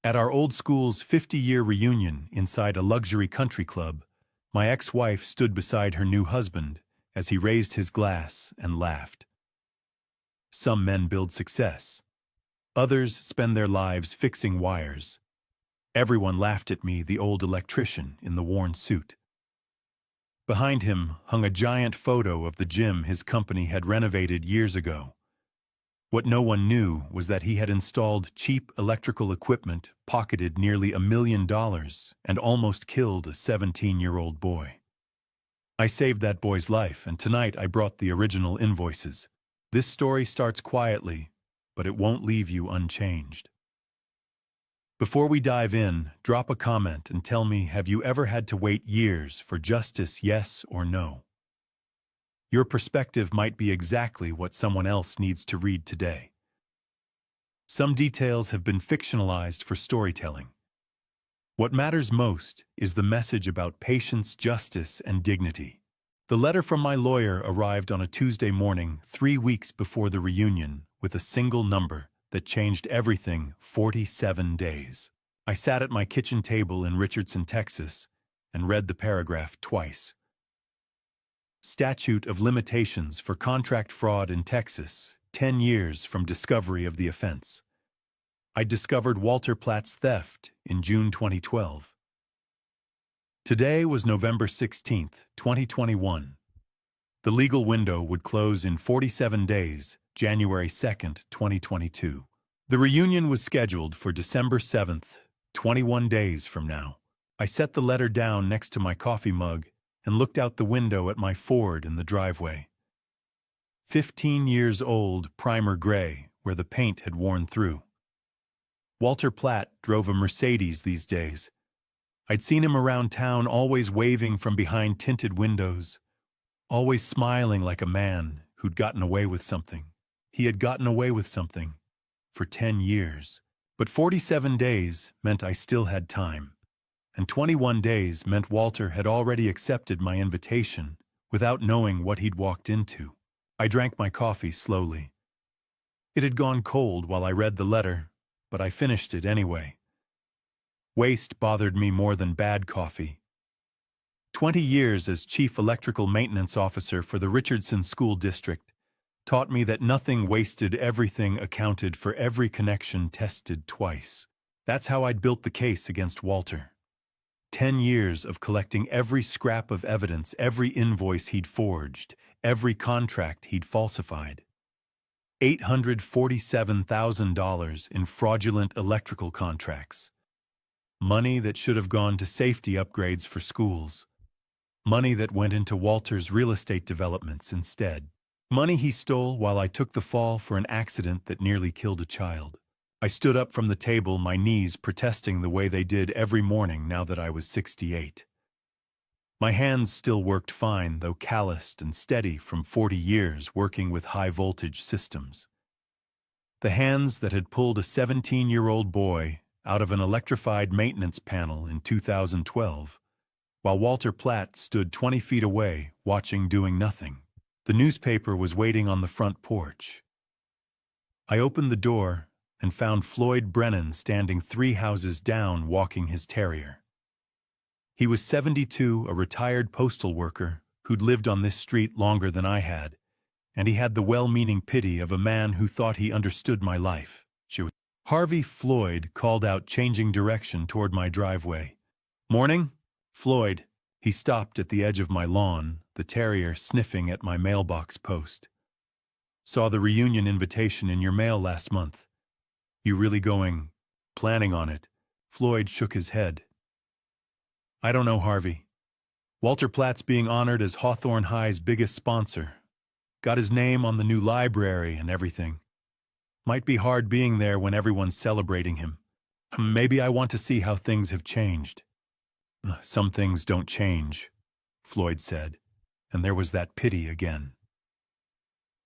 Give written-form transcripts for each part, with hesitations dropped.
At our old school's 50-year reunion inside a luxury country club, my ex-wife stood beside her new husband as he raised his glass and laughed. Some men build success. Others spend their lives fixing wires. Everyone laughed at me, the old electrician in the worn suit. Behind him hung a giant photo of the gym his company had renovated years ago. What no one knew was that he had installed cheap electrical equipment, pocketed nearly $1 million, and almost killed a 17-year-old boy. I saved that boy's life, and tonight I brought the original invoices. This story starts quietly, but it won't leave you unchanged. Before we dive in, drop a comment and tell me, have you ever had to wait years for justice, yes or no? Your perspective might be exactly what someone else needs to read today. Some details have been fictionalized for storytelling. What matters most is the message about patience, justice, and dignity. The letter from my lawyer arrived on a Tuesday morning, 3 weeks before the reunion, with a single number that changed everything: 47 days. I sat at my kitchen table in Richardson, Texas, and read the paragraph twice. Statute of limitations for contract fraud in Texas, 10 years from discovery of the offense. I discovered Walter Platt's theft in June 2012. Today was November 16, 2021. The legal window would close in 47 days, January 2, 2022. The reunion was scheduled for December 7th, 21 days from now. I set the letter down next to my coffee mug and looked out the window at my Ford in the driveway. 15 years old, primer gray, where the paint had worn through. Walter Platt drove a Mercedes these days. I'd seen him around town, always waving from behind tinted windows, always smiling like a man who'd gotten away with something. He had gotten away with something for 10 years. But 47 days meant I still had time. And 21 days meant Walter had already accepted my invitation without knowing what he'd walked into. I drank my coffee slowly. It had gone cold while I read the letter, but I finished it anyway. Waste bothered me more than bad coffee. 20 years as Chief Electrical Maintenance Officer for the Richardson School District taught me that nothing wasted, everything accounted for, every connection tested twice. That's how I'd built the case against Walter. 10 years of collecting every scrap of evidence, every invoice he'd forged, every contract he'd falsified. $847,000 in fraudulent electrical contracts. Money that should have gone to safety upgrades for schools. Money that went into Walter's real estate developments instead. Money he stole while I took the fall for an accident that nearly killed a child. I stood up from the table, my knees protesting the way they did every morning now that I was 68. My hands still worked fine, though calloused and steady from 40 years working with high-voltage systems. The hands that had pulled a 17-year-old boy out of an electrified maintenance panel in 2012, while Walter Platt stood 20 feet away, watching, doing nothing. The newspaper was waiting on the front porch. I opened the door and found Floyd Brennan standing 3 houses down, walking his terrier. He was 72, a retired postal worker who'd lived on this street longer than I had, and he had the well-meaning pity of a man who thought he understood my life. Harvey Floyd called out, changing direction toward my driveway. "Morning, Floyd." He stopped at the edge of my lawn, the terrier sniffing at my mailbox post. "Saw the reunion invitation in your mail last month. You really going, planning on it?" Floyd shook his head. "I don't know, Harvey. Walter Platt's being honored as Hawthorne High's biggest sponsor. Got his name on the new library and everything. Might be hard being there when everyone's celebrating him. Maybe I want to see how things have changed." "Some things don't change," Floyd said, and there was that pity again.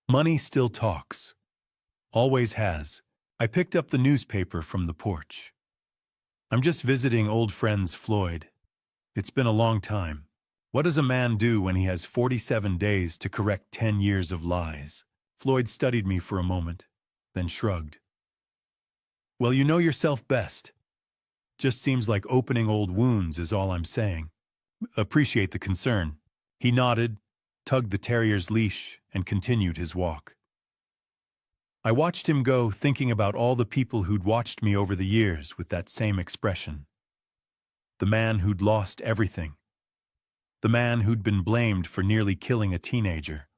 Money still talks. Always has. I picked up the newspaper from the porch. "I'm just visiting old friends, Floyd. It's been a long time. What does a man do when he has 47 days to correct 10 years of lies?" Floyd studied me for a moment, then shrugged. "Well, you know yourself best. Just seems like opening old wounds is all I'm saying. Appreciate the concern. He nodded, tugged the terrier's leash, and continued his walk. I watched him go, thinking about all the people who'd watched me over the years with that same expression. The man who'd lost everything. The man who'd been blamed for nearly killing a teenager.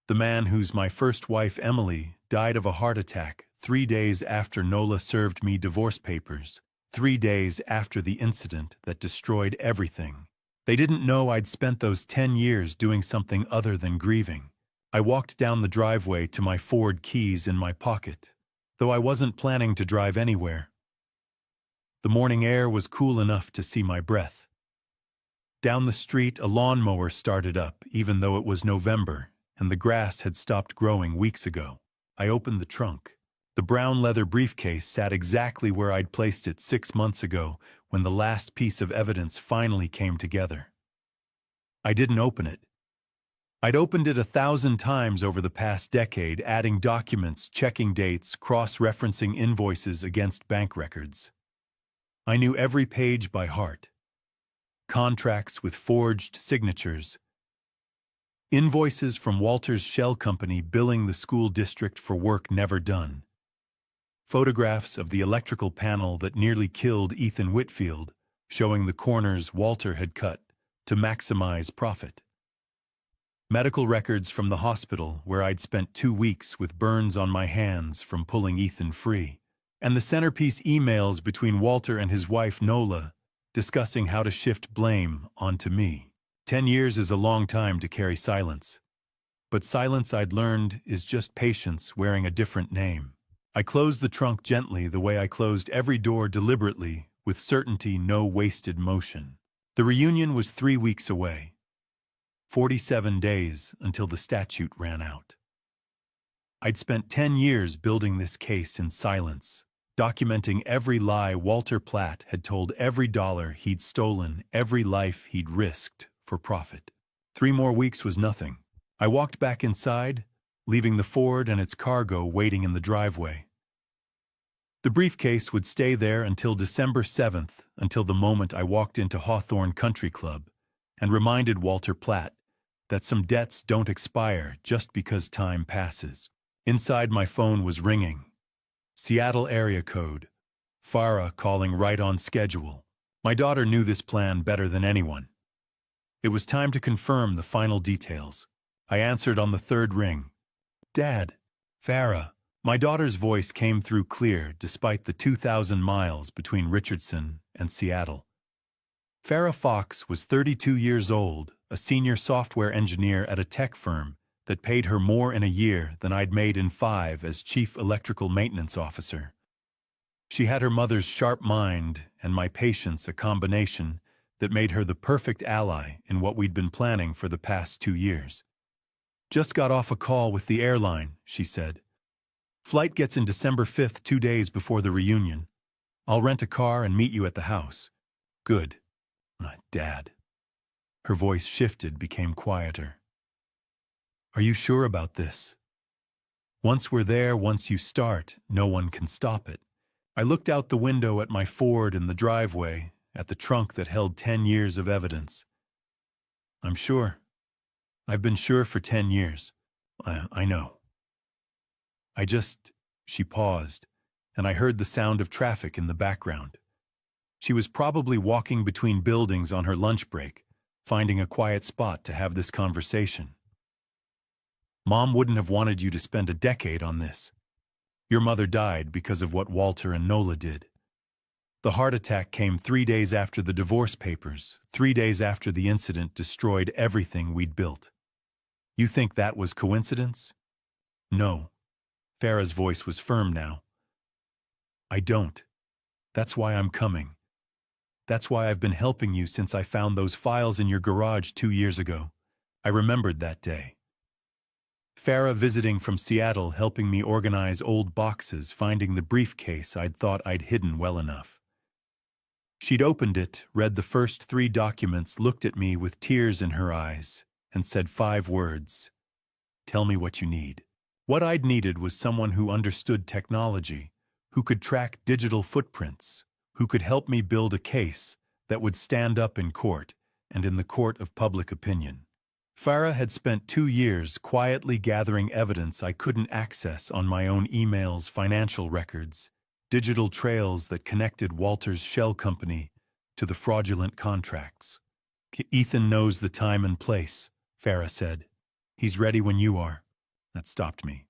The man whose my first wife, Emily, died of a heart attack 3 days after Nola served me divorce papers, 3 days after the incident that destroyed everything. They didn't know I'd spent those 10 years doing something other than grieving. I walked down the driveway to my Ford, keys in my pocket, though I wasn't planning to drive anywhere. The morning air was cool enough to see my breath. Down the street, a lawnmower started up, even though it was November, and the grass had stopped growing weeks ago. I opened the trunk. The brown leather briefcase sat exactly where I'd placed it 6 months ago when the last piece of evidence finally came together. I didn't open it. I'd opened it 1,000 times over the past decade, adding documents, checking dates, cross-referencing invoices against bank records. I knew every page by heart. Contracts with forged signatures. Invoices from Walter's shell company billing the school district for work never done. Photographs of the electrical panel that nearly killed Ethan Whitfield, showing the corners Walter had cut to maximize profit. Medical records from the hospital where I'd spent 2 weeks with burns on my hands from pulling Ethan free. And the centerpiece emails between Walter and his wife Nola discussing how to shift blame onto me. 10 years is a long time to carry silence. But silence, I'd learned, is just patience wearing a different name. I closed the trunk gently the way I closed every door, deliberately, with certainty, no wasted motion. The reunion was 3 weeks away. 47 days until the statute ran out. I'd spent 10 years building this case in silence, documenting every lie Walter Platt had told, every dollar he'd stolen, every life he'd risked for profit. 3 more weeks was nothing. I walked back inside, leaving the Ford and its cargo waiting in the driveway. The briefcase would stay there until December 7th, until the moment I walked into Hawthorne Country Club and reminded Walter Platt that some debts don't expire just because time passes. Inside, my phone was ringing. Seattle area code. Farah calling right on schedule. My daughter knew this plan better than anyone. It was time to confirm the final details. I answered on the 3rd ring. Dad, Farah. My daughter's voice came through clear despite the 2,000 miles between Richardson and Seattle. Farah Fox was 32 years old, a senior software engineer at a tech firm that paid her more in a year than I'd made in 5 as chief electrical maintenance officer. She had her mother's sharp mind and my patience, a combination that made her the perfect ally in what we'd been planning for the past 2 years. Just got off a call with the airline, she said. Flight gets in December 5th, 2 days before the reunion. I'll rent a car and meet you at the house. Good. Dad. Her voice shifted, became quieter. Are you sure about this? Once we're there, once you start, no one can stop it. I looked out the window at my Ford in the driveway, at the trunk that held 10 years of evidence. I'm sure. I've been sure for 10 years. I know. She paused, and I heard the sound of traffic in the background. She was probably walking between buildings on her lunch break, finding a quiet spot to have this conversation. Mom wouldn't have wanted you to spend a decade on this. Your mother died because of what Walter and Nola did. The heart attack came 3 days after the divorce papers, 3 days after the incident destroyed everything we'd built. You think that was coincidence? No. Farah's voice was firm now. I don't. That's why I'm coming. That's why I've been helping you since I found those files in your garage 2 years ago. I remembered that day. Farah visiting from Seattle, helping me organize old boxes, finding the briefcase I'd thought I'd hidden well enough. She'd opened it, read the first 3 documents, looked at me with tears in her eyes, and said 5 words. Tell me what you need. What I'd needed was someone who understood technology, who could track digital footprints, who could help me build a case that would stand up in court and in the court of public opinion. Farah had spent 2 years quietly gathering evidence I couldn't access on my own emails, financial records, digital trails that connected Walter's shell company to the fraudulent contracts. Ethan knows the time and place, Farah said. He's ready when you are. That stopped me.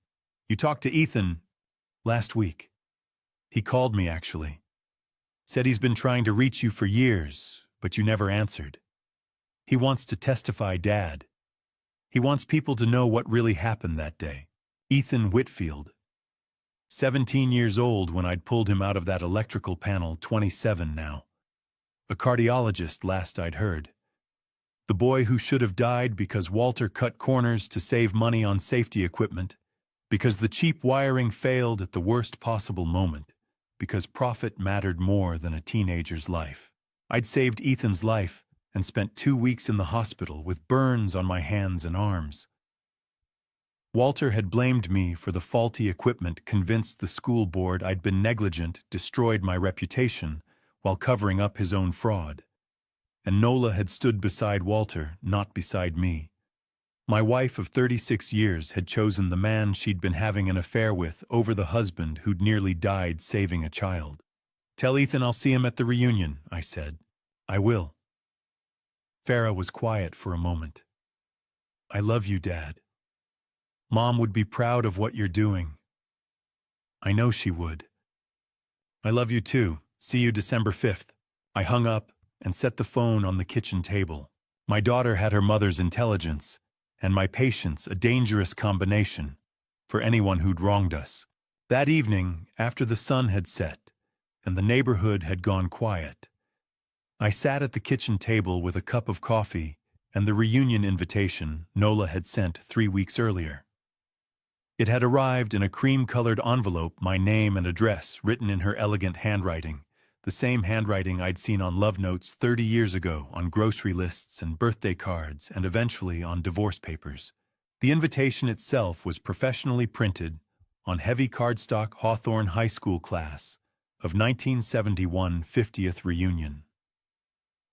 You talked to Ethan last week. He called me, actually. Said he's been trying to reach you for years, but you never answered. He wants to testify, Dad. He wants people to know what really happened that day. Ethan Whitfield. 17 years old when I'd pulled him out of that electrical panel, 27 now. A cardiologist, last I'd heard. The boy who should have died because Walter cut corners to save money on safety equipment, because the cheap wiring failed at the worst possible moment, because profit mattered more than a teenager's life. I'd saved Ethan's life and spent 2 weeks in the hospital with burns on my hands and arms. Walter had blamed me for the faulty equipment, convinced the school board I'd been negligent, destroyed my reputation while covering up his own fraud. And Nola had stood beside Walter, not beside me. My wife of 36 years had chosen the man she'd been having an affair with over the husband who'd nearly died saving a child. Tell Ethan I'll see him at the reunion, I said. I will. Farah was quiet for a moment. I love you, Dad. Mom would be proud of what you're doing. I know she would. I love you too. See you December 5th. I hung up and set the phone on the kitchen table. My daughter had her mother's intelligence, and my patience a dangerous combination for anyone who'd wronged us. That evening, after the sun had set and the neighborhood had gone quiet, I sat at the kitchen table with a cup of coffee and the reunion invitation Nola had sent 3 weeks earlier. It had arrived in a cream-colored envelope, my name and address written in her elegant handwriting, the same handwriting I'd seen on love notes 30 years ago, on grocery lists and birthday cards, and eventually on divorce papers. The invitation itself was professionally printed on heavy cardstock Hawthorne High School class of 1971 50th reunion.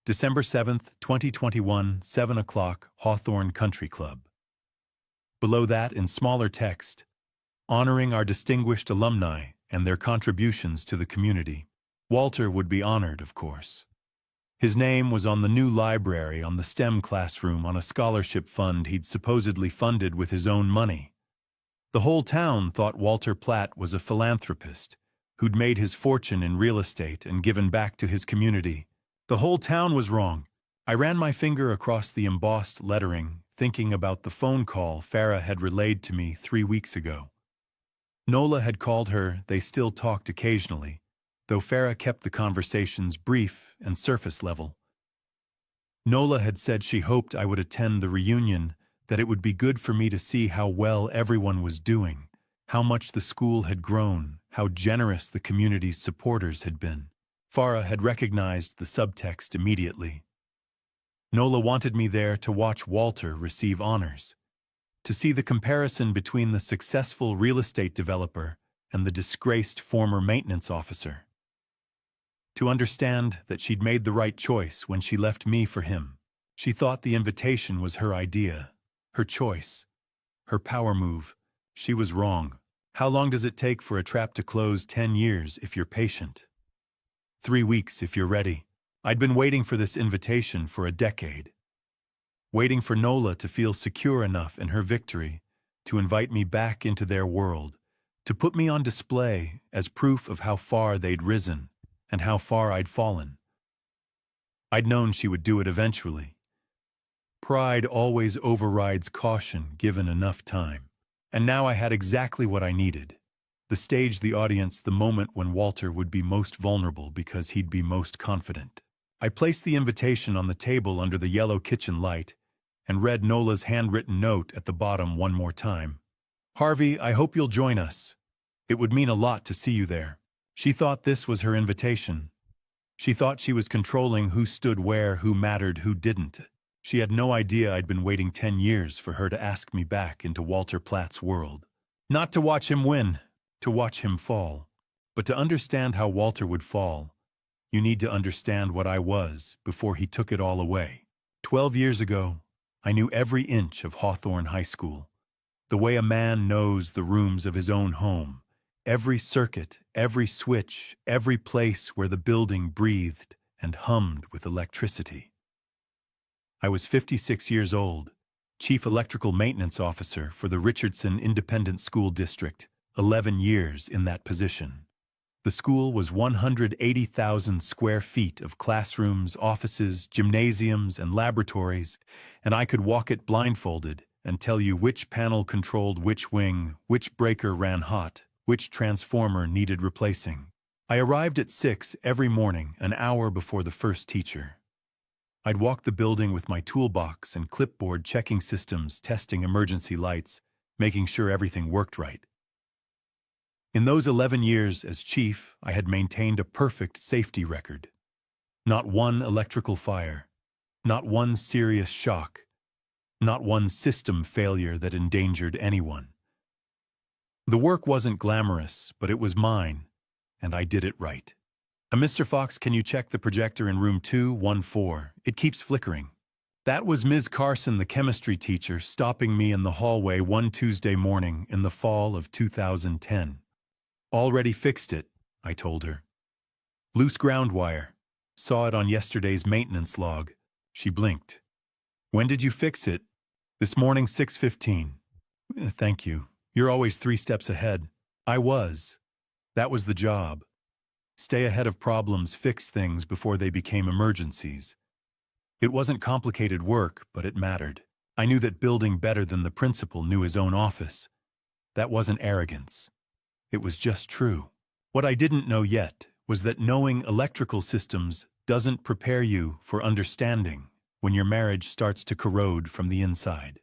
December 7th, 2021, 7 o'clock, Hawthorne Country Club. Below that, in smaller text, honoring our distinguished alumni and their contributions to the community. Walter would be honored, of course. His name was on the new library, on the STEM classroom, on a scholarship fund he'd supposedly funded with his own money. The whole town thought Walter Platt was a philanthropist who'd made his fortune in real estate and given back to his community. The whole town was wrong. I ran my finger across the embossed lettering, thinking about the phone call Farah had relayed to me 3 weeks ago. Nola had called her, they still talked occasionally, though Farah kept the conversations brief and surface level. Nola had said she hoped I would attend the reunion, that it would be good for me to see how well everyone was doing, how much the school had grown, how generous the community's supporters had been. Farah had recognized the subtext immediately. Nola wanted me there to watch Walter receive honors, to see the comparison between the successful real estate developer and the disgraced former maintenance officer, to understand that she'd made the right choice when she left me for him. She thought the invitation was her idea, her choice, her power move. She was wrong. How long does it take for a trap to close? 10 years if you're patient. 3 weeks if you're ready. I'd been waiting for this invitation for a decade, waiting for Nola to feel secure enough in her victory to invite me back into their world, to put me on display as proof of how far they'd risen and how far I'd fallen. I'd known she would do it eventually. Pride always overrides caution given enough time. And now I had exactly what I needed. The stage, the audience, the moment when Walter would be most vulnerable because he'd be most confident. I placed the invitation on the table under the yellow kitchen light and read Nola's handwritten note at the bottom one more time. Harvey, I hope you'll join us. It would mean a lot to see you there. She thought this was her invitation. She thought she was controlling who stood where, who mattered, who didn't. She had no idea I'd been waiting 10 years for her to ask me back into Walter Platt's world. Not to watch him win, to watch him fall, but to understand how Walter would fall, You need to understand what I was before he took it all away. 12 years ago, I knew every inch of Hawthorne High School, the way a man knows the rooms of his own home, every circuit, every switch, every place where the building breathed and hummed with electricity. I was 56 years old, Chief Electrical Maintenance Officer for the Richardson Independent School District, 11 years in that position. The school was 180,000 square feet of classrooms, offices, gymnasiums, and laboratories, and I could walk it blindfolded and tell you which panel controlled which wing, which breaker ran hot, which transformer needed replacing. I arrived at 6 every morning, an hour before the first teacher. I'd walk the building with my toolbox and clipboard, checking systems, testing emergency lights, making sure everything worked right. In those 11 years as chief, I had maintained a perfect safety record. Not one electrical fire, not one serious shock, not one system failure that endangered anyone. The work wasn't glamorous, but it was mine, and I did it right. Mr. Fox, can you check the projector in room 214? It keeps flickering. That was Ms. Carson, the chemistry teacher, stopping me in the hallway one Tuesday morning in the fall of 2010. Already fixed it, I told her. Loose ground wire. Saw it on yesterday's maintenance log. She blinked. When did you fix it? This morning, 6:15. Thank you. You're always 3 steps ahead. I was. That was the job. Stay ahead of problems, fix things before they became emergencies. It wasn't complicated work, but it mattered. I knew that building better than the principal knew his own office. That wasn't arrogance. It was just true. What I didn't know yet was that knowing electrical systems doesn't prepare you for understanding when your marriage starts to corrode from the inside.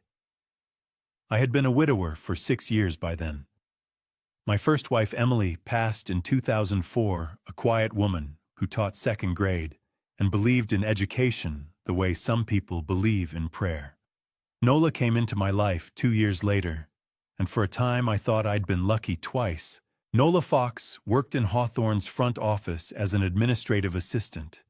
I had been a widower for 6 years by then. My first wife, Emily, passed in 2004, a quiet woman who taught 2nd grade and believed in education the way some people believe in prayer. Nola came into my life 2 years later, and for a time I thought I'd been lucky twice. Nola Fox worked in Hawthorne's front office as an administrative assistant.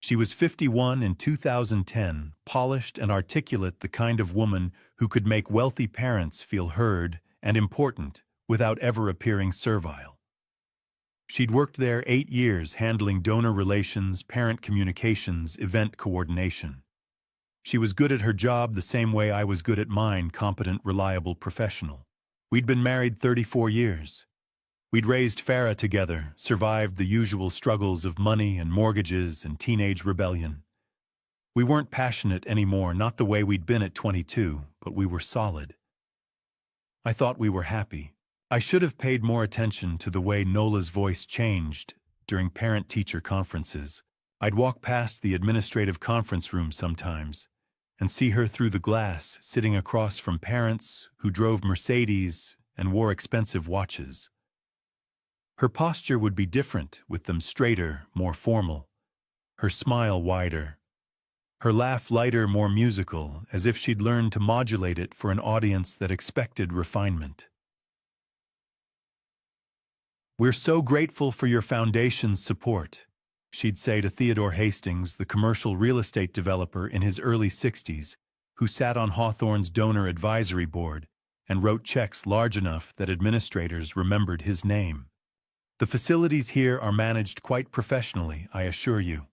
She was 51 in 2010, polished and articulate, the kind of woman who could make wealthy parents feel heard and important without ever appearing servile. She'd worked there 8 years, handling donor relations, parent communications, event coordination. She was good at her job the same way I was good at mine, competent, reliable professional. We'd been married 34 years. We'd raised Farah together, survived the usual struggles of money and mortgages and teenage rebellion. We weren't passionate anymore, not the way we'd been at 22, but we were solid. I thought we were happy. I should have paid more attention to the way Nola's voice changed during parent-teacher conferences. I'd walk past the administrative conference room sometimes and see her through the glass, sitting across from parents who drove Mercedes and wore expensive watches. Her posture would be different, with them straighter, more formal, her smile wider, her laugh lighter, more musical, as if she'd learned to modulate it for an audience that expected refinement. "We're so grateful for your foundation's support," she'd say to Theodore Hastings, the commercial real estate developer in his early 60s, who sat on Hawthorne's donor advisory board and wrote checks large enough that administrators remembered his name. "The facilities here are managed quite professionally, I assure you."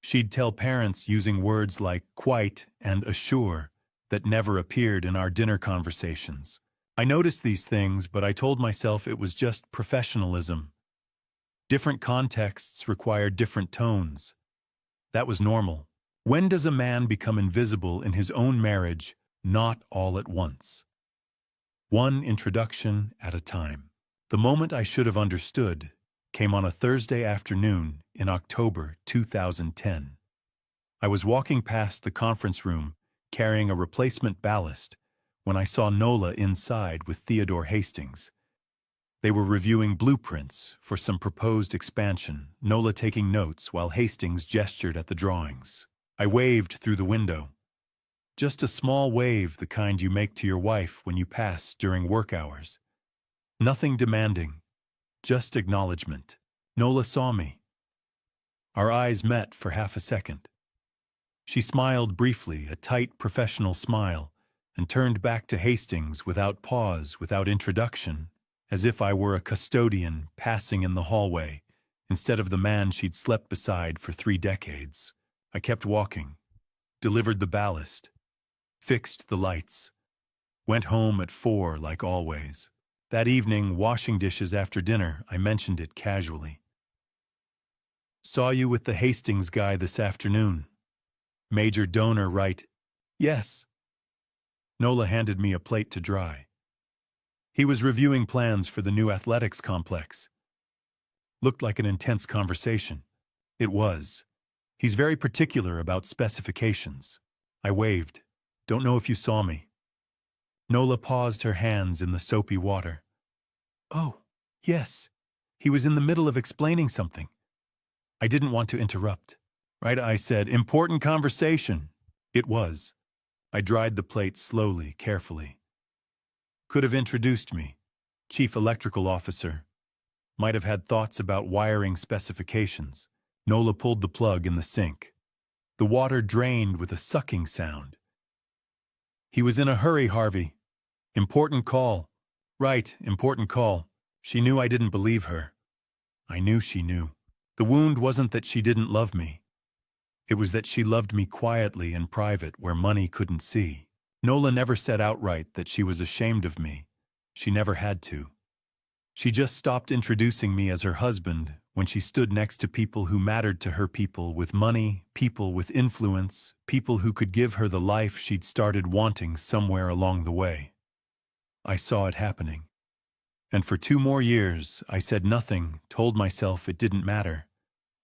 She'd tell parents using words like quite and assure that never appeared in our dinner conversations. I noticed these things, but I told myself it was just professionalism. Different contexts require different tones. That was normal. When does a man become invisible in his own marriage? Not all at once. One introduction at a time. The moment I should have understood came on a Thursday afternoon in October 2010. I was walking past the conference room carrying a replacement ballast when I saw Nola inside with Theodore Hastings. They were reviewing blueprints for some proposed expansion, Nola taking notes while Hastings gestured at the drawings. I waved through the window. Just a small wave, the kind you make to your wife when you pass during work hours. Nothing demanding, just acknowledgement. Nola saw me. Our eyes met for half a second. She smiled briefly, a tight professional smile, and turned back to Hastings without pause, without introduction, as if I were a custodian passing in the hallway, instead of the man she'd slept beside for 3 decades. I kept walking, delivered the ballast, fixed the lights, went home at 4 like always. That evening, washing dishes after dinner, I mentioned it casually. "Saw you with the Hastings guy this afternoon. Major donor, right?" "Yes." Nola handed me a plate to dry. "He was reviewing plans for the new athletics complex." Looked like an intense conversation. It was. He's very particular about specifications. I waved. "Don't know if you saw me." Nola paused, her hands in the soapy water. "Oh, yes. He was in the middle of explaining something." I didn't want to interrupt. "Right," I said. "Important conversation." It was. I dried the plate slowly, carefully. Could have introduced me. Chief Electrical Officer. Might have had thoughts about wiring specifications. Nola pulled the plug in the sink. The water drained with a sucking sound. "He was in a hurry, Harvey. Important call." "Right, important call." She knew I didn't believe her. I knew she knew. The wound wasn't that she didn't love me. It was that she loved me quietly in private where money couldn't see. Nola never said outright that she was ashamed of me. She never had to. She just stopped introducing me as her husband when she stood next to people who mattered to her, people with money, people with influence, people who could give her the life she'd started wanting somewhere along the way. I saw it happening. And for 2 more years, I said nothing, told myself it didn't matter.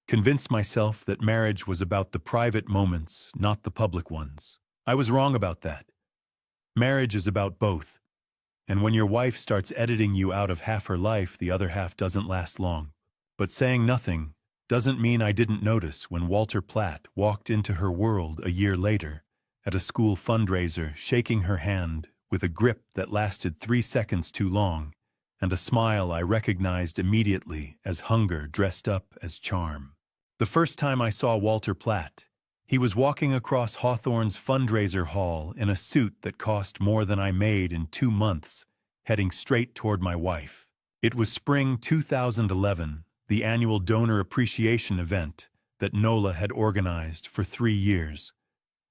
Convinced myself that marriage was about the private moments, not the public ones. I was wrong about that. Marriage is about both. And when your wife starts editing you out of half her life, the other half doesn't last long. But saying nothing doesn't mean I didn't notice when Walter Platt walked into her world a year later, at a school fundraiser, shaking her hand with a grip that lasted 3 seconds too long, and a smile I recognized immediately as hunger dressed up as charm. The first time I saw Walter Platt, he was walking across Hawthorne's fundraiser hall in a suit that cost more than I made in 2 months, heading straight toward my wife. It was spring 2011, the annual donor appreciation event that Nola had organized for 3 years.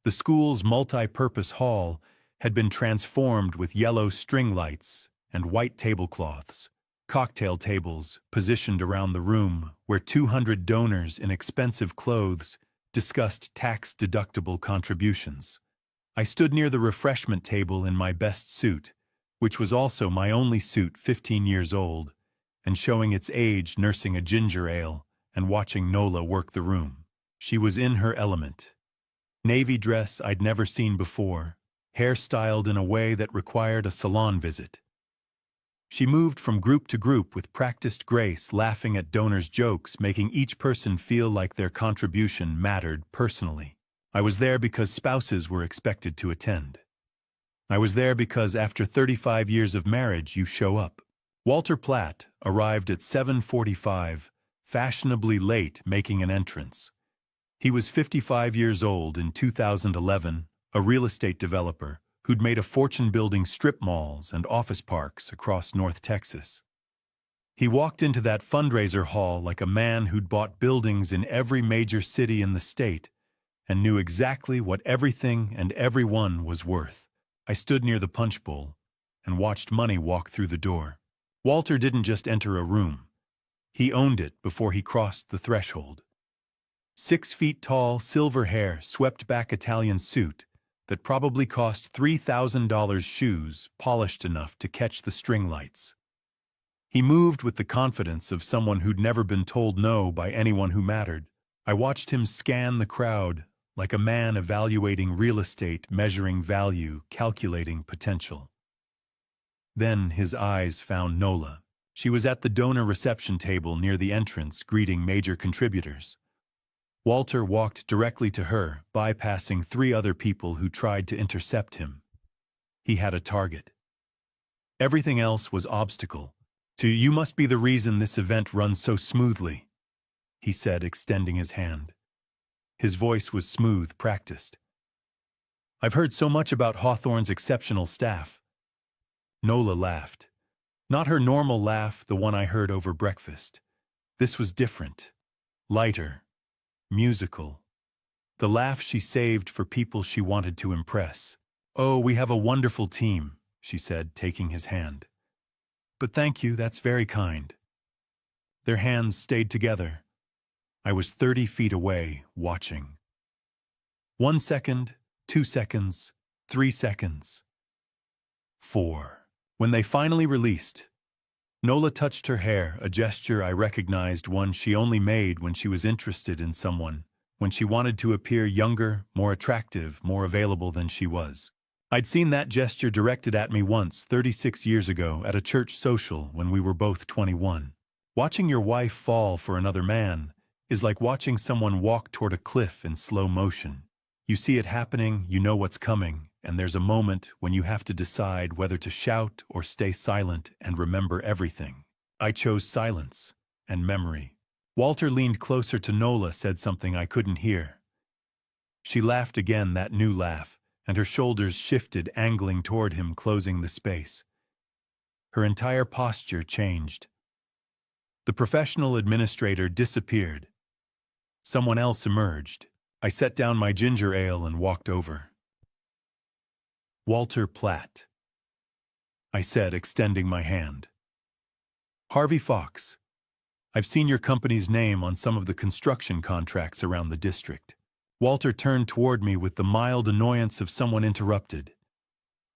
The school's multi-purpose hall had been transformed with yellow string lights and white tablecloths, cocktail tables positioned around the room where 200 donors in expensive clothes discussed tax-deductible contributions. I stood near the refreshment table in my best suit, which was also my only suit, 15 years old, and showing its age, nursing a ginger ale and watching Nola work the room. She was in her element. Navy dress I'd never seen before, hair styled in a way that required a salon visit. She moved from group to group with practiced grace, laughing at donors' jokes, making each person feel like their contribution mattered personally. I was there because spouses were expected to attend. I was there because after 35 years of marriage, you show up. Walter Platt arrived at 7:45, fashionably late, making an entrance. He was 55 years old in 2011, a real estate developer who'd made a fortune building strip malls and office parks across North Texas. He walked into that fundraiser hall like a man who'd bought buildings in every major city in the state and knew exactly what everything and everyone was worth. I stood near the punch bowl and watched money walk through the door. Walter didn't just enter a room. He owned it before he crossed the threshold. 6 feet tall, silver hair, swept back Italian suit that probably cost $3,000, shoes polished enough to catch the string lights. He moved with the confidence of someone who'd never been told no by anyone who mattered. I watched him scan the crowd like a man evaluating real estate, measuring value, calculating potential. Then his eyes found Nola. She was at the donor reception table near the entrance, greeting major contributors. Walter walked directly to her, bypassing 3 other people who tried to intercept him. He had a target. Everything else was obstacle. "You must be the reason this event runs so smoothly." he said, extending his hand. His voice was smooth, practiced. "I've heard so much about Hawthorne's exceptional staff." Nola laughed. Not her normal laugh, the one I heard over breakfast. This was different. Lighter. Musical. The laugh she saved for people she wanted to impress. "Oh, we have a wonderful team," she said, taking his hand. "But thank you, that's very kind." Their hands stayed together. I was 30 feet away, watching. 1 second, 2 seconds, 3 seconds. 4. When they finally released, Nola touched her hair, a gesture I recognized, one she only made when she was interested in someone, when she wanted to appear younger, more attractive, more available than she was. I'd seen that gesture directed at me once, 36 years ago, at a church social when we were both 21. Watching your wife fall for another man is like watching someone walk toward a cliff in slow motion. You see it happening, you know what's coming, and there's a moment when you have to decide whether to shout or stay silent and remember everything. I chose silence and memory. Walter leaned closer to Nola, said something I couldn't hear. She laughed again, that new laugh, and her shoulders shifted, angling toward him, closing the space. Her entire posture changed. The professional administrator disappeared. Someone else emerged. I set down my ginger ale and walked over. "Walter Platt," I said, extending my hand. "Harvey Fox. I've seen your company's name on some of the construction contracts around the district." Walter turned toward me with the mild annoyance of someone interrupted.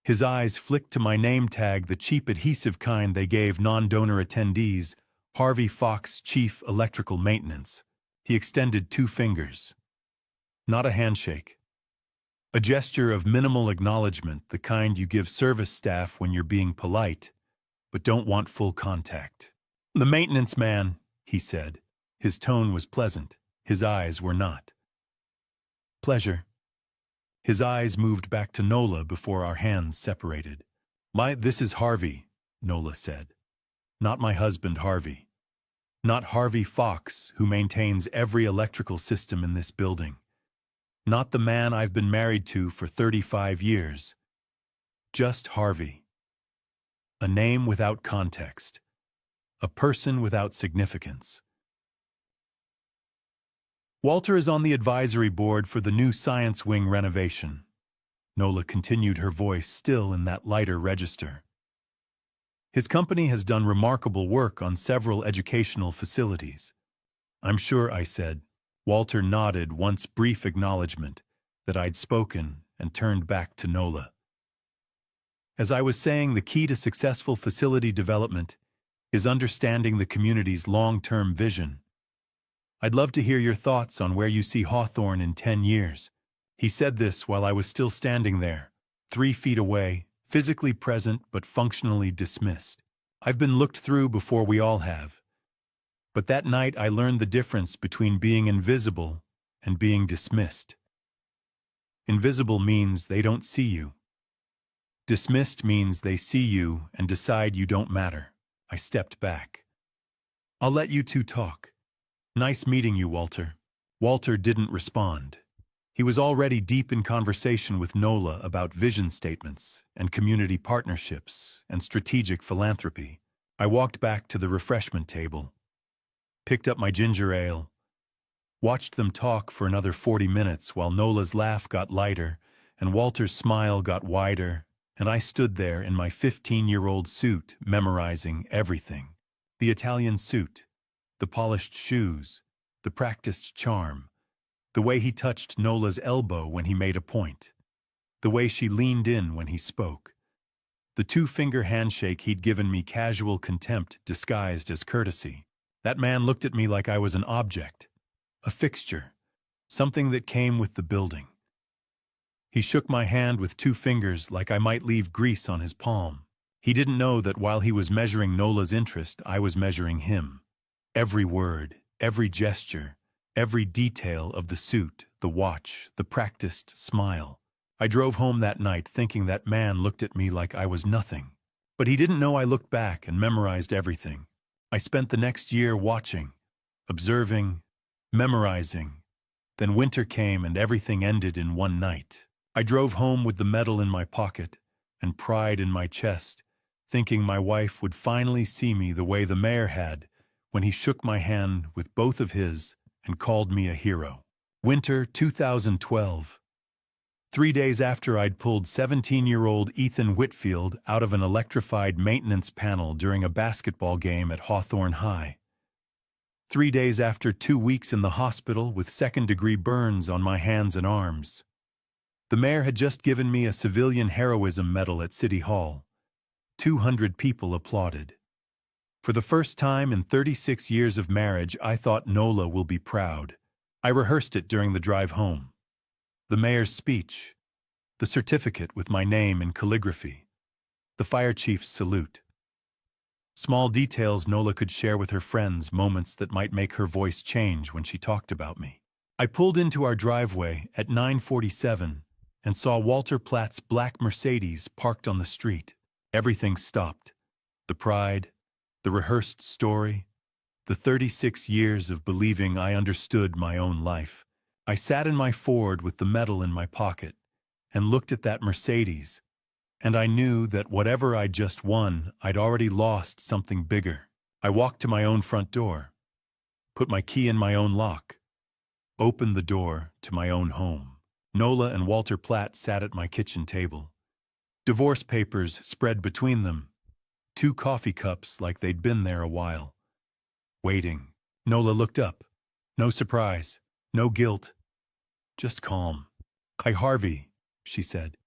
His eyes flicked to my name tag, the cheap adhesive kind they gave non-donor attendees, Harvey Fox, Chief Electrical Maintenance. He extended 2 fingers. Not a handshake. A gesture of minimal acknowledgement, the kind you give service staff when you're being polite, but don't want full contact. "The maintenance man," he said. His tone was pleasant. His eyes were not. "Pleasure." His eyes moved back to Nola before our hands separated. This is Harvey," Nola said. "Not my husband, Harvey. Not Harvey Fox, who maintains every electrical system in this building. Not the man I've been married to for 35 years. Just Harvey. A name without context. A person without significance." "Walter is on the advisory board for the new science wing renovation." Nola continued, her voice still in that lighter register. "His company has done remarkable work on several educational facilities." "I'm sure," I said. Walter nodded, once brief acknowledgement that I'd spoken, and turned back to Nola. "As I was saying, the key to successful facility development is understanding the community's long-term vision. I'd love to hear your thoughts on where you see Hawthorne in 10 years. He said this while I was still standing there, 3 feet away, physically present but functionally dismissed. I've been looked through before, we all have. But that night I learned the difference between being invisible and being dismissed. Invisible means they don't see you. Dismissed means they see you and decide you don't matter. I stepped back. "I'll let you two talk." "Nice meeting you, Walter." Walter didn't respond. He was already deep in conversation with Nola about vision statements and community partnerships and strategic philanthropy. I walked back to the refreshment table, picked up my ginger ale, watched them talk for another 40 minutes while Nola's laugh got lighter and Walter's smile got wider, and I stood there in my 15-year-old suit, memorizing everything. The Italian suit, the polished shoes, the practiced charm, the way he touched Nola's elbow when he made a point, the way she leaned in when he spoke, the 2-finger handshake he'd given me, casual contempt disguised as courtesy. That man looked at me like I was an object, a fixture, something that came with the building. He shook my hand with 2 fingers like I might leave grease on his palm. He didn't know that while he was measuring Nola's interest, I was measuring him. Every word, every gesture, every detail of the suit, the watch, the practiced smile. I drove home that night thinking that man looked at me like I was nothing. But he didn't know I looked back and memorized everything. I spent the next year watching, observing, memorizing. Then winter came and everything ended in one night. I drove home with the medal in my pocket and pride in my chest, thinking my wife would finally see me the way the mayor had when he shook my hand with both of his and called me a hero. Winter 2012. 3 days after I'd pulled 17-year-old Ethan Whitfield out of an electrified maintenance panel during a basketball game at Hawthorne High. 3 days after 2 weeks in the hospital with second-degree burns on my hands and arms. The mayor had just given me a civilian heroism medal at City Hall. 200 people applauded. For the first time in 36 years of marriage, I thought Nola will be proud. I rehearsed it during the drive home. The mayor's speech, the certificate with my name in calligraphy, the fire chief's salute. Small details Nola could share with her friends, moments that might make her voice change when she talked about me. I pulled into our driveway at 9:47 and saw Walter Platt's black Mercedes parked on the street. Everything stopped. The pride, the rehearsed story, the 36 years of believing I understood my own life. I sat in my Ford with the medal in my pocket and looked at that Mercedes, and I knew that whatever I'd just won, I'd already lost something bigger. I walked to my own front door, put my key in my own lock, opened the door to my own home. Nola and Walter Platt sat at my kitchen table. Divorce papers spread between them, 2 coffee cups like they'd been there a while. Waiting. Nola looked up. No surprise, no guilt. Just calm. "Hi, Harvey," she said.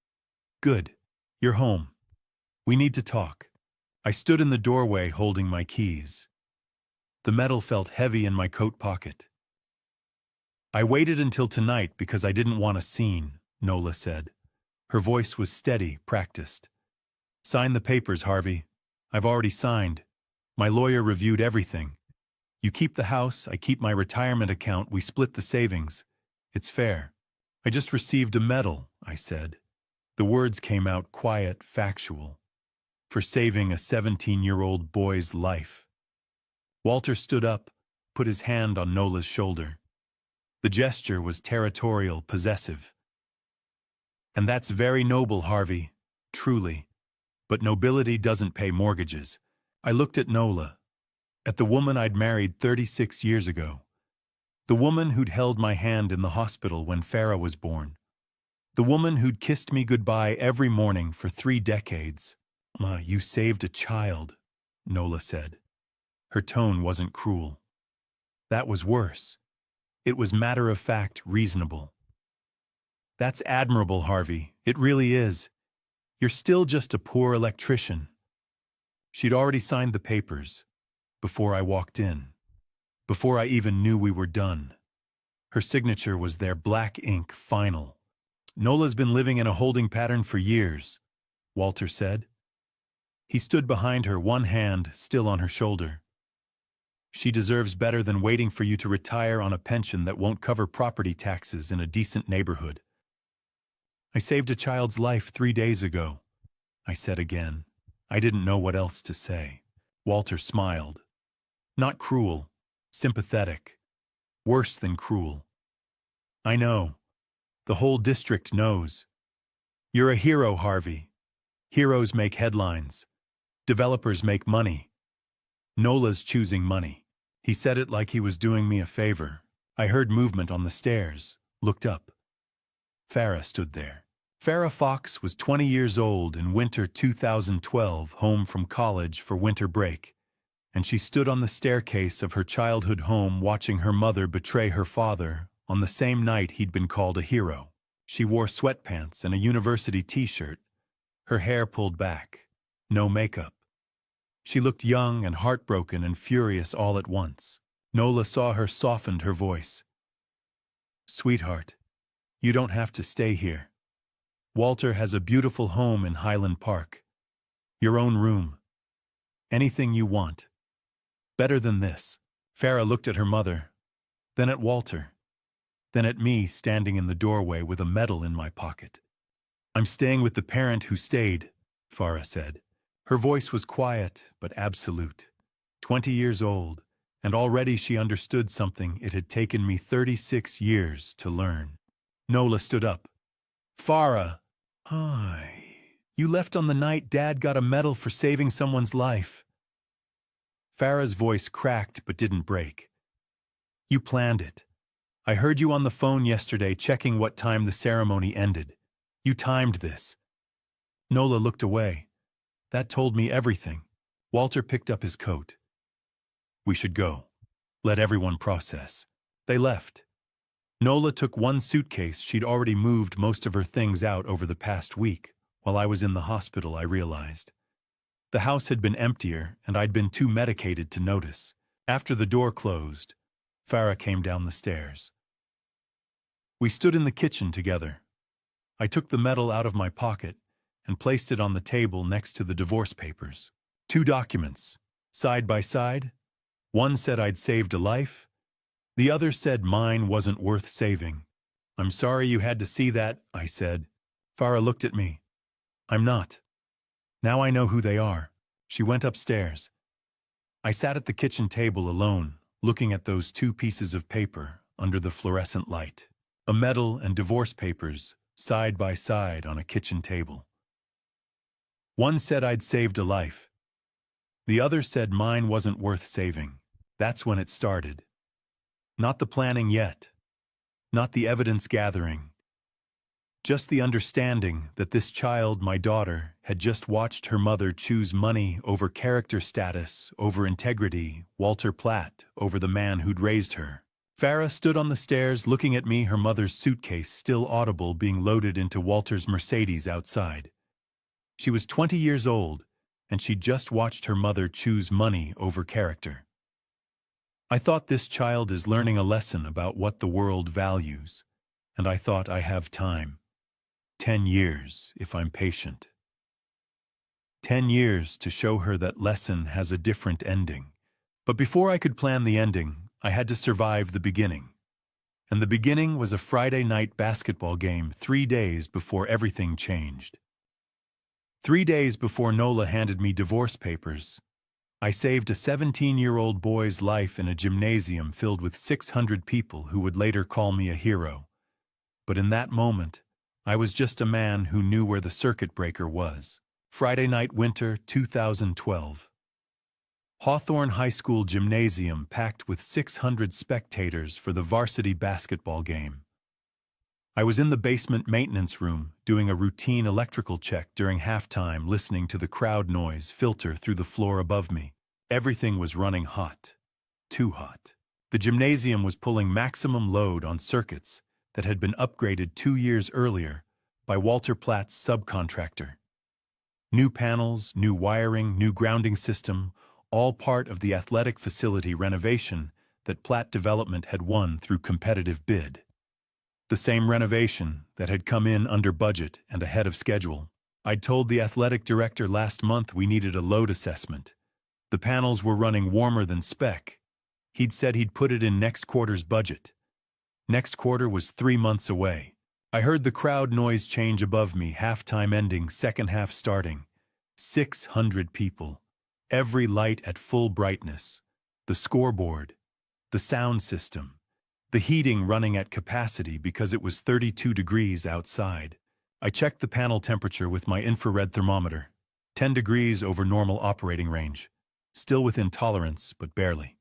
"Good. You're home. We need to talk." I stood in the doorway holding my keys. The medal felt heavy in my coat pocket. "I waited until tonight because I didn't want a scene," Nola said. Her voice was steady, practiced. "Sign the papers, Harvey. I've already signed. My lawyer reviewed everything. You keep the house, I keep my retirement account, we split the savings. It's fair." "I just received a medal," I said. The words came out quiet, factual. "For saving a 17-year-old boy's life." Walter stood up, put his hand on Nola's shoulder. The gesture was territorial, possessive. "And that's very noble, Harvey, truly. But nobility doesn't pay mortgages." I looked at Nola, at the woman I'd married 36 years ago. The woman who'd held my hand in the hospital when Farah was born. The woman who'd kissed me goodbye every morning for 3 decades. "Ma, you saved a child," Nola said. Her tone wasn't cruel. That was worse. It was matter-of-fact, reasonable. "That's admirable, Harvey. It really is. You're still just a poor electrician." She'd already signed the papers, before I walked in, before I even knew we were done. Her signature was there, black ink, final. "Nola's been living in a holding pattern for years," Walter said. He stood behind her, one hand still on her shoulder. "She deserves better than waiting for you to retire on a pension that won't cover property taxes in a decent neighborhood." "I saved a child's life 3 days ago," I said again. I didn't know what else to say. Walter smiled. "Not cruel, sympathetic. Worse than cruel." "I know. The whole district knows. You're a hero, Harvey. Heroes make headlines. Developers make money. Nola's choosing money." He said it like he was doing me a favor. I heard movement on the stairs, looked up. Farah stood there. Farah Fox was 20 years old in winter 2012, home from college for winter break, and she stood on the staircase of her childhood home watching her mother betray her father on the same night he'd been called a hero. She wore sweatpants and a university t-shirt, her hair pulled back, no makeup. She looked young and heartbroken and furious all at once. Nola saw her, softened her voice. "Sweetheart, you don't have to stay here. Walter has a beautiful home in Highland Park. Your own room. Anything you want. Better than this." Farah looked at her mother, then at Walter, then at me standing in the doorway with a medal in my pocket. "I'm staying with the parent who stayed," Farah said. Her voice was quiet but absolute. 20 years old, And already she understood something it had taken me 36 years to learn. Nola stood up. Farah, hi. You left on the night Dad got a medal for saving someone's life. Farah's voice cracked but didn't break. You planned it. I heard you on the phone yesterday checking what time the ceremony ended. You timed this. Nola looked away. That told me everything. Walter picked up his coat. We should go. Let everyone process. They left. Nola took one suitcase. She'd already moved most of her things out over the past week. While I was in the hospital, I realized. The house had been emptier, and I'd been too medicated to notice. After the door closed, Farah came down the stairs. We stood in the kitchen together. I took the medal out of my pocket and placed it on the table next to the divorce papers. 2 documents, side by side. One said I'd saved a life. The other said mine wasn't worth saving. I'm sorry you had to see that, I said. Farah looked at me. I'm not. Now I know who they are. She went upstairs. I sat at the kitchen table alone, looking at those 2 pieces of paper under the fluorescent light. A medal and divorce papers, side by side on a kitchen table. One said I'd saved a life. The other said mine wasn't worth saving. That's when it started. Not the planning yet. Not the evidence gathering. Just the understanding that this child, my daughter, had just watched her mother choose money over character status, over integrity, Walter Platt, over the man who'd raised her. Farah stood on the stairs looking at me, her mother's suitcase still audible being loaded into Walter's Mercedes outside. She was 20 years old, and she'd just watched her mother choose money over character. I thought this child is learning a lesson about what the world values, and I thought I have time. 10 years, if I'm patient. 10 years to show her that lesson has a different ending. But before I could plan the ending, I had to survive the beginning. And the beginning was a Friday night basketball game 3 days before everything changed. 3 days before Nola handed me divorce papers, I saved a 17-year-old boy's life in a gymnasium filled with 600 people who would later call me a hero. But in that moment, I was just a man who knew where the circuit breaker was. Friday night winter 2012. Hawthorne High School gymnasium packed with 600 spectators for the varsity basketball game. I was in the basement maintenance room doing a routine electrical check during halftime, listening to the crowd noise filter through the floor above me. Everything was running hot. Too hot. The gymnasium was pulling maximum load on circuits that had been upgraded 2 years earlier by Walter Platt's subcontractor. New panels, new wiring, new grounding system, all part of the athletic facility renovation that Platt Development had won through competitive bid. The same renovation that had come in under budget and ahead of schedule. I'd told the athletic director last month we needed a load assessment. The panels were running warmer than spec. He'd said he'd put it in next quarter's budget. Next quarter was 3 months away. I heard the crowd noise change above me, halftime ending, second half starting. 600 people. Every light at full brightness. The scoreboard. The sound system. The heating running at capacity because it was 32 degrees outside. I checked the panel temperature with my infrared thermometer. 10 degrees over normal operating range. Still within tolerance, but barely.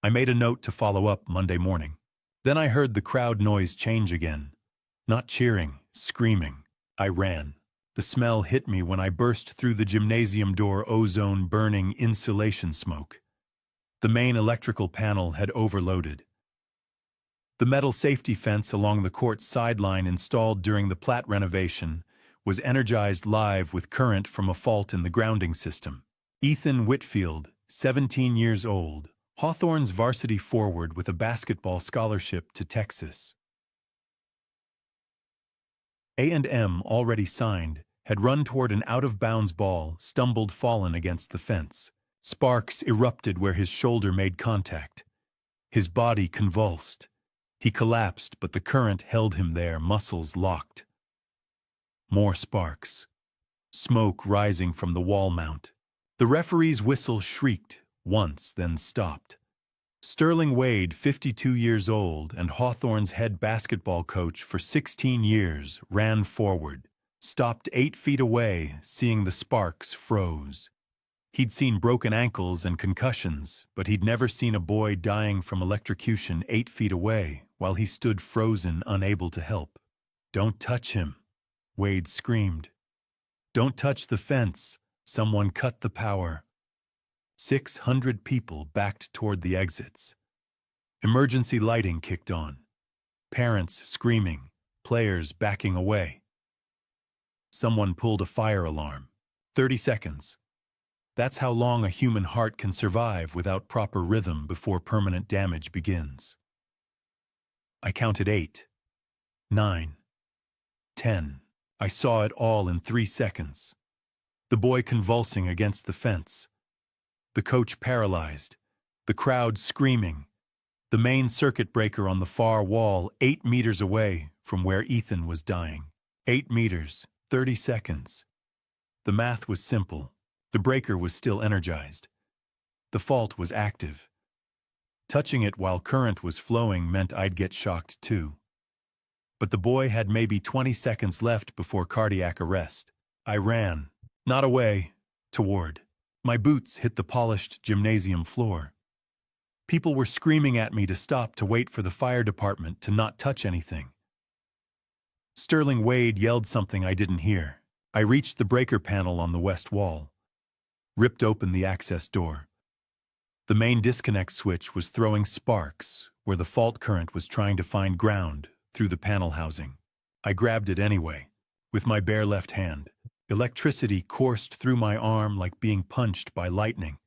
I made a note to follow up Monday morning. Then I heard the crowd noise change again. Not cheering, screaming. I ran. The smell hit me when I burst through the gymnasium door, ozone-burning insulation smoke. The main electrical panel had overloaded. The metal safety fence along the court's sideline installed during the Platt renovation was energized live with current from a fault in the grounding system. Ethan Whitfield, 17 years old, Hawthorne's varsity forward with a basketball scholarship to Texas. A&M, already signed, had run toward an out-of-bounds ball, stumbled, fallen against the fence. Sparks erupted where his shoulder made contact. His body convulsed. He collapsed, but the current held him there, muscles locked. More sparks. Smoke rising from the wall mount. The referee's whistle shrieked, once, then stopped. Sterling Wade, 52 years old and Hawthorne's head basketball coach for 16 years, ran forward, stopped 8 feet away, seeing the sparks, froze. He'd seen broken ankles and concussions, but he'd never seen a boy dying from electrocution 8 feet away while he stood frozen, unable to help. "Don't touch him," Wade screamed. "Don't touch the fence. Someone cut the power." 600 people backed toward the exits. Emergency lighting kicked on. Parents screaming, players backing away. Someone pulled a fire alarm. 30 seconds. That's how long a human heart can survive without proper rhythm before permanent damage begins. I counted 8, 9, 10. I saw it all in 3 seconds. The boy convulsing against the fence. The coach paralyzed. The crowd screaming. The main circuit breaker on the far wall 8 meters away from where Ethan was dying. 8 meters, 30 seconds. The math was simple. The breaker was still energized. The fault was active. Touching it while current was flowing meant I'd get shocked too. But the boy had maybe 20 seconds left before cardiac arrest. I ran, not away, toward. My boots hit the polished gymnasium floor. People were screaming at me to stop, to wait for the fire department, to not touch anything. Sterling Wade yelled something I didn't hear. I reached the breaker panel on the west wall, ripped open the access door. The main disconnect switch was throwing sparks where the fault current was trying to find ground through the panel housing. I grabbed it anyway, with my bare left hand. Electricity coursed through my arm like being punched by lightning.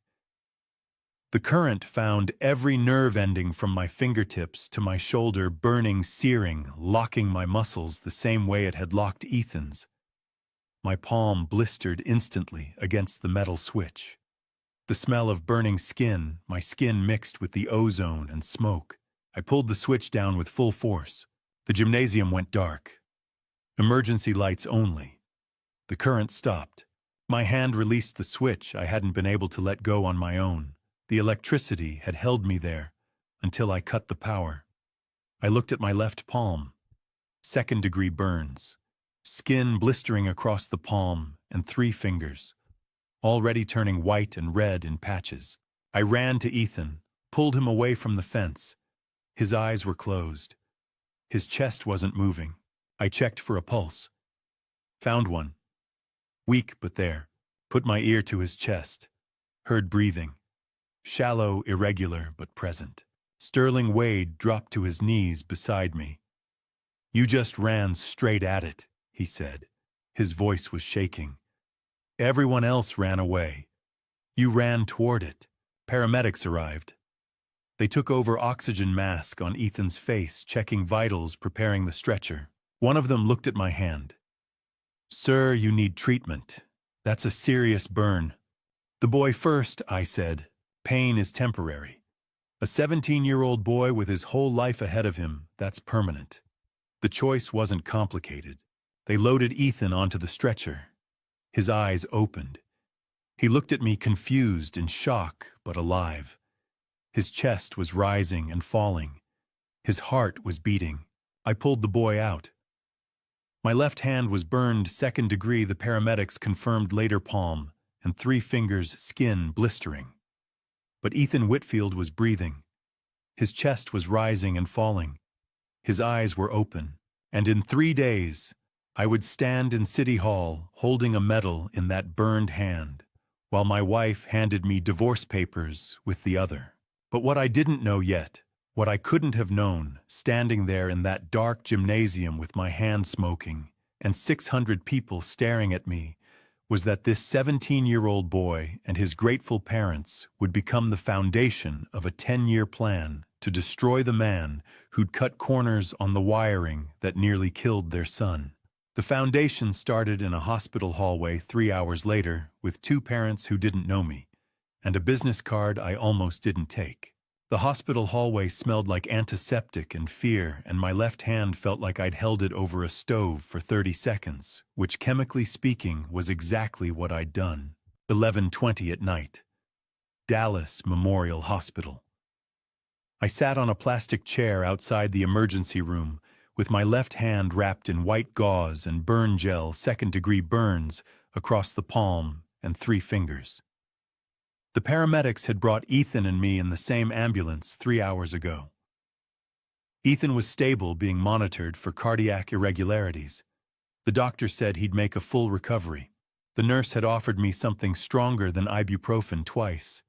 The current found every nerve ending from my fingertips to my shoulder, burning, searing, locking my muscles the same way it had locked Ethan's. My palm blistered instantly against the metal switch. The smell of burning skin, my skin mixed with the ozone and smoke. I pulled the switch down with full force. The gymnasium went dark. Emergency lights only. The current stopped. My hand released the switch I hadn't been able to let go on my own. The electricity had held me there until I cut the power. I looked at my left palm. 2nd-degree burns. Skin blistering across the palm and 3 fingers, already turning white and red in patches. I ran to Ethan, pulled him away from the fence. His eyes were closed. His chest wasn't moving. I checked for a pulse. Found one. Weak but there. Put my ear to his chest. Heard breathing. Shallow, irregular, but present. Sterling Wade dropped to his knees beside me. "You just ran straight at it," he said. His voice was shaking. "Everyone else ran away. You ran toward it." Paramedics arrived. They took over oxygen mask on Ethan's face, checking vitals, preparing the stretcher. One of them looked at my hand. "Sir, you need treatment. That's a serious burn." "The boy first," I said. "Pain is temporary. A 17-year-old boy with his whole life ahead of him, that's permanent." The choice wasn't complicated. They loaded Ethan onto the stretcher. His eyes opened. He looked at me confused, in shock, but alive. His chest was rising and falling. His heart was beating. I pulled the boy out. My left hand was burned 2nd degree, the paramedics confirmed later, palm, and 3 fingers, skin blistering. But Ethan Whitfield was breathing. His chest was rising and falling. His eyes were open. And in 3 days, I would stand in City Hall holding a medal in that burned hand, while my wife handed me divorce papers with the other. But what I didn't know yet, what I couldn't have known, standing there in that dark gymnasium with my hand smoking and 600 people staring at me, was that this 17-year-old boy and his grateful parents would become the foundation of a 10-year plan to destroy the man who'd cut corners on the wiring that nearly killed their son. The foundation started in a hospital hallway 3 hours later with 2 parents who didn't know me and a business card I almost didn't take. The hospital hallway smelled like antiseptic and fear, and my left hand felt like I'd held it over a stove for 30 seconds, which, chemically speaking, was exactly what I'd done. 11:20 at night. Dallas Memorial Hospital. I sat on a plastic chair outside the emergency room, with my left hand wrapped in white gauze and burn gel, second-degree burns across the palm and 3 fingers. The paramedics had brought Ethan and me in the same ambulance 3 hours ago. Ethan was stable, being monitored for cardiac irregularities. The doctor said he'd make a full recovery. The nurse had offered me something stronger than ibuprofen twice.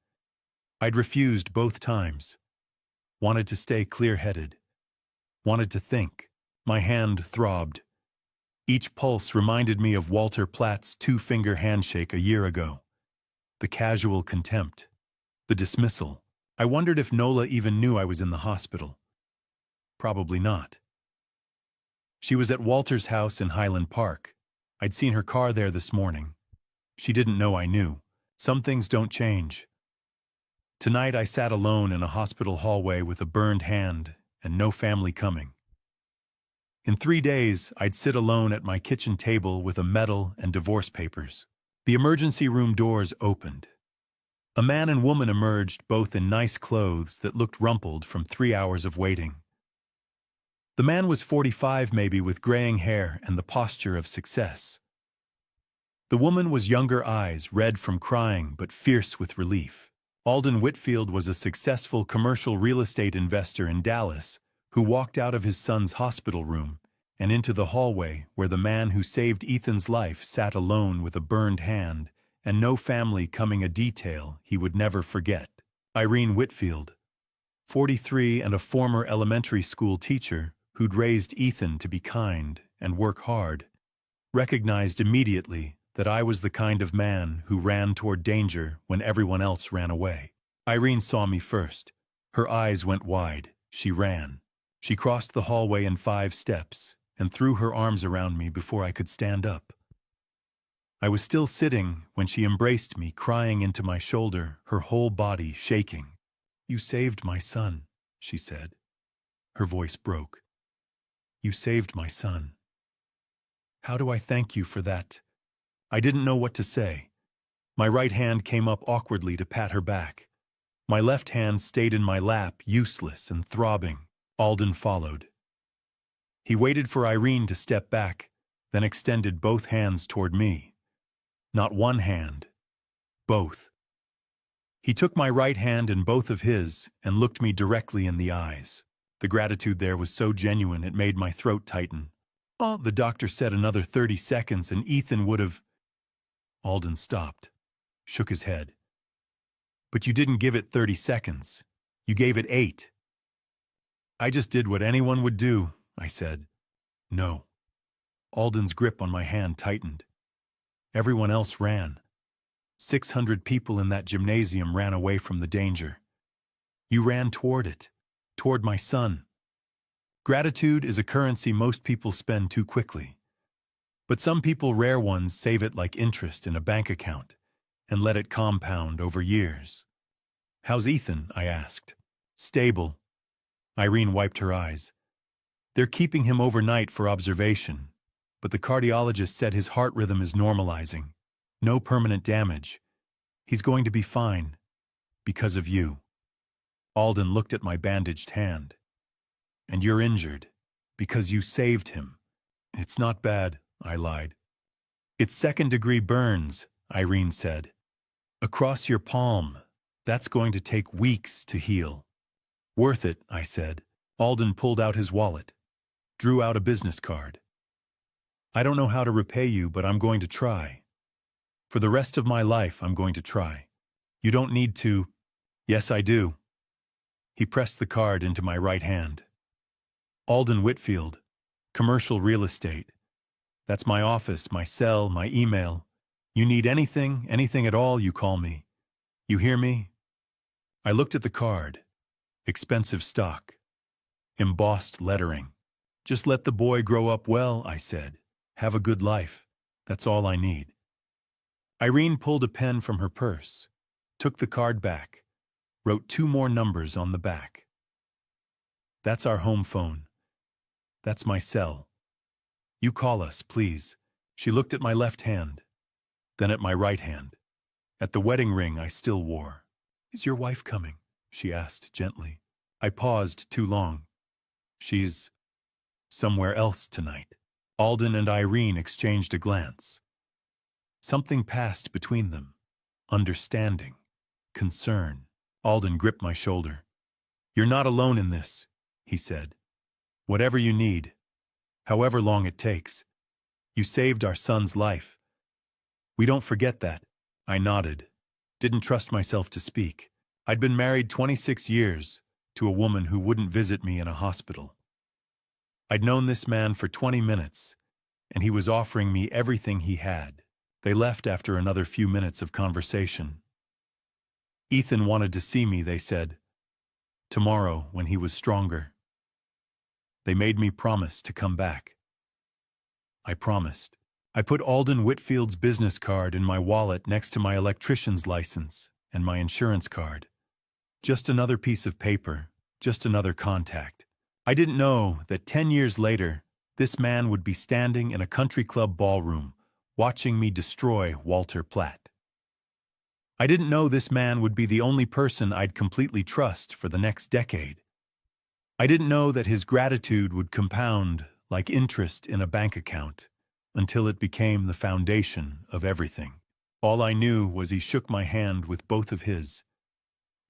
I'd refused both times. Wanted to stay clear-headed. Wanted to think. My hand throbbed. Each pulse reminded me of Walter Platt's 2-finger handshake a year ago. The casual contempt. The dismissal. I wondered if Nola even knew I was in the hospital. Probably not. She was at Walter's house in Highland Park. I'd seen her car there this morning. She didn't know I knew. Some things don't change. Tonight I sat alone in a hospital hallway with a burned hand and no family coming. In 3 days, I'd sit alone at my kitchen table with a medal and divorce papers. The emergency room doors opened. A man and woman emerged, both in nice clothes that looked rumpled from 3 hours of waiting. The man was 45 maybe, with graying hair and the posture of success. The woman was younger eyes, red from crying but fierce with relief. Alden Whitfield was a successful commercial real estate investor in Dallas who walked out of his son's hospital room and into the hallway where the man who saved Ethan's life sat alone with a burned hand and no family coming, a detail he would never forget. Irene Whitfield, 43 and a former elementary school teacher who'd raised Ethan to be kind and work hard, recognized immediately that I was the kind of man who ran toward danger when everyone else ran away. Irene saw me first. Her eyes went wide. She ran. She crossed the hallway in 5 steps and threw her arms around me before I could stand up. I was still sitting when she embraced me, crying into my shoulder, her whole body shaking. "You saved my son," she said. Her voice broke. "You saved my son. How do I thank you for that?" I didn't know what to say. My right hand came up awkwardly to pat her back. My left hand stayed in my lap, useless and throbbing. Alden followed. He waited for Irene to step back, then extended both hands toward me. Not one hand, both. He took my right hand in both of his and looked me directly in the eyes. The gratitude there was so genuine it made my throat tighten. "Oh," the doctor said, "another 30 seconds and Ethan would have—" Alden stopped, shook his head. "But you didn't give it 30 seconds. You gave it 8. "I just did what anyone would do," I said. "No." Alden's grip on my hand tightened. Everyone else ran. 600 people in that gymnasium ran away from the danger. You ran toward it, toward my son. Gratitude is a currency most people spend too quickly. But some people, rare ones, save it like interest in a bank account and let it compound over years. "How's Ethan?" I asked. "Stable." Irene wiped her eyes. "They're keeping him overnight for observation, but the cardiologist said his heart rhythm is normalizing. No permanent damage. He's going to be fine. Because of you." Alden looked at my bandaged hand. "And you're injured because you saved him." "It's not bad," I lied. "It's second-degree burns," Irene said. "Across your palm. That's going to take weeks to heal." "Worth it," I said. Alden pulled out his wallet, drew out a business card. "I don't know how to repay you, but I'm going to try. For the rest of my life, I'm going to try. You don't need to—" "Yes, I do." He pressed the card into my right hand. "Alden Whitfield, commercial real estate. That's my office, my cell, my email. You need anything, anything at all, you call me. You hear me?" I looked at the card. Expensive stock. Embossed lettering. "Just let the boy grow up well," I said. "Have a good life. That's all I need." Irene pulled a pen from her purse, took the card back, wrote 2 more numbers on the back. "That's our home phone. That's my cell. You call us, please." She looked at my left hand, then at my right hand, at the wedding ring I still wore. Is your wife coming? She asked gently. I paused too long. She's somewhere else tonight. Alden and Irene exchanged a glance. Something passed between them. Understanding. Concern. Alden gripped my shoulder. You're not alone in this, he said. Whatever you need, however long it takes. You saved our son's life. We don't forget that. I nodded. Didn't trust myself to speak. I'd been married 26 years to a woman who wouldn't visit me in a hospital. I'd known this man for 20 minutes, and he was offering me everything he had. They left after another few minutes of conversation. Ethan wanted to see me, they said. Tomorrow, when he was stronger. They made me promise to come back. I promised. I put Alden Whitfield's business card in my wallet next to my electrician's license and my insurance card. Just another piece of paper, just another contact. I didn't know that 10 years later, this man would be standing in a country club ballroom, watching me destroy Walter Platt. I didn't know this man would be the only person I'd completely trust for the next decade. I didn't know that his gratitude would compound like interest in a bank account until it became the foundation of everything. All I knew was he shook my hand with both of his,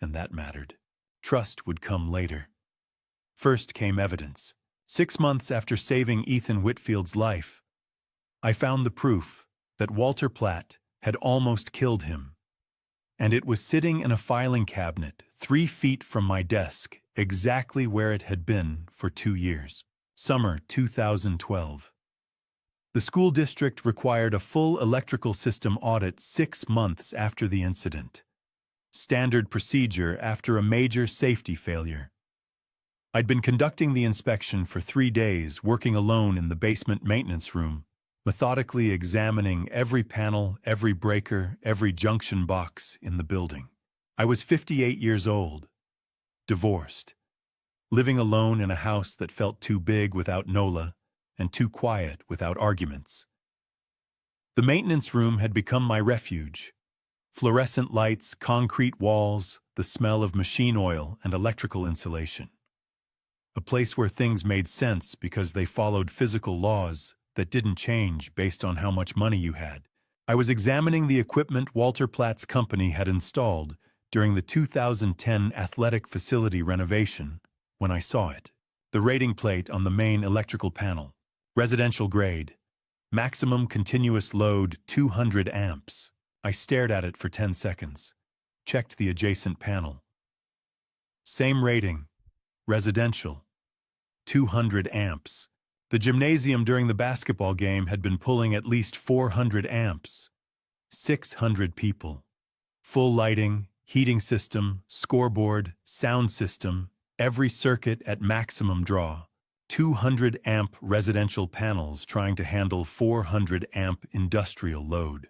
and that mattered. Trust would come later. First came evidence. 6 months after saving Ethan Whitfield's life, I found the proof that Walter Platt had almost killed him, and it was sitting in a filing cabinet 3 feet from my desk, exactly where it had been for 2 years. Summer 2012. The school district required a full electrical system audit 6 months after the incident. Standard procedure after a major safety failure. I'd been conducting the inspection for 3 days, working alone in the basement maintenance room, methodically examining every panel, every breaker, every junction box in the building. I was 58 years old, divorced, living alone in a house that felt too big without Nola and too quiet without arguments. The maintenance room had become my refuge. Fluorescent lights, concrete walls, the smell of machine oil and electrical insulation. A place where things made sense because they followed physical laws that didn't change based on how much money you had. I was examining the equipment Walter Platt's company had installed during the 2010 athletic facility renovation when I saw it. The rating plate on the main electrical panel. Residential grade. Maximum continuous load 200 amps. I stared at it for 10 seconds. Checked the adjacent panel. Same rating. Residential. 200 amps. The gymnasium during the basketball game had been pulling at least 400 amps. 600 people. Full lighting, heating system, scoreboard, sound system, every circuit at maximum draw. 200 amp residential panels trying to handle 400 amp industrial load.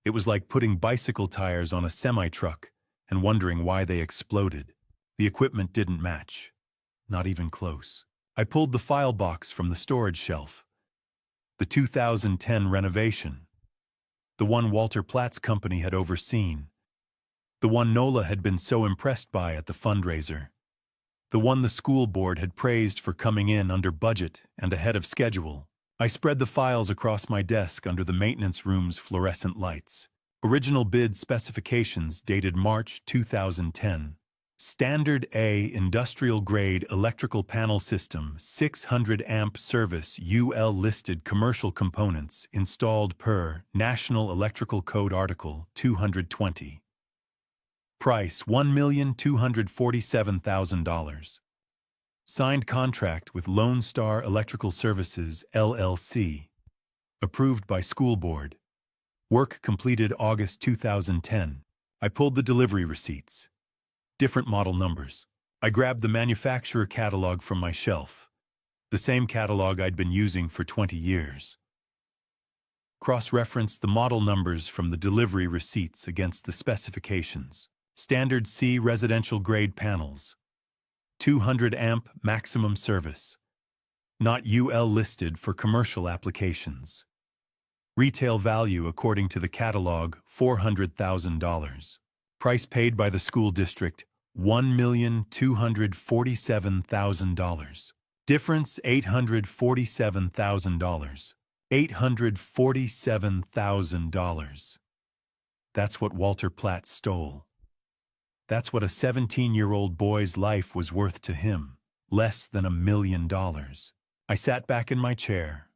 It was like putting bicycle tires on a semi-truck and wondering why they exploded. The equipment didn't match. Not even close. I pulled the file box from the storage shelf. The 2010 renovation. The one Walter Platt's company had overseen. The one Nola had been so impressed by at the fundraiser. The one the school board had praised for coming in under budget and ahead of schedule. I spread the files across my desk under the maintenance room's fluorescent lights. Original bid specifications dated March 2010. Standard A industrial grade electrical panel system, 600 amp service UL listed commercial components installed per National Electrical Code Article 220. Price $1,247,000. Signed contract with Lone Star Electrical Services, LLC. Approved by school board. Work completed August 2010. I pulled the delivery receipts. Different model numbers. I grabbed the manufacturer catalog from my shelf. The same catalog I'd been using for 20 years. Cross-referenced the model numbers from the delivery receipts against the specifications. Standard C residential grade panels. 200 amp maximum service. Not UL listed for commercial applications. Retail value according to the catalog, $400,000. Price paid by the school district, $1,247,000. Difference, $847,000. $847,000. That's what Walter Platt stole. That's what a 17-year-old boy's life was worth to him. Less than $1 million. I sat back in my chair,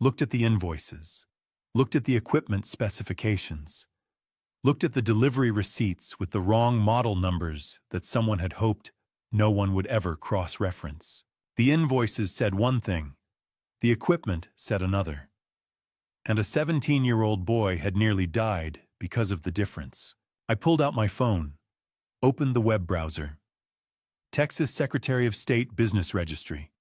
looked at the invoices, looked at the equipment specifications, looked at the delivery receipts with the wrong model numbers that someone had hoped no one would ever cross-reference. The invoices said one thing, the equipment said another. And a 17-year-old boy had nearly died because of the difference. I pulled out my phone, opened the web browser. Texas Secretary of State Business Registry.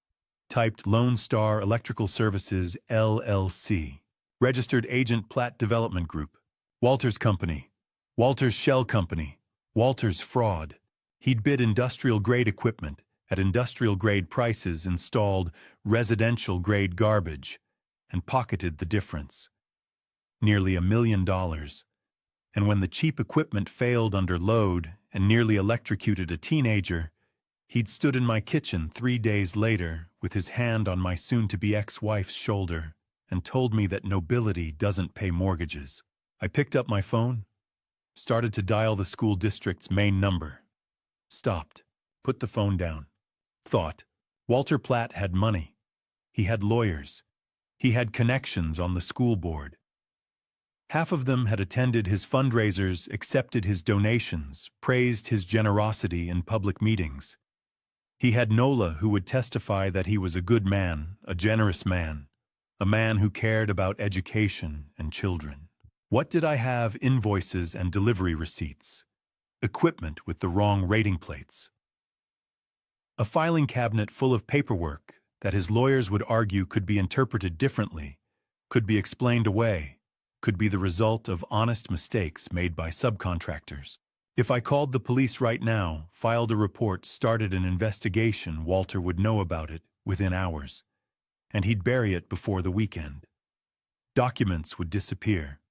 Typed Lone Star Electrical Services, LLC. Registered Agent Platt Development Group. Walter's Company. Walter's Shell Company. Walter's Fraud. He'd bid industrial-grade equipment at industrial-grade prices, installed residential-grade garbage, and pocketed the difference. Nearly $1 million. And when the cheap equipment failed under load and nearly electrocuted a teenager, he'd stood in my kitchen 3 days later with his hand on my soon-to-be ex-wife's shoulder and told me that nobility doesn't pay mortgages. I picked up my phone, started to dial the school district's main number. Stopped, put the phone down. Thought, Walter Platt had money. He had lawyers. He had connections on the school board. Half of them had attended his fundraisers, accepted his donations, praised his generosity in public meetings. He had Nola, who would testify that he was a good man, a generous man, a man who cared about education and children. What did I have? Invoices and delivery receipts. Equipment with the wrong rating plates. A filing cabinet full of paperwork that his lawyers would argue could be interpreted differently, could be explained away, could be the result of honest mistakes made by subcontractors. If I called the police right now, filed a report, started an investigation, Walter would know about it within hours, and he'd bury it before the weekend. Documents would disappear.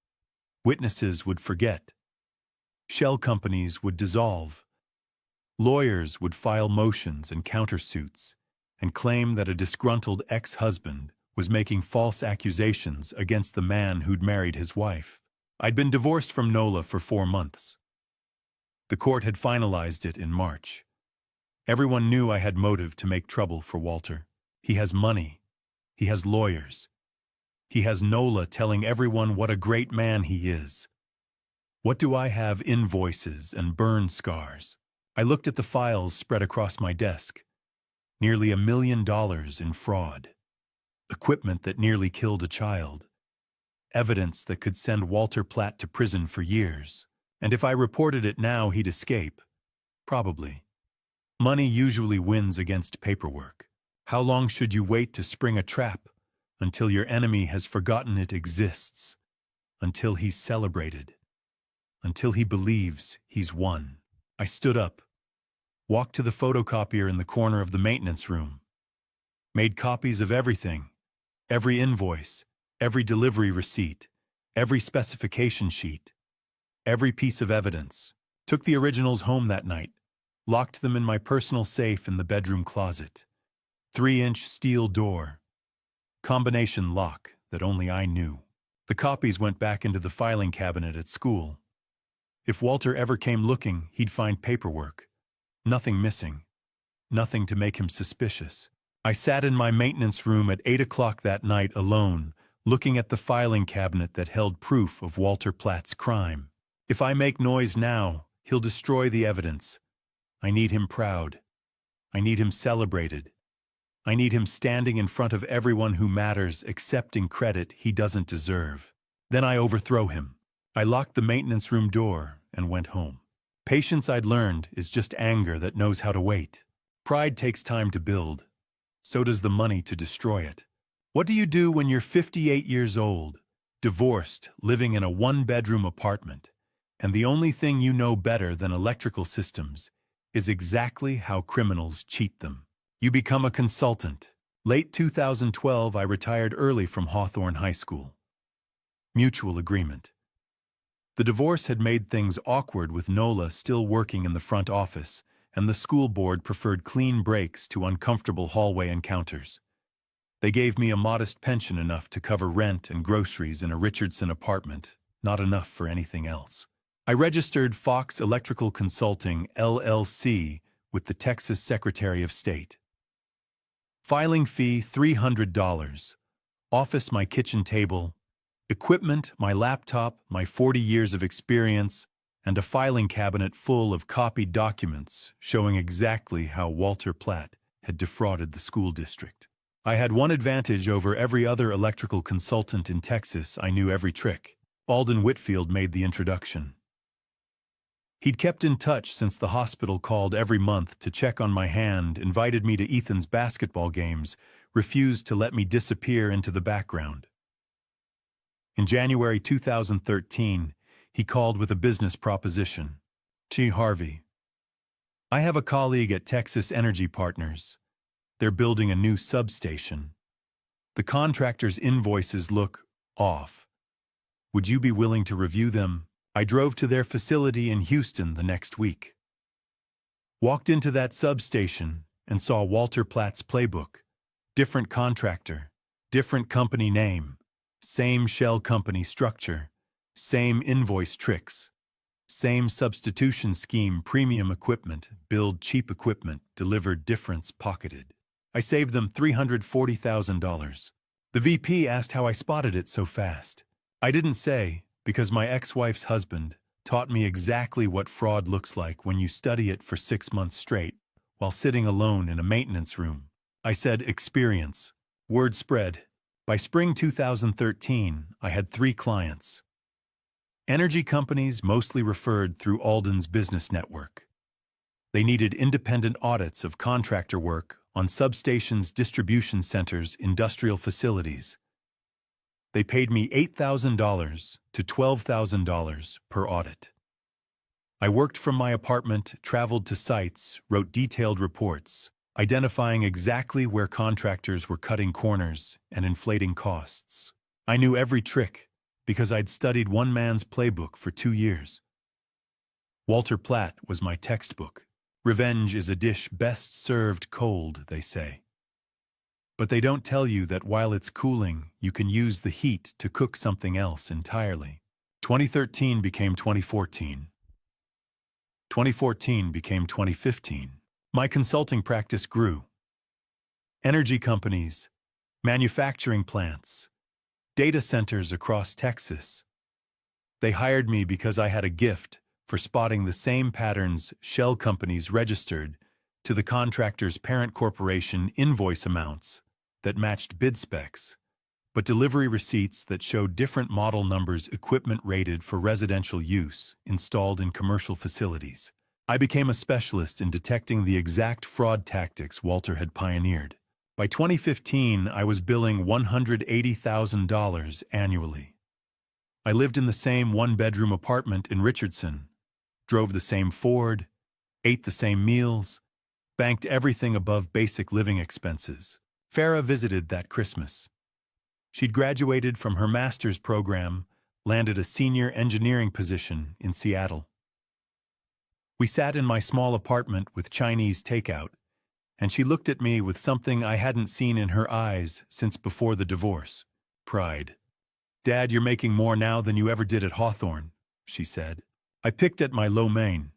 Witnesses would forget. Shell companies would dissolve. Lawyers would file motions and countersuits and claim that a disgruntled ex-husband was making false accusations against the man who'd married his wife. I'd been divorced from Nola for 4 months. The court had finalized it in March. Everyone knew I had motive to make trouble for Walter. He has money. He has lawyers. He has Nola telling everyone what a great man he is. What do I have? Invoices and burn scars. I looked at the files spread across my desk. Nearly $1 million in fraud. Equipment that nearly killed a child. Evidence that could send Walter Platt to prison for years. And if I reported it now, he'd escape. Probably. Money usually wins against paperwork. How long should you wait to spring a trap? Until your enemy has forgotten it exists. Until he's celebrated. Until he believes he's won. I stood up. Walked to the photocopier in the corner of the maintenance room. Made copies of everything. Every invoice. Every delivery receipt. Every specification sheet. Every piece of evidence. Took the originals home that night. Locked them in my personal safe in the bedroom closet. 3-inch steel door. Combination lock that only I knew. The copies went back into the filing cabinet at school. If Walter ever came looking, he'd find paperwork. Nothing missing. Nothing to make him suspicious. I sat in my maintenance room at 8 o'clock that night alone, looking at the filing cabinet that held proof of Walter Platt's crime. If I make noise now, he'll destroy the evidence. I need him proud. I need him celebrated. I need him standing in front of everyone who matters, accepting credit he doesn't deserve. Then I overthrow him. I locked the maintenance room door and went home. Patience, I'd learned, is just anger that knows how to wait. Pride takes time to build. So does the money to destroy it. What do you do when you're 58 years old, divorced, living in a 1-bedroom apartment, and the only thing you know better than electrical systems is exactly how criminals cheat them? You become a consultant. Late 2012, I retired early from Hawthorne High School. Mutual agreement. The divorce had made things awkward with Nola still working in the front office, and the school board preferred clean breaks to uncomfortable hallway encounters. They gave me a modest pension enough to cover rent and groceries in a Richardson apartment, not enough for anything else. I registered Fox Electrical Consulting, LLC, with the Texas Secretary of State. Filing fee $300. Office my kitchen table. Equipment, my laptop, my 40 years of experience, and a filing cabinet full of copied documents showing exactly how Walter Platt had defrauded the school district. I had one advantage over every other electrical consultant in Texas. I knew every trick. Alden Whitfield made the introduction. He'd kept in touch since the hospital called every month to check on my hand, invited me to Ethan's basketball games, refused to let me disappear into the background. In January 2013, he called with a business proposition. T. Harvey. I have a colleague at Texas Energy Partners. They're building a new substation. The contractor's invoices look off. Would you be willing to review them? I drove to their facility in Houston the next week. Walked into that substation and saw Walter Platt's playbook. Different contractor, different company name, same shell company structure, same invoice tricks, same substitution scheme, premium equipment, build cheap equipment, delivered difference pocketed. I saved them $340,000. The VP asked how I spotted it so fast. I didn't say, because my ex-wife's husband taught me exactly what fraud looks like when you study it for 6 months straight while sitting alone in a maintenance room. I said experience. Word spread. By spring 2013, I had 3 clients. Energy companies mostly referred through Alden's business network. They needed independent audits of contractor work on substations, distribution centers, industrial facilities. They paid me $8,000 to $12,000 per audit. I worked from my apartment, traveled to sites, wrote detailed reports, identifying exactly where contractors were cutting corners and inflating costs. I knew every trick because I'd studied one man's playbook for 2 years. Walter Platt was my textbook. Revenge is a dish best served cold, they say. But they don't tell you that while it's cooling, you can use the heat to cook something else entirely. 2013 became 2014. 2014 became 2015. My consulting practice grew. Energy companies, manufacturing plants, data centers across Texas. They hired me because I had a gift for spotting the same patterns shell companies registered to the contractor's parent corporation invoice amounts that matched bid specs, but delivery receipts that showed different model numbers, equipment rated for residential use, installed in commercial facilities. I became a specialist in detecting the exact fraud tactics Walter had pioneered. By 2015, I was billing $180,000 annually. I lived in the same one-bedroom apartment in Richardson, drove the same Ford, ate the same meals, banked everything above basic living expenses. Farah visited that Christmas. She'd graduated from her master's program, landed a senior engineering position in Seattle. We sat in my small apartment with Chinese takeout, and she looked at me with something I hadn't seen in her eyes since before the divorce: pride. "Dad, you're making more now than you ever did at Hawthorne," she said. I picked at my lo mein.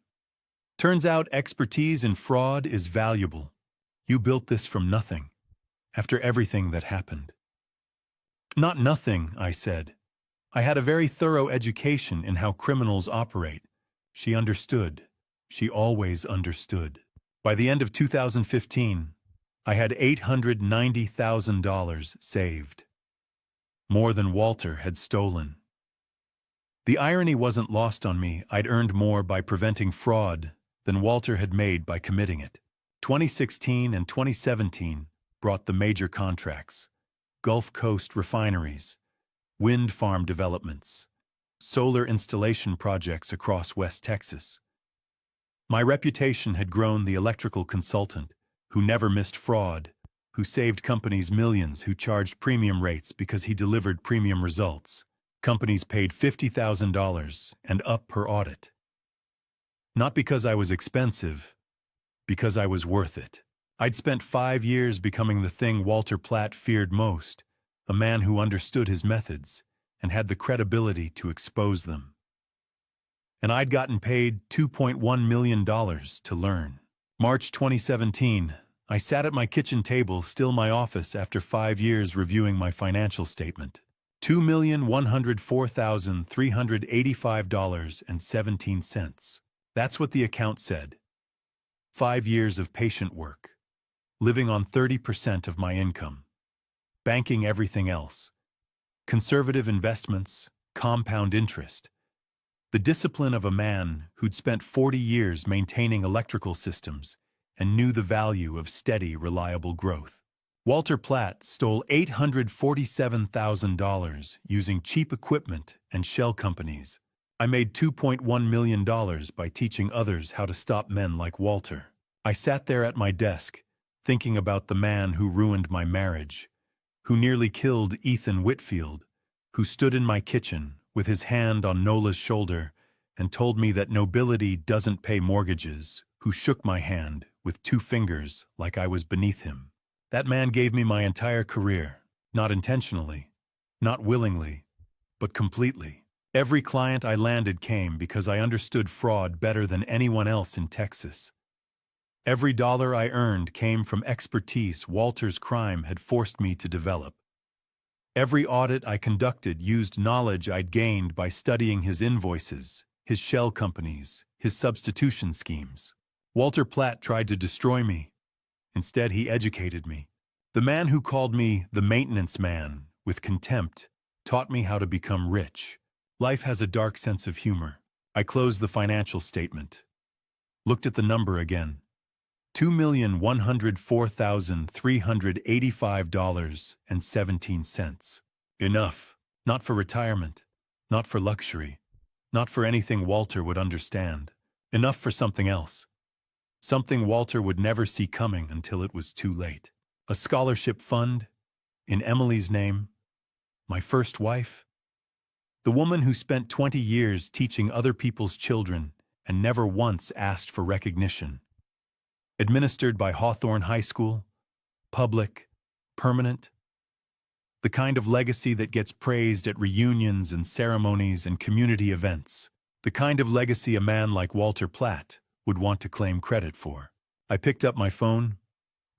"Turns out expertise in fraud is valuable. You built this from nothing, after everything that happened." "Not nothing," I said. "I had a very thorough education in how criminals operate." She understood. She always understood. By the end of 2015, I had $890,000 saved. More than Walter had stolen. The irony wasn't lost on me. I'd earned more by preventing fraud than Walter had made by committing it. 2016 and 2017 brought the major contracts: Gulf Coast refineries, wind farm developments, solar installation projects across West Texas. My reputation had grown: the electrical consultant who never missed fraud, who saved companies millions, who charged premium rates because he delivered premium results. Companies paid $50,000 and up per audit. Not because I was expensive, because I was worth it. I'd spent 5 years becoming the thing Walter Platt feared most, a man who understood his methods and had the credibility to expose them. And I'd gotten paid $2.1 million to learn. March 2017, I sat at my kitchen table, still my office, after 5 years reviewing my financial statement. $2,104,385.17. That's what the account said. 5 years of patient work, living on 30% of my income, banking everything else, conservative investments, compound interest. The discipline of a man who'd spent 40 years maintaining electrical systems and knew the value of steady, reliable growth. Walter Platt stole $847,000 using cheap equipment and shell companies. I made $2.1 million by teaching others how to stop men like Walter. I sat there at my desk, thinking about the man who ruined my marriage, who nearly killed Ethan Whitfield, who stood in my kitchen with his hand on Nola's shoulder and told me that nobility doesn't pay mortgages, who shook my hand with 2 fingers like I was beneath him. That man gave me my entire career, not intentionally, not willingly, but completely. Every client I landed came because I understood fraud better than anyone else in Texas. Every dollar I earned came from expertise Walter's crime had forced me to develop. Every audit I conducted used knowledge I'd gained by studying his invoices, his shell companies, his substitution schemes. Walter Platt tried to destroy me. Instead, he educated me. The man who called me the maintenance man with contempt taught me how to become rich. Life has a dark sense of humor. I closed the financial statement, looked at the number again. $2,104,385.17. Enough. Not for retirement, not for luxury, not for anything Walter would understand. Enough for something else. Something Walter would never see coming until it was too late. A scholarship fund, in Emily's name, my first wife. The woman who spent 20 years teaching other people's children and never once asked for recognition. Administered by Hawthorne High School, public, permanent. The kind of legacy that gets praised at reunions and ceremonies and community events. The kind of legacy a man like Walter Platt would want to claim credit for. I picked up my phone,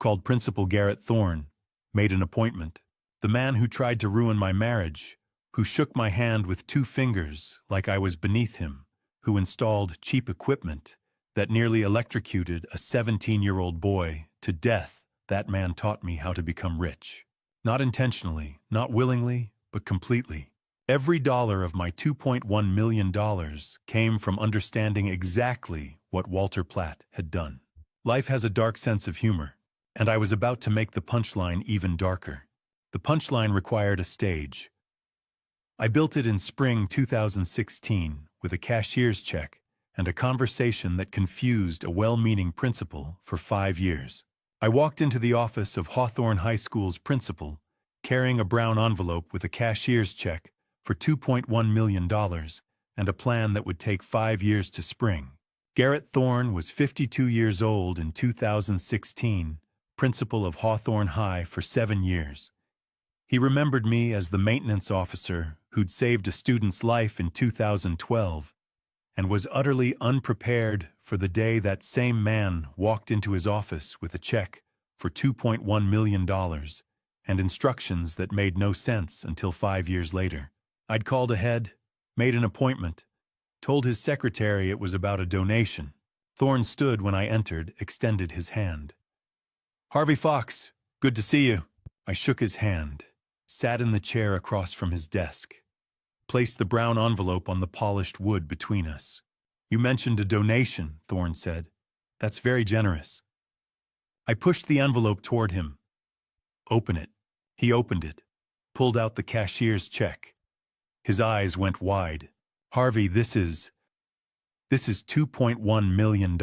called Principal Garrett Thorne, made an appointment. The man who tried to ruin my marriage, who shook my hand with 2 fingers like I was beneath him, who installed cheap equipment that nearly electrocuted a 17-year-old boy to death. That man taught me how to become rich. Not intentionally, not willingly, but completely. Every dollar of my $2.1 million came from understanding exactly what Walter Platt had done. Life has a dark sense of humor, and I was about to make the punchline even darker. The punchline required a stage. I built it in spring 2016 with a cashier's check and a conversation that confused a well-meaning principal for 5 years. I walked into the office of Hawthorne High School's principal, carrying a brown envelope with a cashier's check for $2.1 million and a plan that would take 5 years to spring. Garrett Thorne was 52 years old in 2016, principal of Hawthorne High for 7 years. He remembered me as the maintenance officer who'd saved a student's life in 2012 and was utterly unprepared for the day that same man walked into his office with a check for $2.1 million and instructions that made no sense until 5 years later. I'd called ahead, made an appointment, told his secretary it was about a donation. Thorne stood when I entered, extended his hand. "Harvey Fox, good to see you." I shook his hand, sat in the chair across from his desk, placed the brown envelope on the polished wood between us. "You mentioned a donation," Thorne said. "That's very generous." I pushed the envelope toward him. "Open it." He opened it, pulled out the cashier's check. His eyes went wide. "Harvey, this is $2.1 million.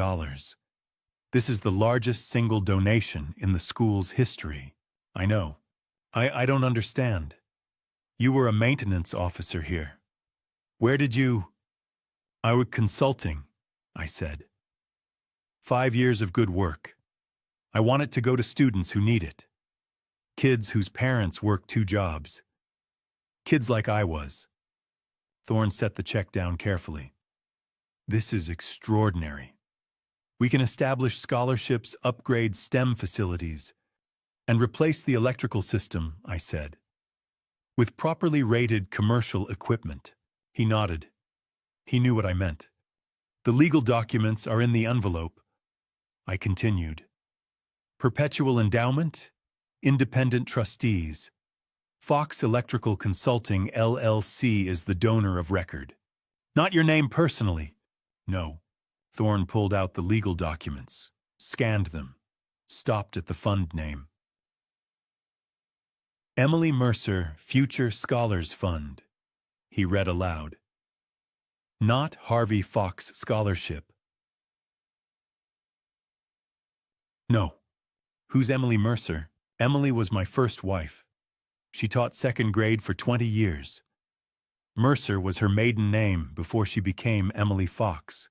This is the largest single donation in the school's history." "I know. I don't understand. You were a maintenance officer here." Where did you? I was consulting, I said. 5 years of good work. I want it to go to students who need it. Kids whose parents work 2 jobs. Kids like I was. Thorne set the check down carefully. This is extraordinary. We can establish scholarships, upgrade STEM facilities, and replace the electrical system, I said. With properly rated commercial equipment. He nodded. He knew what I meant. The legal documents are in the envelope. I continued. Perpetual endowment, independent trustees. Fox Electrical Consulting LLC is the donor of record. Not your name personally. No. Thorne pulled out the legal documents, scanned them, stopped at the fund name. Emily Mercer Future Scholars Fund, he read aloud. Not Harvey Fox Scholarship. No. Who's Emily Mercer? Emily was my first wife. She taught second grade for 20 years. Mercer was her maiden name before she became Emily Fox.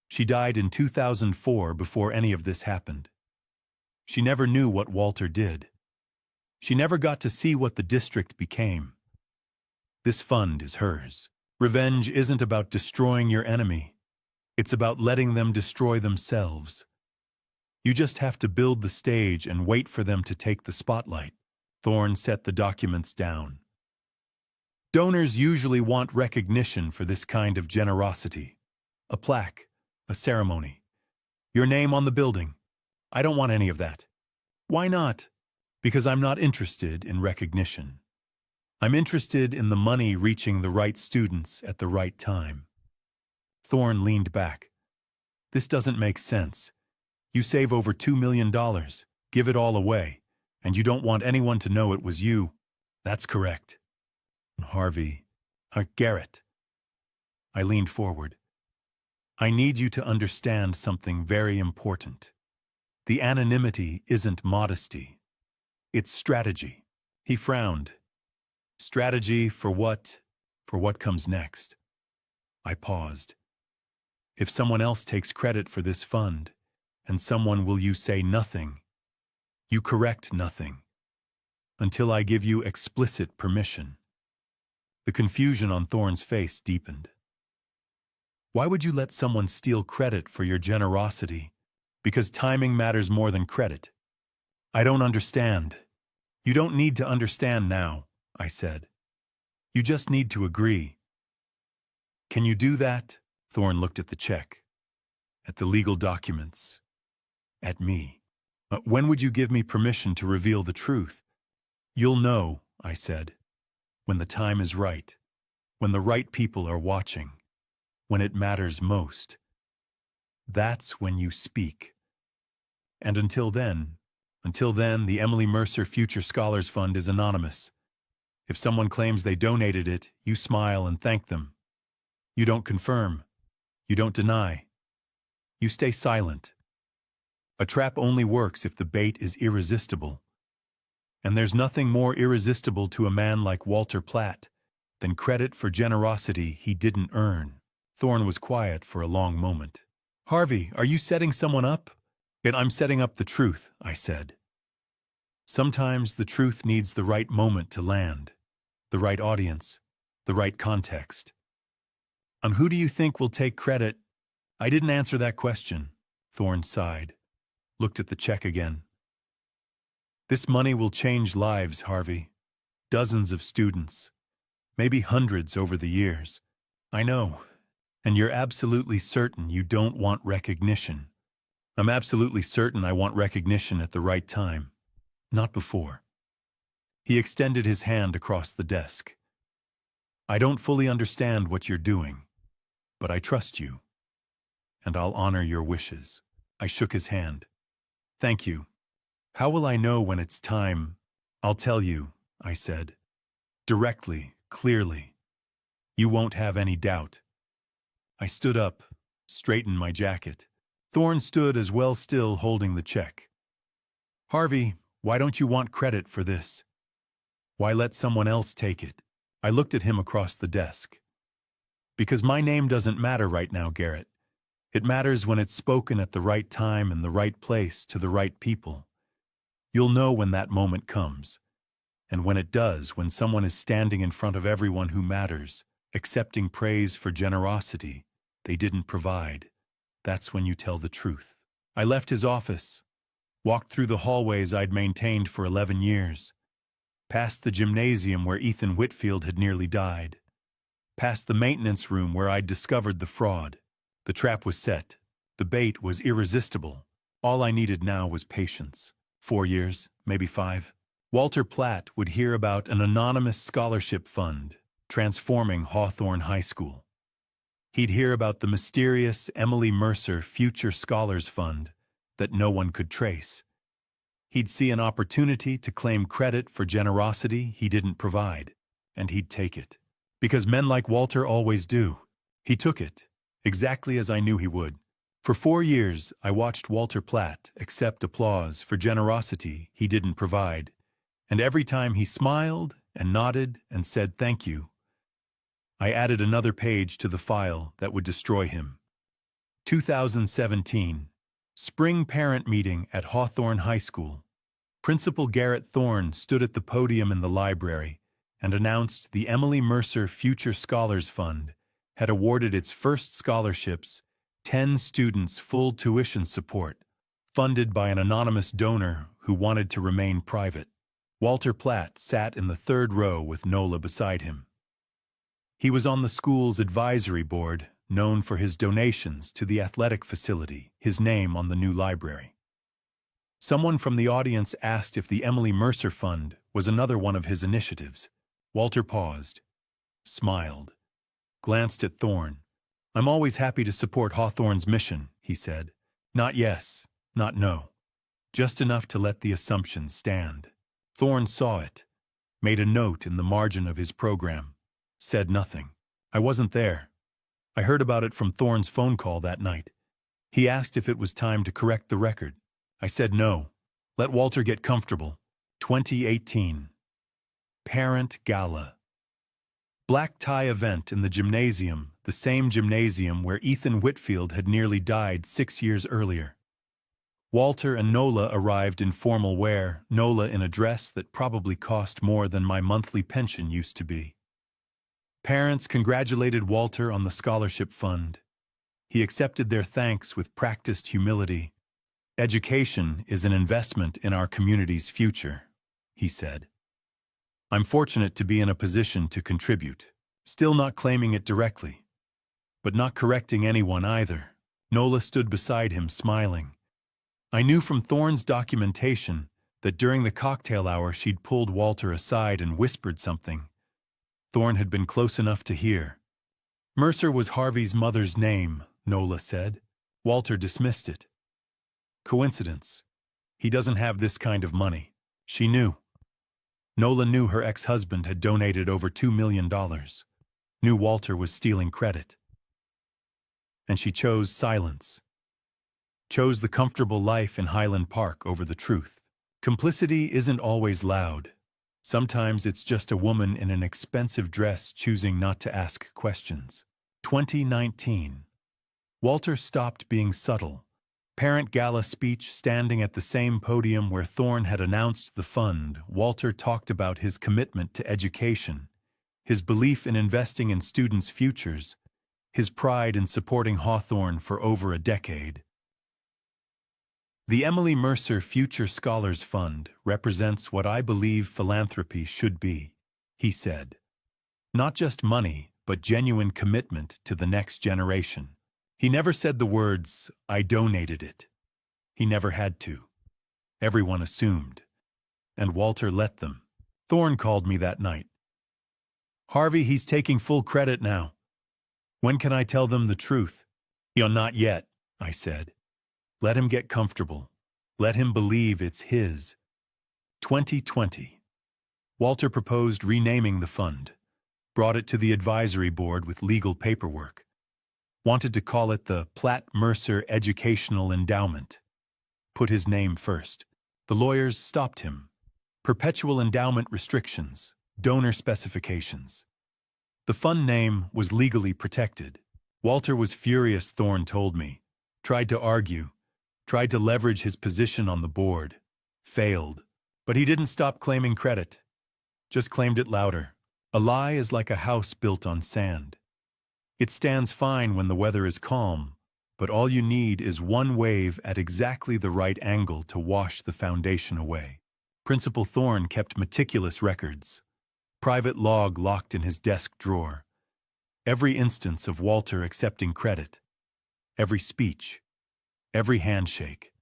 She died in 2004 before any of this happened. She never knew what Walter did. She never got to see what the district became. This fund is hers. Revenge isn't about destroying your enemy. It's about letting them destroy themselves. You just have to build the stage and wait for them to take the spotlight. Thorne set the documents down. Donors usually want recognition for this kind of generosity. A plaque, a ceremony, your name on the building. I don't want any of that. Why not? Because I'm not interested in recognition. I'm interested in the money reaching the right students at the right time. Thorne leaned back. This doesn't make sense. You save over $2 million, give it all away, and you don't want anyone to know it was you. That's correct. Garrett. I leaned forward. I need you to understand something very important. The anonymity isn't modesty. It's strategy. He frowned. Strategy for what? For what comes next. I paused. If someone else takes credit for this fund, and someone will you say nothing, you correct nothing, until I give you explicit permission. The confusion on Thorne's face deepened. Why would you let someone steal credit for your generosity? Because timing matters more than credit. I don't understand. You don't need to understand now, I said. You just need to agree. Can you do that? Thorne looked at the check, at the legal documents, at me. When would you give me permission to reveal the truth? You'll know, I said, when the time is right, when the right people are watching, when it matters most. That's when you speak. And until then, the Emily Mercer Future Scholars Fund is anonymous. If someone claims they donated it, you smile and thank them. You don't confirm. You don't deny. You stay silent. A trap only works if the bait is irresistible. And there's nothing more irresistible to a man like Walter Platt than credit for generosity he didn't earn. Thorne was quiet for a long moment. Harvey, are you setting someone up? I'm setting up the truth, I said. Sometimes the truth needs the right moment to land, the right audience, the right context. Who do you think will take credit? I didn't answer that question. Thorne sighed, looked at the check again. This money will change lives, Harvey. Dozens of students, maybe hundreds over the years. I know, and you're absolutely certain you don't want recognition. I'm absolutely certain I want recognition at the right time, not before. He extended his hand across the desk. I don't fully understand what you're doing, but I trust you, and I'll honor your wishes. I shook his hand. Thank you. How will I know when it's time? I'll tell you, I said. Directly, clearly. You won't have any doubt. I stood up, straightened my jacket. Thorne stood as well, still holding the check. Harvey, why don't you want credit for this? Why let someone else take it? I looked at him across the desk. Because my name doesn't matter right now, Garrett. It matters when it's spoken at the right time and the right place to the right people. You'll know when that moment comes. And when it does, when someone is standing in front of everyone who matters, accepting praise for generosity they didn't provide, that's when you tell the truth. I left his office, walked through the hallways I'd maintained for 11 years, past the gymnasium where Ethan Whitfield had nearly died, past the maintenance room where I'd discovered the fraud. The trap was set. The bait was irresistible. All I needed now was patience. 4 years, maybe 5. Walter Platt would hear about an anonymous scholarship fund transforming Hawthorne High School. He'd hear about the mysterious Emily Mercer Future Scholars Fund that no one could trace. He'd see an opportunity to claim credit for generosity he didn't provide, and he'd take it. Because men like Walter always do. He took it, exactly as I knew he would. For 4 years, I watched Walter Platt accept applause for generosity he didn't provide, and every time he smiled and nodded and said thank you, I added another page to the file that would destroy him. 2017, Spring Parent Meeting at Hawthorne High School. Principal Garrett Thorne stood at the podium in the library and announced the Emily Mercer Future Scholars Fund had awarded its first scholarships, 10 students full tuition support, funded by an anonymous donor who wanted to remain private. Walter Platt sat in the third row with Nola beside him. He was on the school's advisory board, known for his donations to the athletic facility, his name on the new library. Someone from the audience asked if the Emily Mercer Fund was another one of his initiatives. Walter paused, smiled, glanced at Thorne. "I'm always happy to support Hawthorne's mission," he said. "Not yes, not no. Just enough to let the assumption stand." Thorne saw it, made a note in the margin of his program, said nothing. I wasn't there. I heard about it from Thorne's phone call that night. He asked if it was time to correct the record. I said no. Let Walter get comfortable. 2018. Parent Gala. Black tie event in the gymnasium, the same gymnasium where Ethan Whitfield had nearly died 6 years earlier. Walter and Nola arrived in formal wear, Nola in a dress that probably cost more than my monthly pension used to be. Parents congratulated Walter on the scholarship fund. He accepted their thanks with practiced humility. "Education is an investment in our community's future," he said. "I'm fortunate to be in a position to contribute, still not claiming it directly, but not correcting anyone either." Nola stood beside him, smiling. I knew from Thorne's documentation that during the cocktail hour she'd pulled Walter aside and whispered something. Thorne had been close enough to hear. "Mercer was Harvey's mother's name," Nola said. Walter dismissed it. "Coincidence. He doesn't have this kind of money." She knew. Nola knew her ex-husband had donated over $2 million. Knew Walter was stealing credit. And she chose silence. Chose the comfortable life in Highland Park over the truth. Complicity isn't always loud. Sometimes it's just a woman in an expensive dress choosing not to ask questions. 2019. Walter stopped being subtle. Parent Gala speech standing at the same podium where Thorne had announced the fund, Walter talked about his commitment to education, his belief in investing in students' futures, his pride in supporting Hawthorne for over a decade. "The Emily Mercer Future Scholars Fund represents what I believe philanthropy should be," he said. "Not just money, but genuine commitment to the next generation." He never said the words, "I donated it." He never had to. Everyone assumed. And Walter let them. Thorne called me that night. "Harvey, he's taking full credit now. When can I tell them the truth?" Not yet," I said. "Let him get comfortable. Let him believe it's his." 2020. Walter proposed renaming the fund. Brought it to the advisory board with legal paperwork. Wanted to call it the Platt Mercer Educational Endowment. Put his name first. The lawyers stopped him. Perpetual endowment restrictions. Donor specifications. The fun name was legally protected. Walter was furious, Thorne told me. Tried to argue, tried to leverage his position on the board. Failed. But he didn't stop claiming credit. Just claimed it louder. A lie is like a house built on sand. It stands fine when the weather is calm, but all you need is one wave at exactly the right angle to wash the foundation away. Principal Thorne kept meticulous records. Private log locked in his desk drawer. Every instance of Walter accepting credit. Every speech. Every handshake.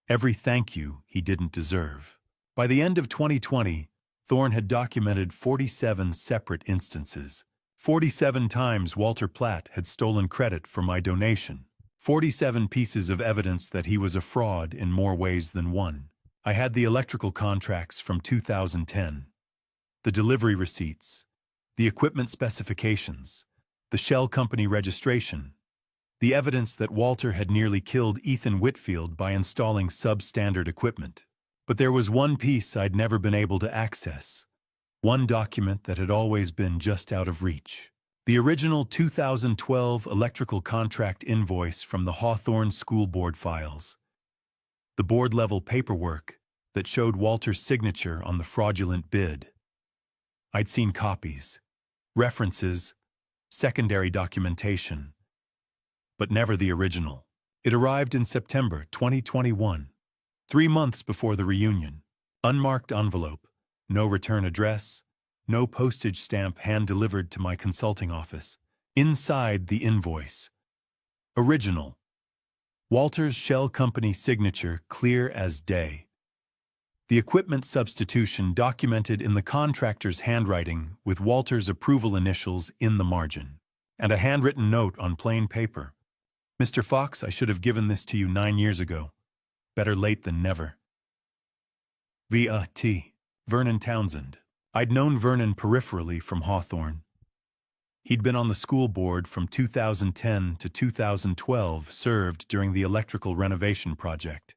Every thank you he didn't deserve. By the end of 2020, Thorne had documented 47 separate instances. 47 times Walter Platt had stolen credit for my donation. 47 pieces of evidence that he was a fraud in more ways than one. I had the electrical contracts from 2010. The delivery receipts. The equipment specifications. The shell company registration. The evidence that Walter had nearly killed Ethan Whitfield by installing substandard equipment. But there was one piece I'd never been able to access. One document that had always been just out of reach. The original 2012 electrical contract invoice from the Hawthorne School Board files. The board-level paperwork that showed Walter's signature on the fraudulent bid. I'd seen copies, references, secondary documentation, but never the original. It arrived in September 2021, 3 months before the reunion. Unmarked envelope, no return address, no postage stamp hand-delivered to my consulting office. Inside the invoice. Original. Walter's shell company signature clear as day. The equipment substitution documented in the contractor's handwriting with Walter's approval initials in the margin. And a handwritten note on plain paper. Mr. Fox, I should have given this to you 9 years ago. Better late than never. V.A.T. Vernon Townsend. I'd known Vernon peripherally from Hawthorne. He'd been on the school board from 2010 to 2012, served during the electrical renovation project.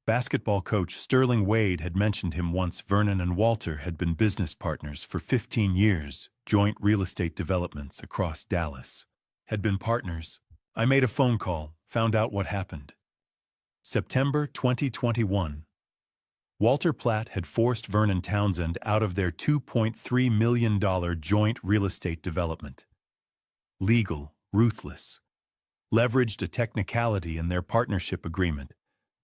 Basketball coach Sterling Wade had mentioned him once. Vernon and Walter had been business partners for 15 years, joint real estate developments across Dallas. Had been partners. I made a phone call, found out what happened. September 2021. Walter Platt had forced Vernon Townsend out of their $2.3 million joint real estate development. Legal, ruthless. Leveraged a technicality in their partnership agreement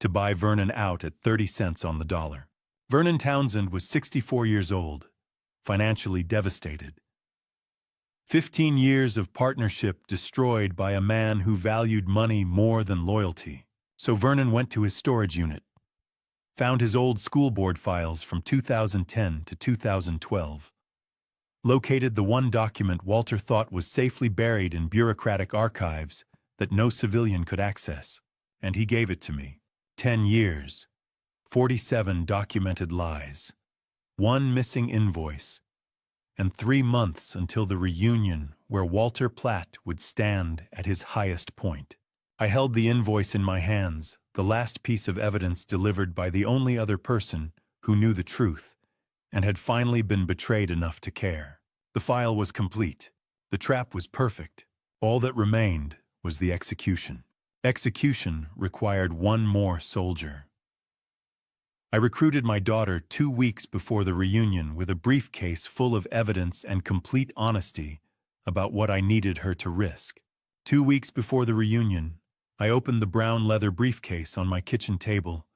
to buy Vernon out at 30 cents on the dollar. Vernon Townsend was 64 years old, financially devastated. 15 years of partnership destroyed by a man who valued money more than loyalty. So Vernon went to his storage unit. Found his old school board files from 2010 to 2012. Located the one document Walter thought was safely buried in bureaucratic archives that no civilian could access, and he gave it to me. 10 years, 47 documented lies, 1 missing invoice, and 3 months until the reunion where Walter Platt would stand at his highest point. I held the invoice in my hands, the last piece of evidence delivered by the only other person who knew the truth and had finally been betrayed enough to care. The file was complete. The trap was perfect. All that remained was the execution. Execution required one more soldier. I recruited my daughter 2 weeks before the reunion with a briefcase full of evidence and complete honesty about what I needed her to risk. 2 weeks before the reunion, I opened the brown leather briefcase on my kitchen table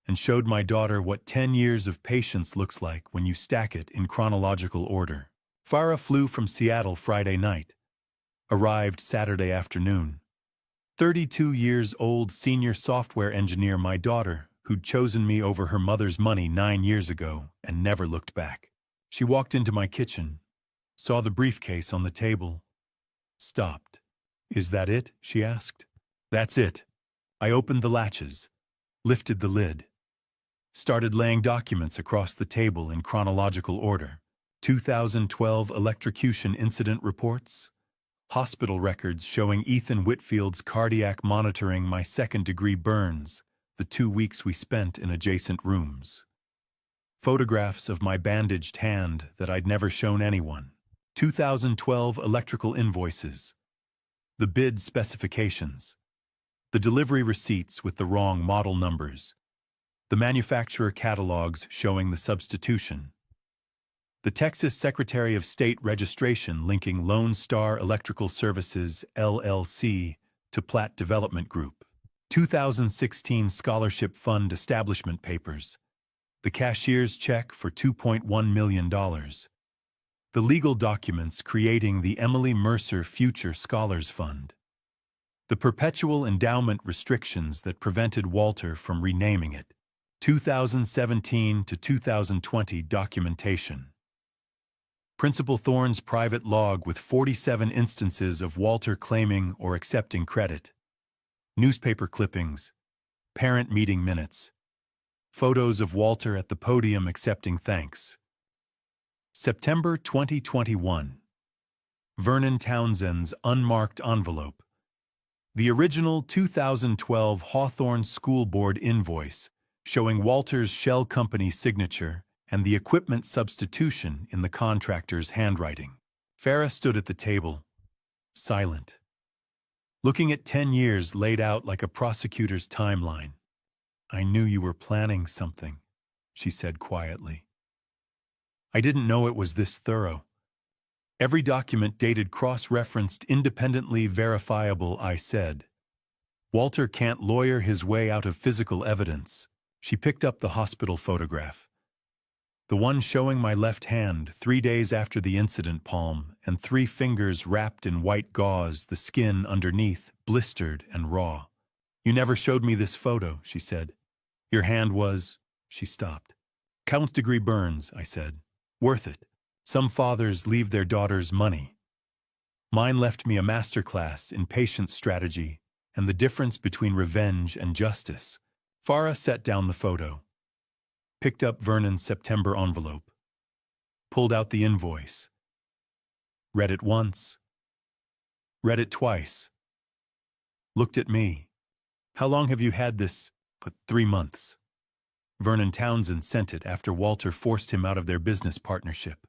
and showed my daughter what 10 years of patience looks like when you stack it in chronological order. Farah flew from Seattle Friday night, arrived Saturday afternoon. 32 years old senior software engineer, my daughter, who'd chosen me over her mother's money 9 years ago and never looked back. She walked into my kitchen, saw the briefcase on the table, stopped. "Is that it?" she asked. "That's it." I opened the latches, lifted the lid, started laying documents across the table in chronological order. 2012 electrocution incident reports, hospital records showing Ethan Whitfield's cardiac monitoring, my second-degree burns, the 2 weeks we spent in adjacent rooms. Photographs of my bandaged hand that I'd never shown anyone. 2012 electrical invoices, the bid specifications, the delivery receipts with the wrong model numbers, the manufacturer catalogs showing the substitution, the Texas Secretary of State registration linking Lone Star Electrical Services, LLC, to Platt Development Group, 2016 Scholarship Fund establishment papers, the cashier's check for $2.1 million, the legal documents creating the Emily Mercer Future Scholars Fund, the perpetual endowment restrictions that prevented Walter from renaming it, 2017 to 2020 documentation. Principal Thorne's private log with 47 instances of Walter claiming or accepting credit, newspaper clippings, parent meeting minutes, photos of Walter at the podium accepting thanks. September 2021. Vernon Townsend's unmarked envelope. The original 2012 Hawthorne School Board invoice showing Walter's shell company signature and the equipment substitution in the contractor's handwriting. Farah stood at the table, silent, looking at 10 years laid out like a prosecutor's timeline. "I knew you were planning something," she said quietly. "I didn't know it was this thorough. Every document dated cross-referenced, independently verifiable," I said. "Walter can't lawyer his way out of physical evidence." She picked up the hospital photograph. The one showing my left hand 3 days after the incident, palm and 3 fingers wrapped in white gauze, the skin underneath blistered and raw. "You never showed me this photo," she said. "Your hand was—" She stopped. "Count-degree burns," I said. "Worth it. Some fathers leave their daughters money. Mine left me a masterclass in patience strategy and the difference between revenge and justice." Farah set down the photo, picked up Vernon's September envelope, pulled out the invoice, read it once, read it twice, looked at me. "How long have you had this?" "But 3 months. Vernon Townsend sent it after Walter forced him out of their business partnership.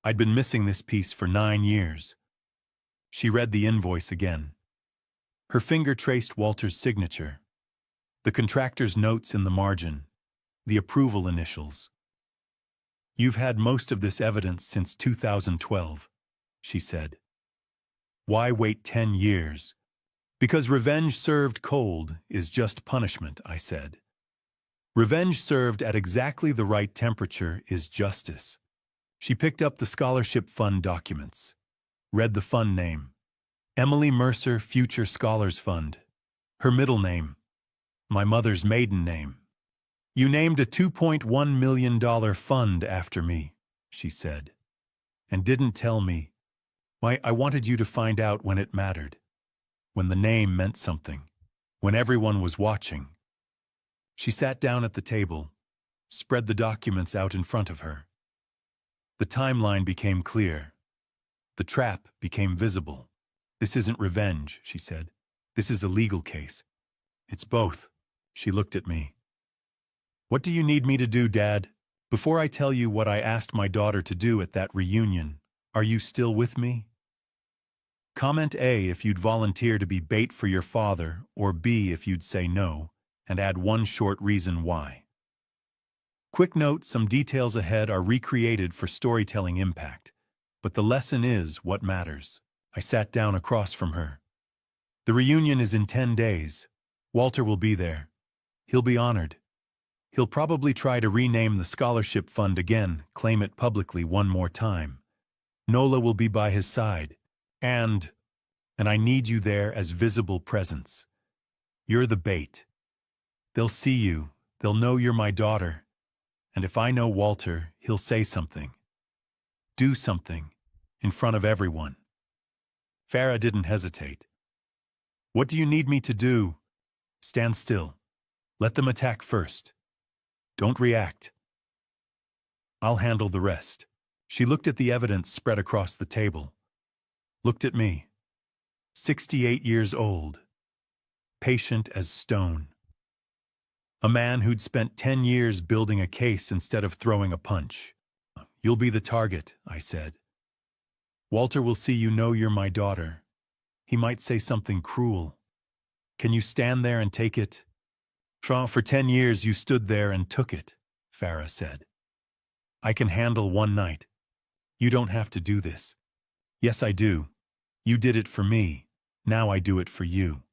I'd been missing this piece for 9 years. She read the invoice again. Her finger traced Walter's signature, the contractor's notes in the margin, the approval initials. "You've had most of this evidence since 2012, she said. "Why wait 10 years? "Because revenge served cold is just punishment," I said. "Revenge served at exactly the right temperature is justice." She picked up the scholarship fund documents, read the fund name, Emily Mercer Future Scholars Fund, her middle name, my mother's maiden name. "You named a $2.1 million fund after me," she said, "and didn't tell me. Why, I wanted you to find out when it mattered, when the name meant something, when everyone was watching." She sat down at the table, spread the documents out in front of her. The timeline became clear. The trap became visible. "This isn't revenge," she said. "This is a legal case. It's both." She looked at me. "What do you need me to do, Dad? Before I tell you what I asked my daughter to do at that reunion, are you still with me? Comment A if you'd volunteer to be bait for your father, or B if you'd say no, and add one short reason why. Quick note, some details ahead are recreated for storytelling impact, but the lesson is what matters." I sat down across from her. "The reunion is in 10 days. Walter will be there. He'll be honored. He'll probably try to rename the scholarship fund again, claim it publicly one more time. Nola will be by his side. And I need you there as visible presence. You're the bait. They'll see you. They'll know you're my daughter. And if I know Walter, he'll say something. Do something. In front of everyone." Farah didn't hesitate. "What do you need me to do?" "Stand still. Let them attack first. Don't react. I'll handle the rest." She looked at the evidence spread across the table. Looked at me. 68 years old. Patient as stone. A man who'd spent 10 years building a case instead of throwing a punch. "You'll be the target," I said. Walter will see you know you're my daughter. He might say something cruel. Can you stand there and take it? For 10 years you stood there and took it, Farah said. I can handle one night. You don't have to do this. Yes, I do. You did it for me. Now I do it for you.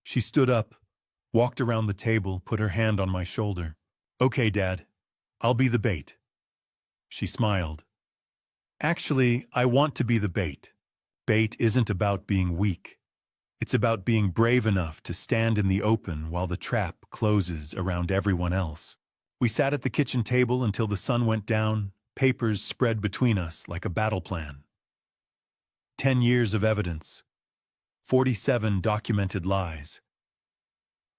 She stood up, walked around the table, put her hand on my shoulder. Okay, Dad. I'll be the bait. She smiled. Actually, I want to be the bait. Bait isn't about being weak. It's about being brave enough to stand in the open while the trap closes around everyone else. We sat at the kitchen table until the sun went down, papers spread between us like a battle plan. 10 years of evidence. 47 documented lies.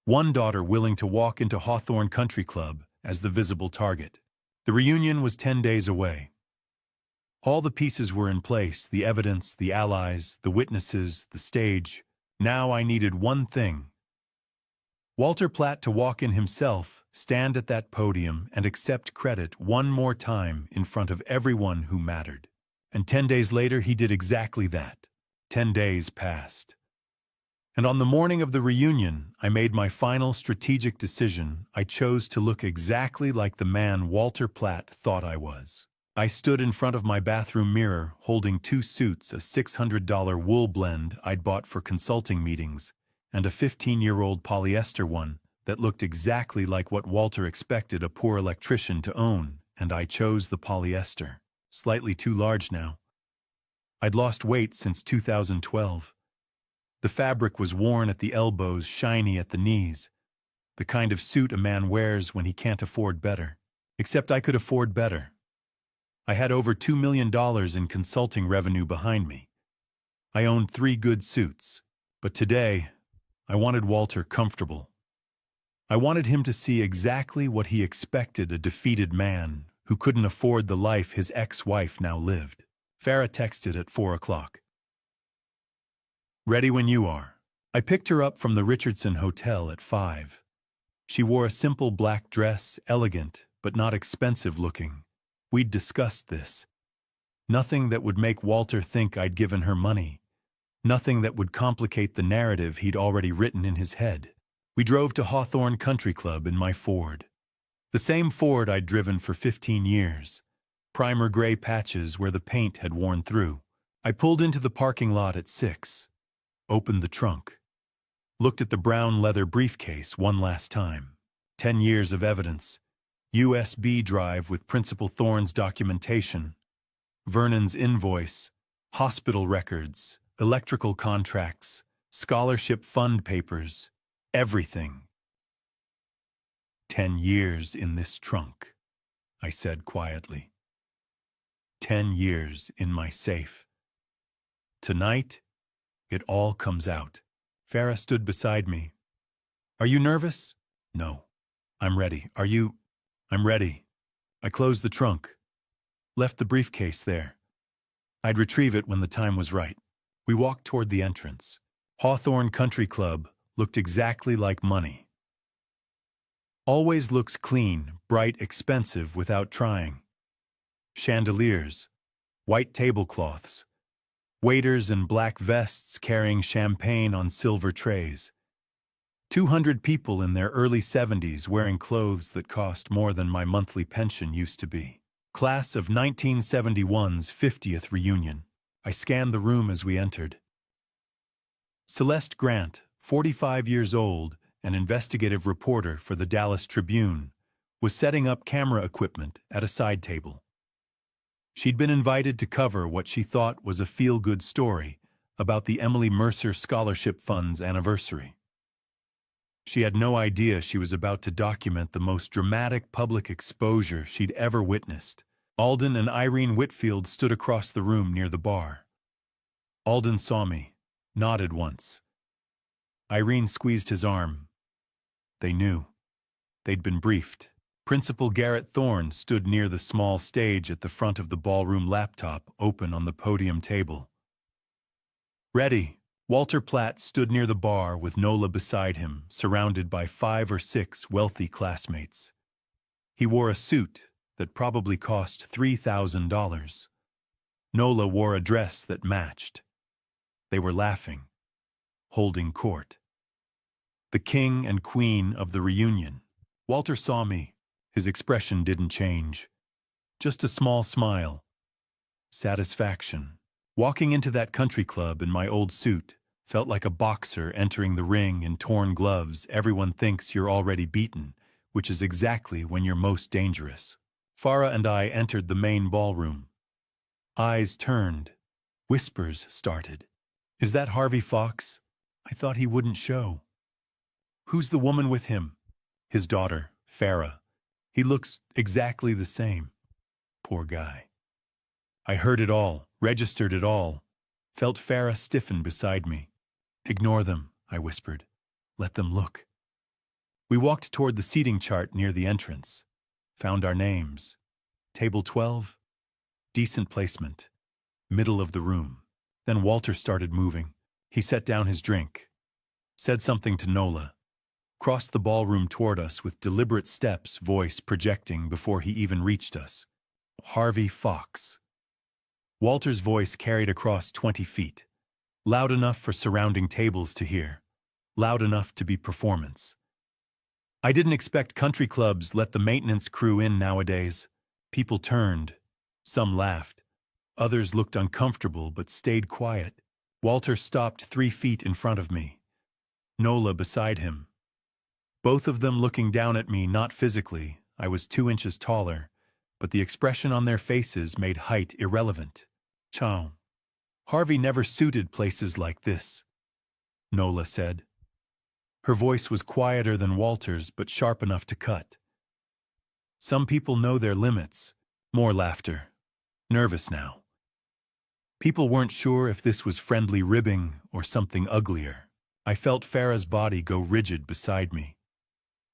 One daughter willing to walk into Hawthorne Country Club as the visible target. The reunion was 10 days away. All the pieces were in place, the evidence, the allies, the witnesses, the stage. Now I needed one thing. Walter Platt to walk in himself, stand at that podium, and accept credit one more time in front of everyone who mattered. And 10 days later, he did exactly that. 10 days passed. And on the morning of the reunion, I made my final strategic decision. I chose to look exactly like the man Walter Platt thought I was. I stood in front of my bathroom mirror, holding 2 suits, a $600 wool blend I'd bought for consulting meetings, and a 15-year-old polyester one that looked exactly like what Walter expected a poor electrician to own, and I chose the polyester. Slightly too large now. I'd lost weight since 2012. The fabric was worn at the elbows, shiny at the knees. The kind of suit a man wears when he can't afford better. Except I could afford better. I had over $2 million in consulting revenue behind me. I owned 3 good suits. But today, I wanted Walter comfortable. I wanted him to see exactly what he expected a defeated man who couldn't afford the life his ex-wife now lived. Farah texted at 4 o'clock. Ready when you are. I picked her up from the Richardson Hotel at 5. She wore a simple black dress, elegant but not expensive looking. We'd discussed this. Nothing that would make Walter think I'd given her money. Nothing that would complicate the narrative he'd already written in his head. We drove to Hawthorne Country Club in my Ford. The same Ford I'd driven for 15 years. Primer gray patches where the paint had worn through. I pulled into the parking lot at 6. Opened the trunk. Looked at the brown leather briefcase one last time. 10 years of evidence. USB drive with Principal Thorne's documentation. Vernon's invoice. Hospital records. Electrical contracts. Scholarship fund papers. Everything. 10 years in this trunk, I said quietly. 10 years in my safe. Tonight, it all comes out. Farah stood beside me. Are you nervous? No. I'm ready. Are you? I'm ready. I closed the trunk. Left the briefcase there. I'd retrieve it when the time was right. We walked toward the entrance. Hawthorne Country Club looked exactly like money. Always looks clean, bright, expensive without trying. Chandeliers, white tablecloths, waiters in black vests carrying champagne on silver trays. 200 people in their early 70s wearing clothes that cost more than my monthly pension used to be. Class of 1971's 50th reunion. I scanned the room as we entered. Celeste Grant, 45 years old, an investigative reporter for the Dallas Tribune, was setting up camera equipment at a side table. She'd been invited to cover what she thought was a feel-good story about the Emily Mercer Scholarship Fund's anniversary. She had no idea she was about to document the most dramatic public exposure she'd ever witnessed. Alden and Irene Whitfield stood across the room near the bar. Alden saw me, nodded once. Irene squeezed his arm. They knew. They'd been briefed. Principal Garrett Thorne stood near the small stage at the front of the ballroom, laptop open on the podium table. Ready. Walter Platt stood near the bar with Nola beside him, surrounded by 5 or 6 wealthy classmates. He wore a suit that probably cost $3,000. Nola wore a dress that matched. They were laughing, holding court. The king and queen of the reunion. Walter saw me. His expression didn't change. Just a small smile. Satisfaction. Walking into that country club in my old suit felt like a boxer entering the ring in torn gloves. Everyone thinks you're already beaten, which is exactly when you're most dangerous. Farah and I entered the main ballroom. Eyes turned. Whispers started. Is that Harvey Fox? I thought he wouldn't show. Who's the woman with him? His daughter, Farah. He looks exactly the same. Poor guy. I heard it all, registered it all. Felt Farah stiffen beside me. Ignore them, I whispered. Let them look. We walked toward the seating chart near the entrance. Found our names. Table 12. Decent placement. Middle of the room. Then Walter started moving. He set down his drink. Said something to Nola. Crossed the ballroom toward us with deliberate steps, voice projecting before he even reached us. Harvey Fox. Walter's voice carried across 20 feet. Loud enough for surrounding tables to hear. Loud enough to be performance. I didn't expect country clubs let the maintenance crew in nowadays. People turned. Some laughed. Others looked uncomfortable but stayed quiet. Walter stopped 3 feet in front of me. Nola beside him. Both of them looking down at me, not physically. I was 2 inches taller, but the expression on their faces made height irrelevant. Chow. Harvey never suited places like this, Nola said. Her voice was quieter than Walter's, but sharp enough to cut. Some people know their limits. More laughter. Nervous now. People weren't sure if this was friendly ribbing or something uglier. I felt Farah's body go rigid beside me.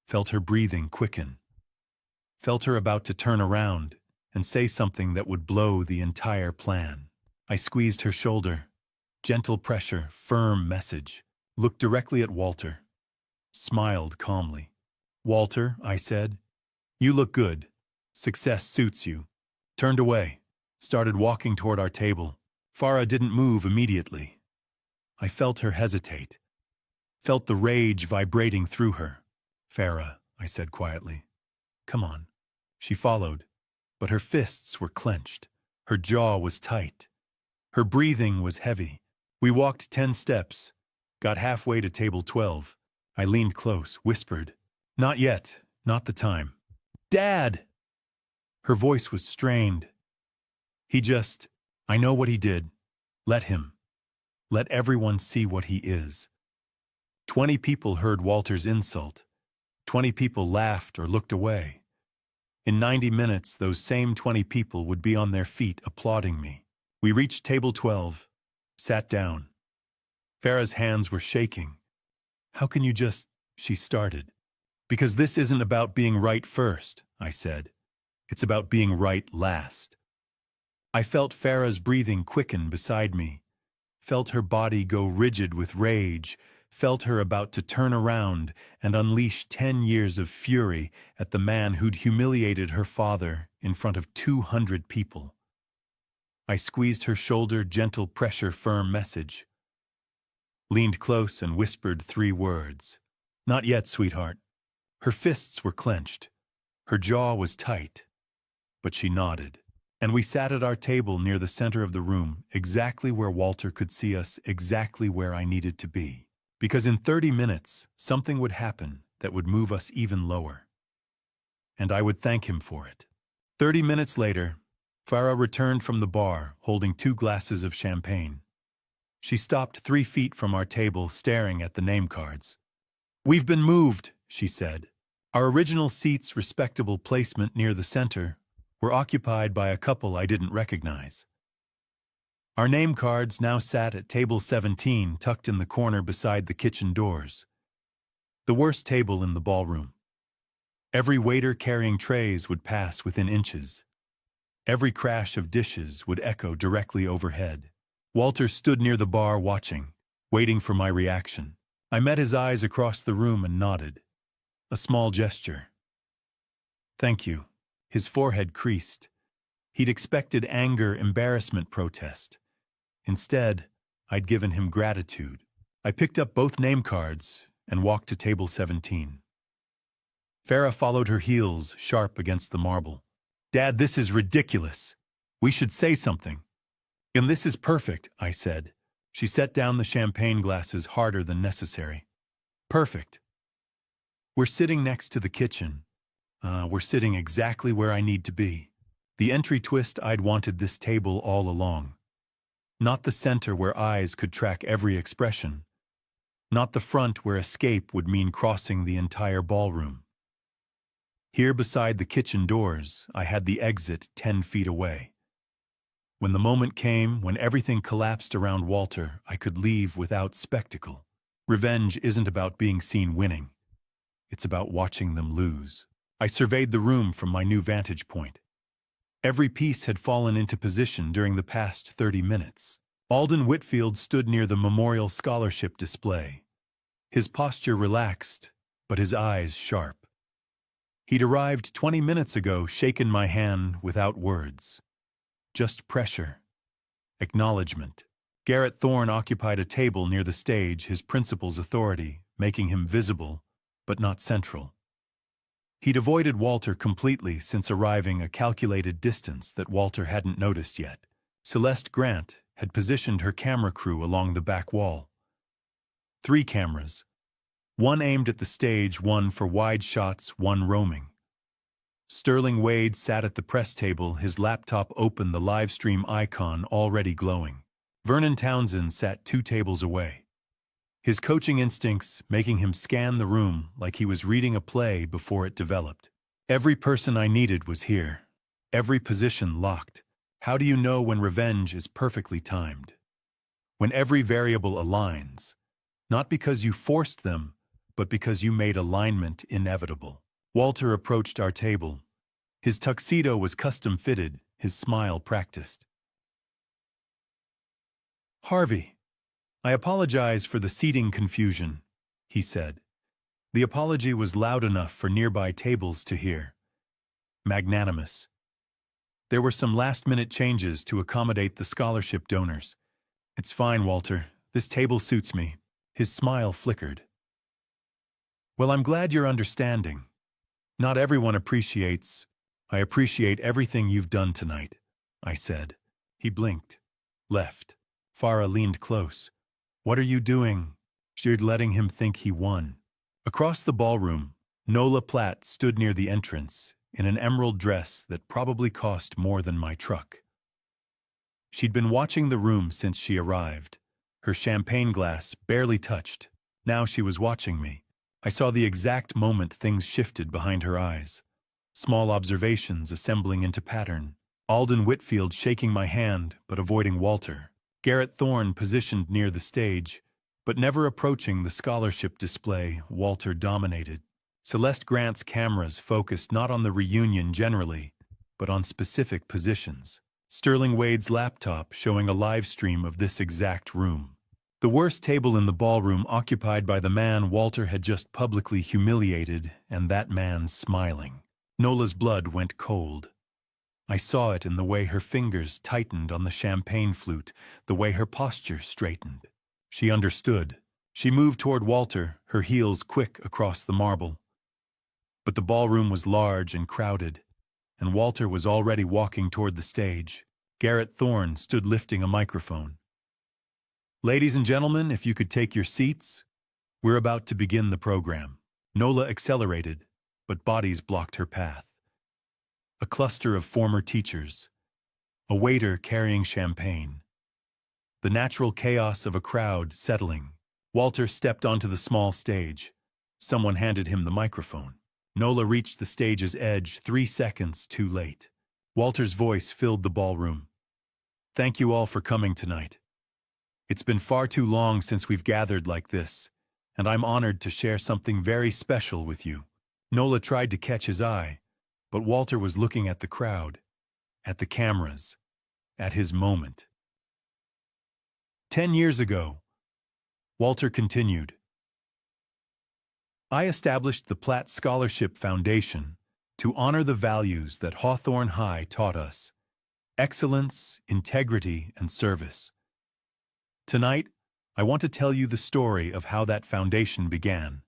Felt her breathing quicken. Felt her about to turn around and say something that would blow the entire plan. I squeezed her shoulder. Gentle pressure, firm message. Looked directly at Walter. Smiled calmly. Walter, I said, you look good. Success suits you. Turned away. Started walking toward our table. Farah didn't move immediately. I felt her hesitate. Felt the rage vibrating through her. Farah, I said quietly. Come on. She followed, but her fists were clenched. Her jaw was tight. Her breathing was heavy. We walked 10 steps, got halfway to table 12. I leaned close, whispered, not yet, not the time. Dad! Her voice was strained. I know what he did. Let him. Let everyone see what he is. 20 people heard Walter's insult. 20 people laughed or looked away. In 90 minutes, those same 20 people would be on their feet applauding me. We reached table 12, sat down. Farah's hands were shaking. How can you just, she started. Because this isn't about being right first, I said. It's about being right last. I felt Farah's breathing quicken beside me. Felt her body go rigid with rage. Felt her about to turn around and unleash 10 years of fury at the man who'd humiliated her father in front of 200 people. I squeezed her shoulder, gentle pressure, firm message. Leaned close and whispered 3 words. Not yet, sweetheart. Her fists were clenched. Her jaw was tight. But she nodded. And we sat at our table near the center of the room, exactly where Walter could see us, exactly where I needed to be. Because in 30 minutes, something would happen that would move us even lower. And I would thank him for it. 30 minutes later, Farah returned from the bar, holding 2 glasses of champagne. She stopped 3 feet from our table, staring at the name cards. We've been moved, she said. Our original seats, respectable placement near the center, were occupied by a couple I didn't recognize. Our name cards now sat at table 17, tucked in the corner beside the kitchen doors. The worst table in the ballroom. Every waiter carrying trays would pass within inches. Every crash of dishes would echo directly overhead. Walter stood near the bar watching, waiting for my reaction. I met his eyes across the room and nodded. A small gesture. Thank you. His forehead creased. He'd expected anger, embarrassment, protest. Instead, I'd given him gratitude. I picked up both name cards and walked to table 17. Farah followed her heels sharp against the marble. "Dad, this is ridiculous. We should say something." "And this is perfect," I said. She set down the champagne glasses harder than necessary. "Perfect. We're sitting next to the kitchen. We're sitting exactly where I need to be. The entry twist I'd wanted this table all along. Not the center where eyes could track every expression. Not the front where escape would mean crossing the entire ballroom. Here beside the kitchen doors, I had the exit 10 feet away. When the moment came, when everything collapsed around Walter, I could leave without spectacle. Revenge isn't about being seen winning. It's about watching them lose. I surveyed the room from my new vantage point. Every piece had fallen into position during the past 30 minutes. Alden Whitfield stood near the memorial scholarship display. His posture relaxed, but his eyes sharp. He'd arrived 20 minutes ago, shaken my hand without words. Just pressure. Acknowledgement. Garrett Thorne occupied a table near the stage, his principal's authority, making him visible, but not central. He'd avoided Walter completely since arriving a calculated distance that Walter hadn't noticed yet. Celeste Grant had positioned her camera crew along the back wall. 3 cameras. One aimed at the stage, one for wide shots, one roaming. Sterling Wade sat at the press table, his laptop open, the live stream icon already glowing. Vernon Townsend sat 2 tables away. His coaching instincts making him scan the room like he was reading a play before it developed. Every person I needed was here. Every position locked. How do you know when revenge is perfectly timed? When every variable aligns. Not because you forced them, but because you made alignment inevitable. Walter approached our table. His tuxedo was custom-fitted, his smile practiced. "Harvey, I apologize for the seating confusion," he said. The apology was loud enough for nearby tables to hear. Magnanimous. There were some last-minute changes to accommodate the scholarship donors. "It's fine, Walter. This table suits me." His smile flickered. "Well, I'm glad you're understanding. Not everyone appreciates. I appreciate everything you've done tonight," I said. He blinked. Left. Farah leaned close. "What are you doing?" She'd letting him think he won. Across the ballroom, Nola Platt stood near the entrance, in an emerald dress that probably cost more than my truck. She'd been watching the room since she arrived, her champagne glass barely touched. Now she was watching me. I saw the exact moment things shifted behind her eyes. Small observations assembling into pattern. Alden Whitfield shaking my hand, but avoiding Walter. Garrett Thorne positioned near the stage, but never approaching the scholarship display Walter dominated. Celeste Grant's cameras focused not on the reunion generally, but on specific positions. Sterling Wade's laptop showing a live stream of this exact room. The worst table in the ballroom occupied by the man Walter had just publicly humiliated, and that man smiling. Nola's blood went cold. I saw it in the way her fingers tightened on the champagne flute, the way her posture straightened. She understood. She moved toward Walter, her heels quick across the marble. But the ballroom was large and crowded, and Walter was already walking toward the stage. Garrett Thorne stood lifting a microphone. "Ladies and gentlemen, if you could take your seats, we're about to begin the program." Nola accelerated, but bodies blocked her path. A cluster of former teachers, a waiter carrying champagne. The natural chaos of a crowd settling. Walter stepped onto the small stage. Someone handed him the microphone. Nola reached the stage's edge 3 seconds too late. Walter's voice filled the ballroom. "Thank you all for coming tonight. It's been far too long since we've gathered like this, and I'm honored to share something very special with you." Nola tried to catch his eye, but Walter was looking at the crowd, at the cameras, at his moment. 10 years ago, Walter continued, I established the Platt Scholarship Foundation to honor the values that Hawthorne High taught us. excellence, integrity, and service. Tonight, I want to tell you the story of how that foundation began.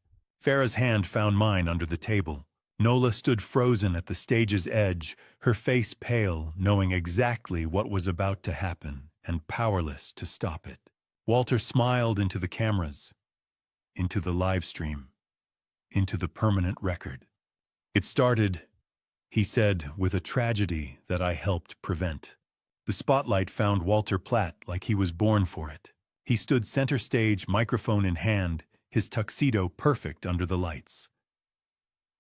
Farah's hand found mine under the table. Nola stood frozen at the stage's edge, her face pale, knowing exactly what was about to happen and powerless to stop it. Walter smiled into the cameras, into the live stream, into the permanent record. It started, he said, with a tragedy that I helped prevent. The spotlight found Walter Platt like he was born for it. He stood center stage, microphone in hand, his tuxedo perfect under the lights.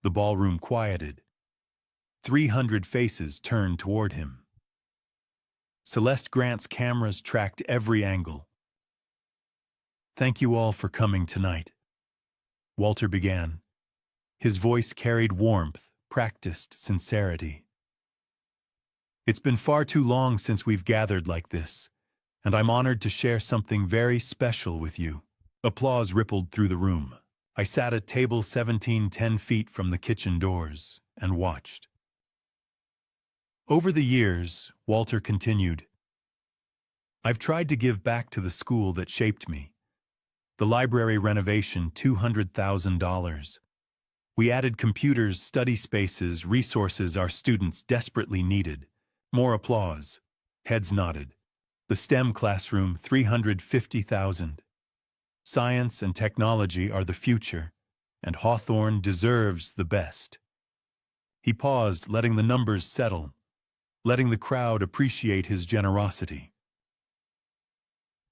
The ballroom quieted. 300 faces turned toward him. Celeste Grant's cameras tracked every angle. "Thank you all for coming tonight," Walter began. His voice carried warmth, practiced sincerity. "It's been far too long since we've gathered like this, and I'm honored to share something very special with you." Applause rippled through the room. I sat at table 17, 10 feet from the kitchen doors, and watched. Over the years, Walter continued, I've tried to give back to the school that shaped me. The library renovation, $200,000. We added computers, study spaces, resources our students desperately needed. More applause. Heads nodded. The STEM classroom, $350,000. Science and technology are the future, and Hawthorne deserves the best. He paused, letting the numbers settle, letting the crowd appreciate his generosity.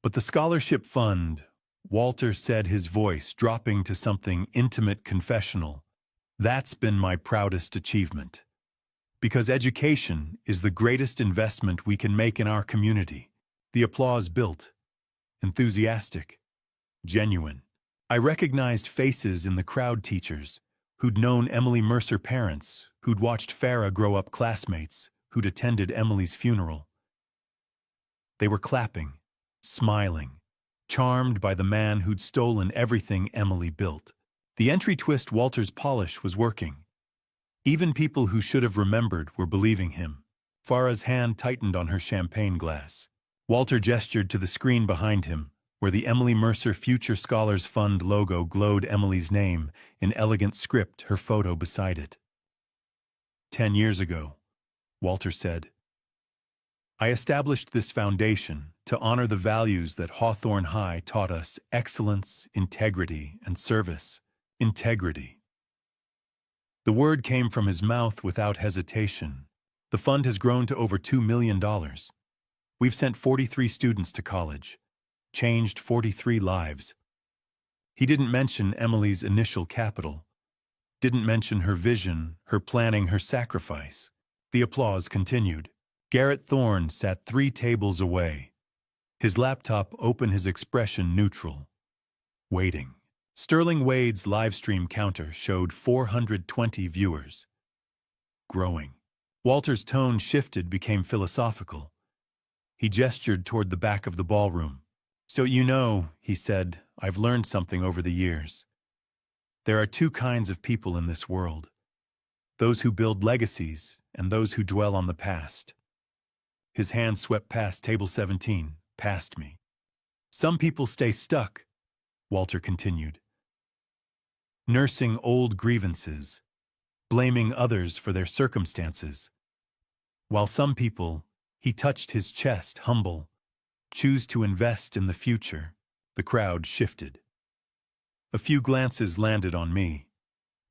But the scholarship fund, Walter said, his voice dropping to something intimate, confessional, that's been my proudest achievement. Because education is the greatest investment we can make in our community. The applause built, enthusiastic, genuine. I recognized faces in the crowd, teachers who'd known Emily Mercer, parents who'd watched Farah grow up, classmates who'd attended Emily's funeral. They were clapping, smiling, charmed by the man who'd stolen everything Emily built. The entry twist, Walter's polish was working. Even people who should have remembered were believing him. Farah's hand tightened on her champagne glass. Walter gestured to the screen behind him, where the Emily Mercer Future Scholars Fund logo glowed, Emily's name in elegant script, her photo beside it. 10 years ago, Walter said, I established this foundation to honor the values that Hawthorne High taught us: excellence, integrity, and service. Integrity. The word came from his mouth without hesitation. The fund has grown to over $2 million. We've sent 43 students to college, changed 43 lives. He didn't mention Emily's initial capital, didn't mention her vision, her planning, her sacrifice. The applause continued. Garrett Thorne sat 3 tables away, his laptop open, his expression neutral, waiting. Sterling Wade's livestream counter showed 420 viewers. Growing. Walter's tone shifted, became philosophical. He gestured toward the back of the ballroom. So you know, he said, I've learned something over the years. There are 2 kinds of people in this world. Those who build legacies and those who dwell on the past. His hand swept past table 17, past me. Some people stay stuck, Walter continued, nursing old grievances, blaming others for their circumstances. While some people, he touched his chest, humble, choose to invest in the future. The crowd shifted. A few glances landed on me.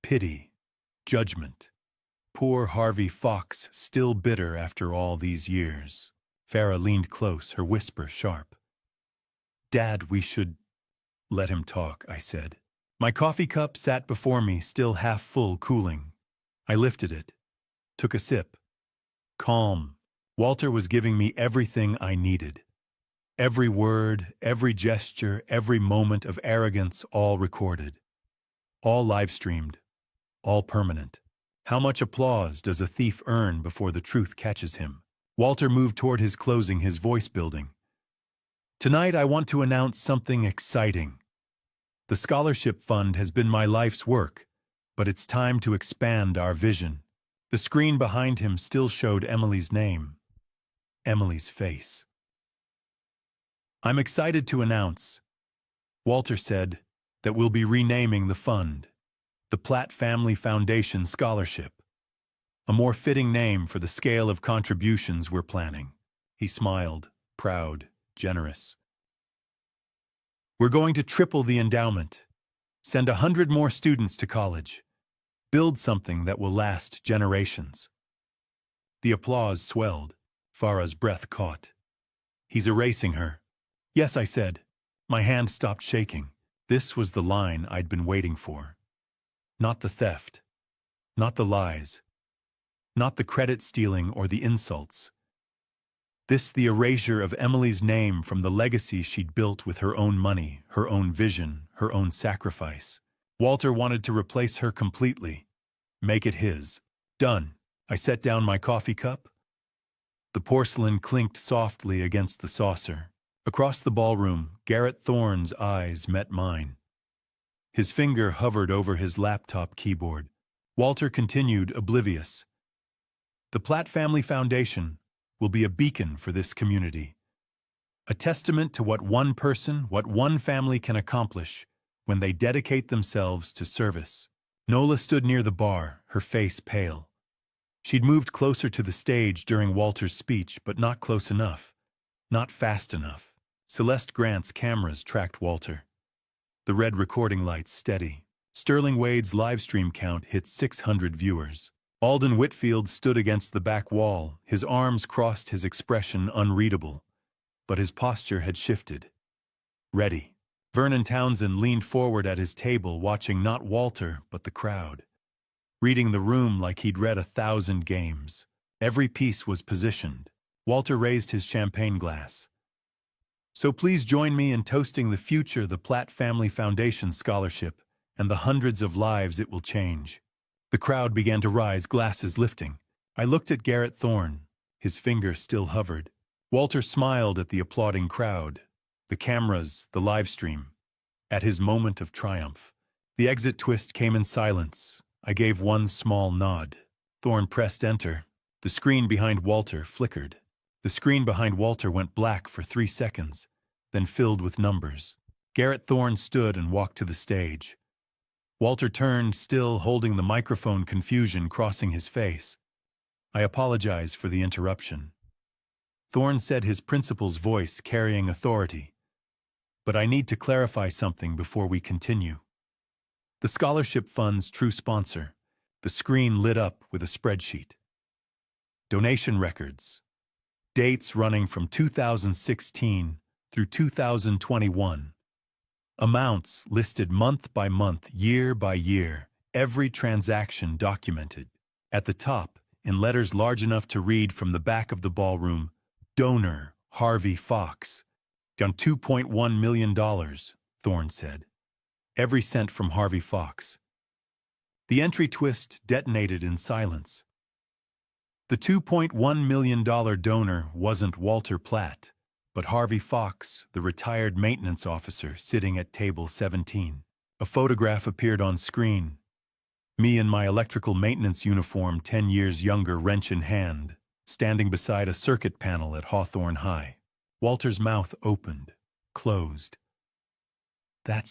Pity, judgment. Poor Harvey Fox, still bitter after all these years. Farah leaned close, her whisper sharp. Dad, we should let him talk, I said. My coffee cup sat before me, still half full, cooling. I lifted it, took a sip. Calm. Walter was giving me everything I needed. Every word, every gesture, every moment of arrogance, all recorded. All live-streamed. All permanent. How much applause does a thief earn before the truth catches him? Walter moved toward his closing, his voice building. Tonight I want to announce something exciting. The scholarship fund has been my life's work, but it's time to expand our vision. The screen behind him still showed Emily's name. Emily's face. "I'm excited to announce," Walter said, "that we'll be renaming the fund the Platt Family Foundation Scholarship. A more fitting name for the scale of contributions we're planning." He smiled, proud, generous. "We're going to triple the endowment, send 100 more students to college, build something that will last generations." The applause swelled. Farah's breath caught. "He's erasing her." "Yes," I said. My hand stopped shaking. This was the line I'd been waiting for. Not the theft, not the lies, not the credit stealing or the insults. The erasure of Emily's name from the legacy she'd built with her own money, her own vision, her own sacrifice. Walter wanted to replace her completely, make it his. Done. I set down my coffee cup. The porcelain clinked softly against the saucer. Across the ballroom, Garrett Thorne's eyes met mine. His finger hovered over his laptop keyboard. Walter continued, oblivious. "The Platt Family Foundation will be a beacon for this community. A testament to what one person, what one family can accomplish when they dedicate themselves to service." Nola stood near the bar, her face pale. She'd moved closer to the stage during Walter's speech, but not close enough, not fast enough. Celeste Grant's cameras tracked Walter. The red recording lights steady. Sterling Wade's livestream count hit 600 viewers. Alden Whitfield stood against the back wall, his arms crossed, his expression unreadable. But his posture had shifted. Ready. Vernon Townsend leaned forward at his table, watching not Walter, but the crowd. Reading the room like he'd read 1,000 games. Every piece was positioned. Walter raised his champagne glass. "So please join me in toasting the future the Platt Family Foundation Scholarship and the hundreds of lives it will change." The crowd began to rise, glasses lifting. I looked at Garrett Thorne. His finger still hovered. Walter smiled at the applauding crowd, the cameras, the live stream. At his moment of triumph, the exit twist came in silence. I gave one small nod. Thorne pressed enter. The screen behind Walter flickered. The screen behind Walter went black for 3 seconds, then filled with numbers. Garrett Thorne stood and walked to the stage. Walter turned, still holding the microphone, confusion crossing his face. "I apologize for the interruption," Thorne said, his principal's voice carrying authority. "But I need to clarify something before we continue. The scholarship fund's true sponsor." The screen lit up with a spreadsheet. Donation records. Dates running from 2016 through 2021. Amounts listed month by month, year by year, every transaction documented. At the top, in letters large enough to read from the back of the ballroom, "Donor, Harvey Fox. Down $2.1 million, Thorne said. Every cent from Harvey Fox. The entry twist detonated in silence. The $2.1 million donor wasn't Walter Platt, but Harvey Fox, the retired maintenance officer sitting at table 17. A photograph appeared on screen. Me in my electrical maintenance uniform, 10 years younger, wrench in hand, standing beside a circuit panel at Hawthorne High. Walter's mouth opened, closed.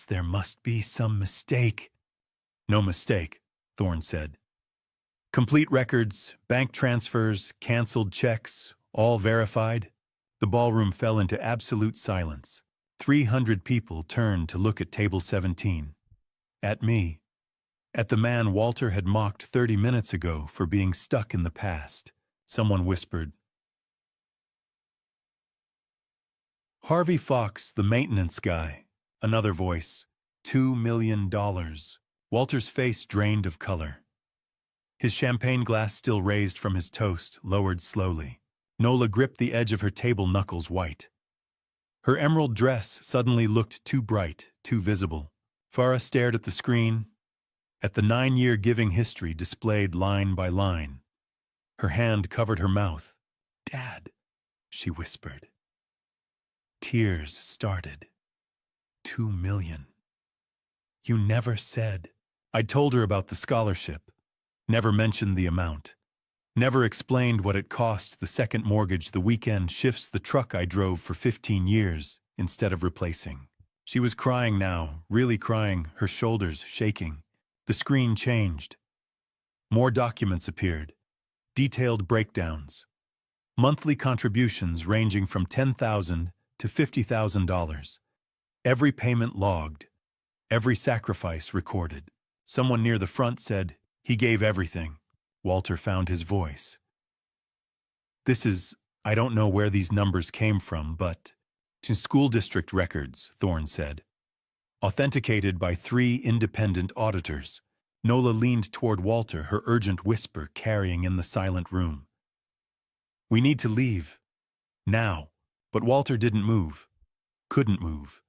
There must be some mistake." "No mistake," Thorne said. "Complete records, bank transfers, canceled checks, all verified." The ballroom fell into absolute silence. 300 people turned to look at table 17. At me. At the man Walter had mocked 30 minutes ago for being stuck in the past. Someone whispered, "Harvey Fox, the maintenance guy." Another voice, $2 million. Walter's face drained of color. His champagne glass still raised from his toast, lowered slowly. Nola gripped the edge of her table, knuckles white. Her emerald dress suddenly looked too bright, too visible. Farah stared at the screen, at the 9-year giving history displayed line by line. Her hand covered her mouth. "Dad," she whispered. Tears started. 2 million. "You never said." I'd told her about the scholarship, never mentioned the amount, Never explained what it cost the second mortgage the weekend shifts the truck I drove for 15 years instead of replacing. She was crying now, really crying, her shoulders shaking. The screen changed. More documents appeared. Detailed breakdowns. Monthly contributions ranging from $10,000 to $50,000. Every payment logged. Every sacrifice recorded. Someone near the front said, "He gave everything." Walter found his voice. I don't know where these numbers came from, but to school district records, Thorne said. Authenticated by 3 independent auditors. Nola leaned toward Walter, her urgent whisper carrying in the silent room. "We need to leave. Now." But Walter didn't move. Couldn't move.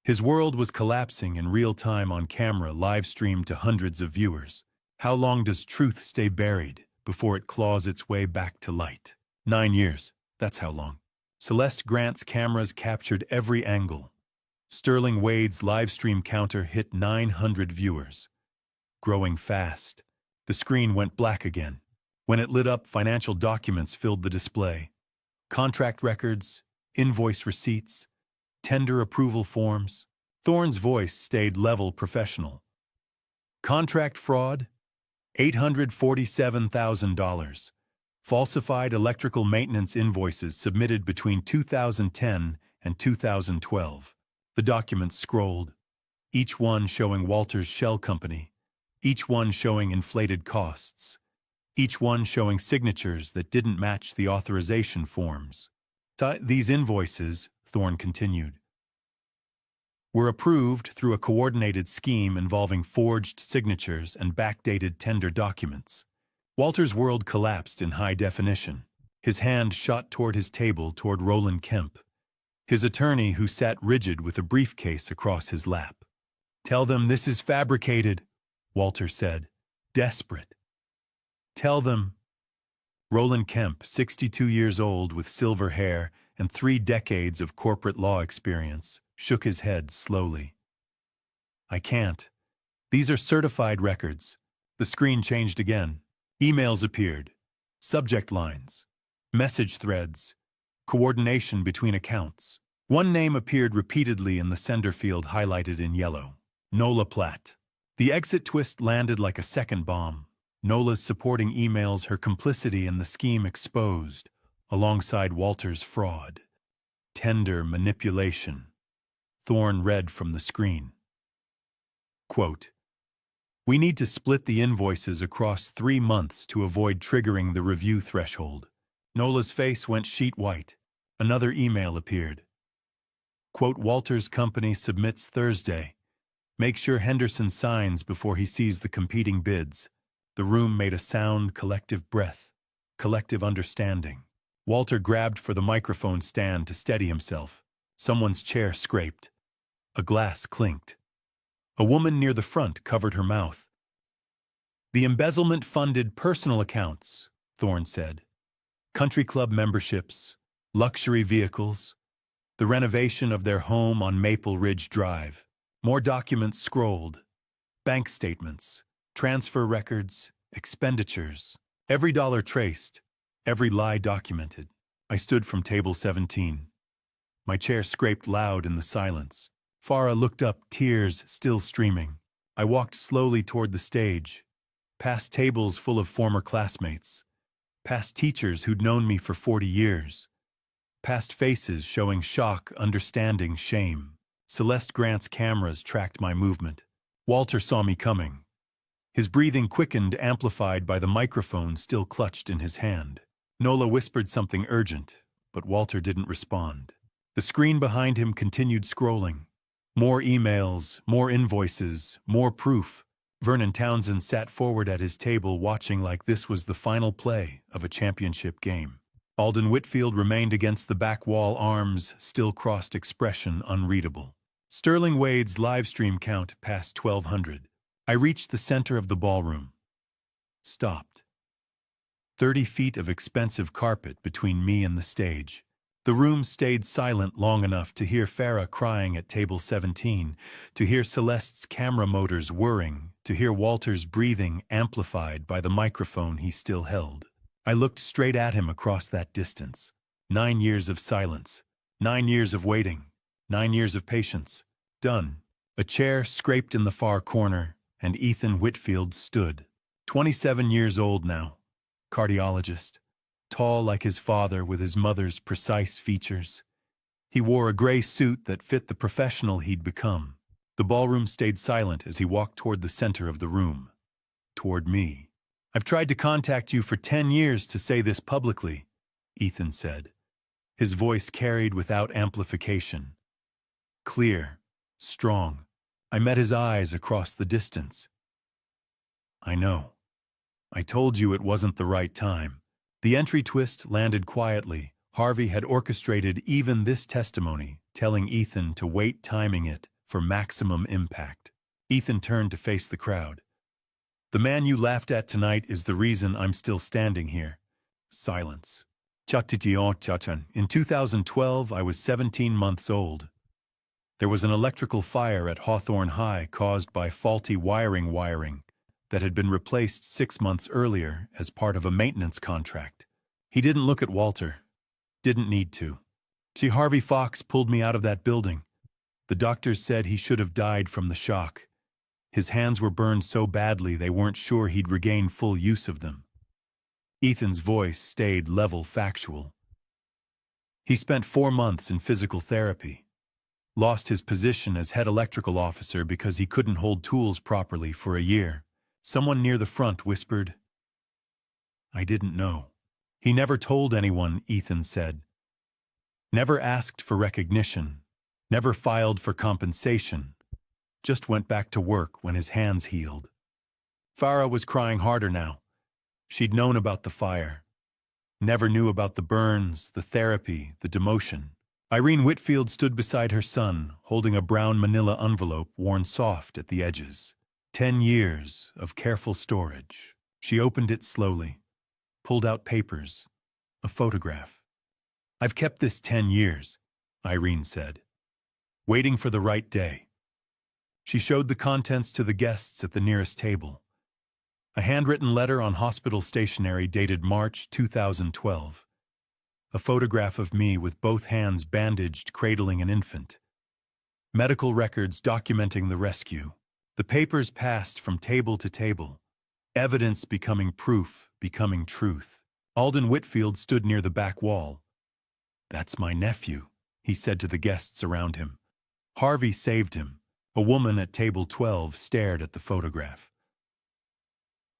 His world was collapsing in real time on camera, live-streamed to hundreds of viewers. How long does truth stay buried before it claws its way back to light? 9 years. That's how long. Celeste Grant's cameras captured every angle. Sterling Wade's live-stream counter hit 900 viewers. Growing fast. The screen went black again. When it lit up, financial documents filled the display. Contract records, invoice receipts, tender approval forms. Thorne's voice stayed level professional. Contract fraud, $847,000. Falsified electrical maintenance invoices submitted between 2010 and 2012. The documents scrolled, each one showing Walter's shell company, each one showing inflated costs, each one showing signatures that didn't match the authorization forms. These invoices, Thorne continued, were approved through a coordinated scheme involving forged signatures and backdated tender documents. Walter's world collapsed in high definition. His hand shot toward his table, toward Roland Kemp, his attorney who sat rigid with a briefcase across his lap. "Tell them this is fabricated," Walter said, desperate. "Tell them." Roland Kemp, 62 years old with silver hair and 3 decades of corporate law experience, shook his head slowly. "I can't. These are certified records." The screen changed again. Emails appeared. Subject lines. Message threads. Coordination between accounts. One name appeared repeatedly in the sender field, highlighted in yellow. Nola Platt. The exit twist landed like a second bomb. Nola's supporting emails, her complicity in the scheme exposed, alongside Walter's fraud. Tender manipulation. Thorne read from the screen. Quote, "We need to split the invoices across 3 months to avoid triggering the review threshold." Nola's face went sheet white. Another email appeared. Quote, "Walter's company submits Thursday. Make sure Henderson signs before he sees the competing bids." The room made a sound, collective breath, collective understanding. Walter grabbed for the microphone stand to steady himself. Someone's chair scraped. A glass clinked. A woman near the front covered her mouth. "The embezzlement funded personal accounts," Thorne said. "Country club memberships, luxury vehicles, the renovation of their home on Maple Ridge Drive." More documents scrolled. Bank statements, transfer records, expenditures. Every dollar traced, every lie documented. I stood from table 17. My chair scraped loud in the silence. Farah looked up, tears still streaming. I walked slowly toward the stage, past tables full of former classmates, past teachers who'd known me for 40 years, past faces showing shock, understanding, shame. Celeste Grant's cameras tracked my movement. Walter saw me coming. His breathing quickened, amplified by the microphone still clutched in his hand. Nola whispered something urgent, but Walter didn't respond. The screen behind him continued scrolling. More emails, more invoices, more proof. Vernon Townsend sat forward at his table, watching like this was the final play of a championship game. Alden Whitfield remained against the back wall, arms still crossed, expression unreadable. Sterling Wade's live stream count passed 1,200. I reached the center of the ballroom. Stopped. 30 feet of expensive carpet between me and the stage. The room stayed silent long enough to hear Farah crying at table 17, to hear Celeste's camera motors whirring, to hear Walter's breathing amplified by the microphone he still held. I looked straight at him across that distance. 9 years of silence. 9 years of waiting. 9 years of patience. Done. A chair scraped in the far corner, and Ethan Whitfield stood. 27 years old now. Cardiologist. Tall like his father with his mother's precise features. He wore a gray suit that fit the professional he'd become. The ballroom stayed silent as he walked toward the center of the room. Toward me. "I've tried to contact you for 10 years to say this publicly," Ethan said. His voice carried without amplification. Clear. Strong. I met his eyes across the distance. "I know. I told you it wasn't the right time." The entry twist landed quietly. Harvey had orchestrated even this testimony, telling Ethan to wait, timing it for maximum impact. Ethan turned to face the crowd. "The man you laughed at tonight is the reason I'm still standing here." Silence. In 2012, I was 17 months old. There was an electrical fire at Hawthorne High caused by faulty wiring that had been replaced 6 months earlier as part of a maintenance contract. He didn't look at Walter. Didn't need to. See, Harvey Fox pulled me out of that building. The doctors said he should have died from the shock. His hands were burned so badly they weren't sure he'd regain full use of them. Ethan's voice stayed level factual. He spent 4 months in physical therapy. Lost his position as head electrical officer because he couldn't hold tools properly for a year. Someone near the front whispered, "I didn't know." He never told anyone, Ethan said. Never asked for recognition. Never filed for compensation. Just went back to work when his hands healed. Farah was crying harder now. She'd known about the fire. Never knew about the burns, the therapy, the demotion. Irene Whitfield stood beside her son, holding a brown manila envelope worn soft at the edges. 10 years of careful storage. She opened it slowly, pulled out papers, a photograph. "I've kept this 10 years, Irene said, waiting for the right day." She showed the contents to the guests at the nearest table. A handwritten letter on hospital stationery dated March 2012. A photograph of me with both hands bandaged cradling an infant. Medical records documenting the rescue. The papers passed from table to table. Evidence becoming proof, becoming truth. Alden Whitfield stood near the back wall. "That's my nephew," he said to the guests around him. Harvey saved him. A woman at table 12 stared at the photograph.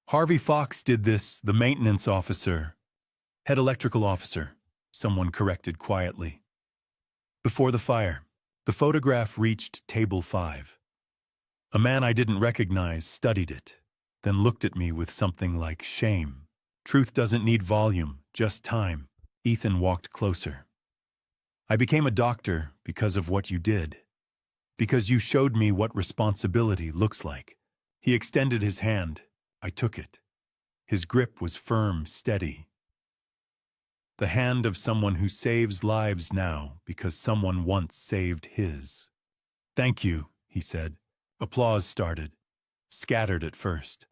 "Harvey Fox did this, the maintenance officer. Head electrical officer," someone corrected quietly. Before the fire, the photograph reached table 5. A man I didn't recognize studied it, then looked at me with something like shame. "Truth doesn't need volume, just time." Ethan walked closer. "I became a doctor because of what you did. Because you showed me what responsibility looks like." He extended his hand. I took it. His grip was firm, steady. The hand of someone who saves lives now because someone once saved his. "Thank you," he said. Applause started. Scattered at first.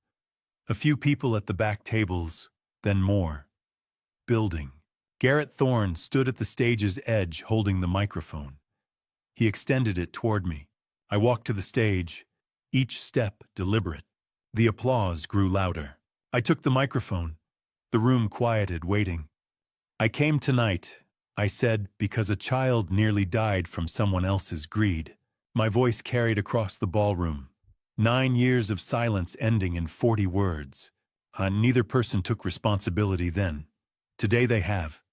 A few people at the back tables, then more. Building. Garrett Thorne stood at the stage's edge holding the microphone. He extended it toward me. I walked to the stage, each step deliberate. The applause grew louder. I took the microphone. The room quieted, waiting. "I came tonight," I said, "because a child nearly died from someone else's greed." My voice carried across the ballroom. 9 years of silence ending in 40 words. Neither person took responsibility then. Today they have.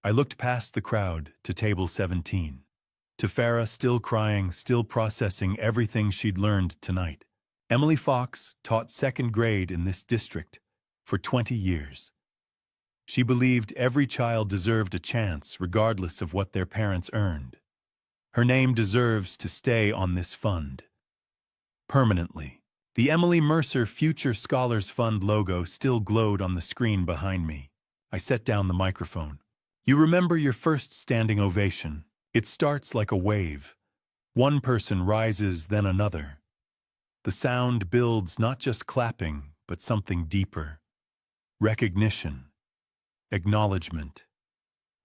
I looked past the crowd to table 17. To Farah, still crying, still processing everything she'd learned tonight. Emily Fox taught 2nd grade in this district for 20 years. She believed every child deserved a chance regardless of what their parents earned. Her name deserves to stay on this fund. Permanently. The Emily Mercer Future Scholars Fund logo still glowed on the screen behind me. I set down the microphone. You remember your first standing ovation. It starts like a wave. One person rises, then another. The sound builds not just clapping, but something deeper. Recognition, acknowledgement,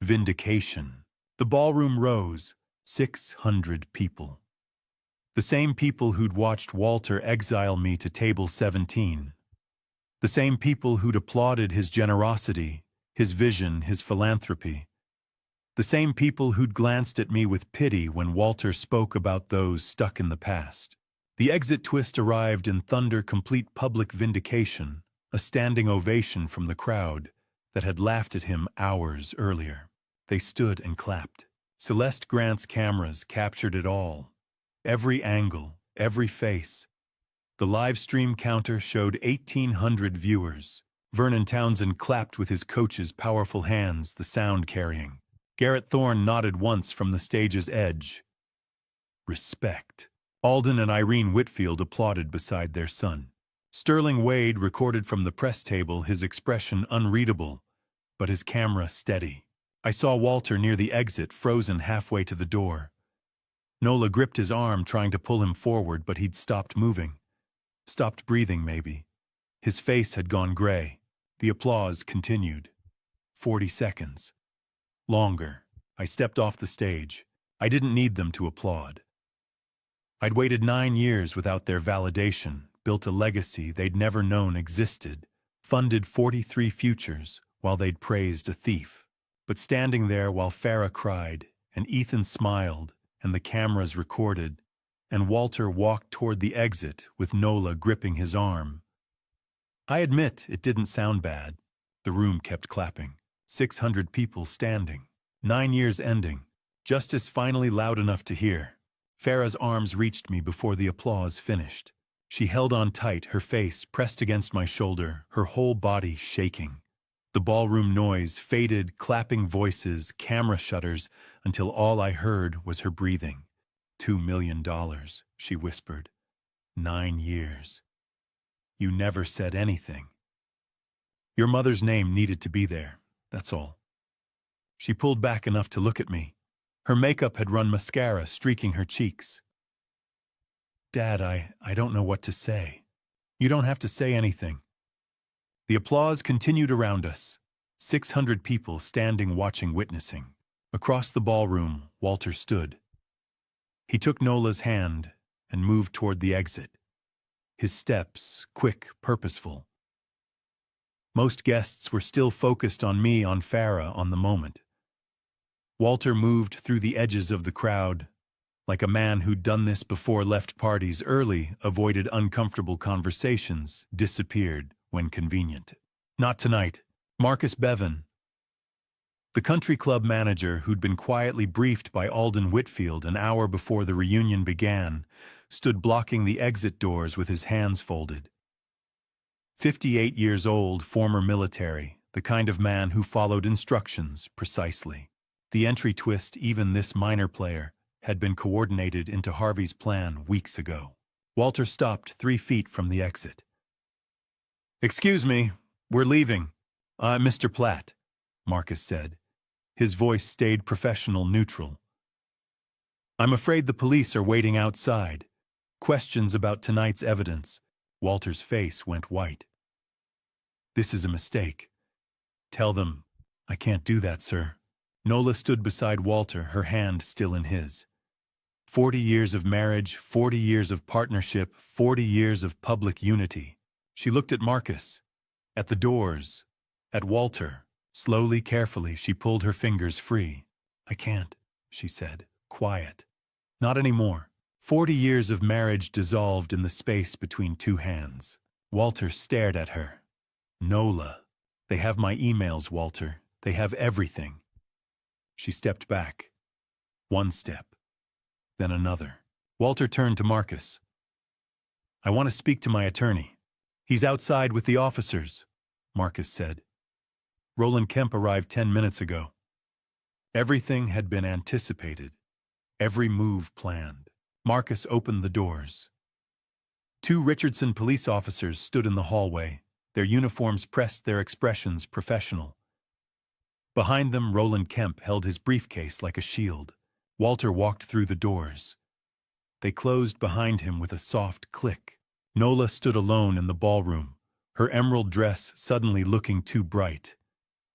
vindication. The ballroom rose, 600 people. The same people who'd watched Walter exile me to table 17. The same people who'd applauded his generosity, his vision, his philanthropy. The same people who'd glanced at me with pity when Walter spoke about those stuck in the past. The exit twist arrived in thunder, complete public vindication, a standing ovation from the crowd that had laughed at him hours earlier. They stood and clapped. Celeste Grant's cameras captured it all. Every angle, every face. The live stream counter showed 1,800 viewers. Vernon Townsend clapped with his coach's powerful hands, the sound carrying. Garrett Thorne nodded once from the stage's edge. Respect. Alden and Irene Whitfield applauded beside their son. Sterling Wade recorded from the press table, his expression unreadable, but his camera steady. I saw Walter near the exit, frozen halfway to the door. Nola gripped his arm, trying to pull him forward, but he'd stopped moving. Stopped breathing, maybe. His face had gone gray. The applause continued. 40 seconds. Longer. I stepped off the stage. I didn't need them to applaud. I'd waited 9 years without their validation, built a legacy they'd never known existed, funded 43 futures while they'd praised a thief. But standing there while Farah cried, and Ethan smiled, and the cameras recorded, and Walter walked toward the exit with Nola gripping his arm. I admit it didn't sound bad. The room kept clapping. 600 people standing. 9 years ending. Justice finally loud enough to hear. Farah's arms reached me before the applause finished. She held on tight, her face pressed against my shoulder, her whole body shaking. The ballroom noise faded, clapping voices, camera shutters, until all I heard was her breathing. $2 million, she whispered. 9 years. You never said anything. Your mother's name needed to be there, that's all. She pulled back enough to look at me. Her makeup had run mascara, streaking her cheeks. Dad, I don't know what to say. You don't have to say anything. The applause continued around us. 600 people standing, watching, witnessing. Across the ballroom, Walter stood. He took Nola's hand and moved toward the exit. His steps, quick, purposeful. Most guests were still focused on me, on Farah, on the moment. Walter moved through the edges of the crowd, like a man who'd done this before, left parties early, avoided uncomfortable conversations, disappeared when convenient. Not tonight. Marcus Bevan, the country club manager who'd been quietly briefed by Alden Whitfield an hour before the reunion began, stood blocking the exit doors with his hands folded. 58 years old, former military, the kind of man who followed instructions precisely. The entry twist, even this minor player, had been coordinated into Harvey's plan weeks ago. Walter stopped 3 feet from the exit. "Excuse me, we're leaving. Mr. Platt," Marcus said. His voice stayed professional, neutral. "I'm afraid the police are waiting outside. Questions about tonight's evidence." Walter's face went white. "This is a mistake. Tell them, I can't do that, sir." Nola stood beside Walter, her hand still in his. 40 years of marriage, 40 years of partnership, 40 years of public unity. She looked at Marcus, at the doors, at Walter. Slowly, carefully, she pulled her fingers free. "I can't," she said, quiet. "Not anymore." 40 years of marriage dissolved in the space between 2 hands. Walter stared at her. "Nola, they have my emails, Walter. They have everything." She stepped back. 1 step, then another. Walter turned to Marcus. "I want to speak to my attorney." "He's outside with the officers," Marcus said. Roland Kemp arrived 10 minutes ago. Everything had been anticipated, every move planned. Marcus opened the doors. 2 Richardson police officers stood in the hallway, their uniforms pressed, their expressions professional. Behind them, Roland Kemp held his briefcase like a shield. Walter walked through the doors. They closed behind him with a soft click. Nola stood alone in the ballroom, her emerald dress suddenly looking too bright,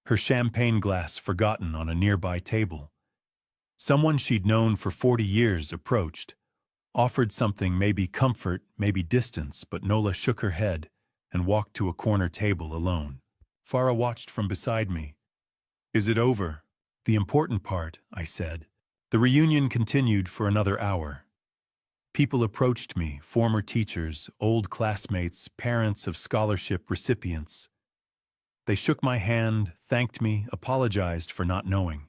her champagne glass forgotten on a nearby table. Someone she'd known for 40 years approached, offered something, maybe comfort, maybe distance, but Nola shook her head and walked to a corner table alone. Farah watched from beside me. "Is it over?" "The important part," I said. The reunion continued for another hour. People approached me, former teachers, old classmates, parents of scholarship recipients. They shook my hand, thanked me, apologized for not knowing.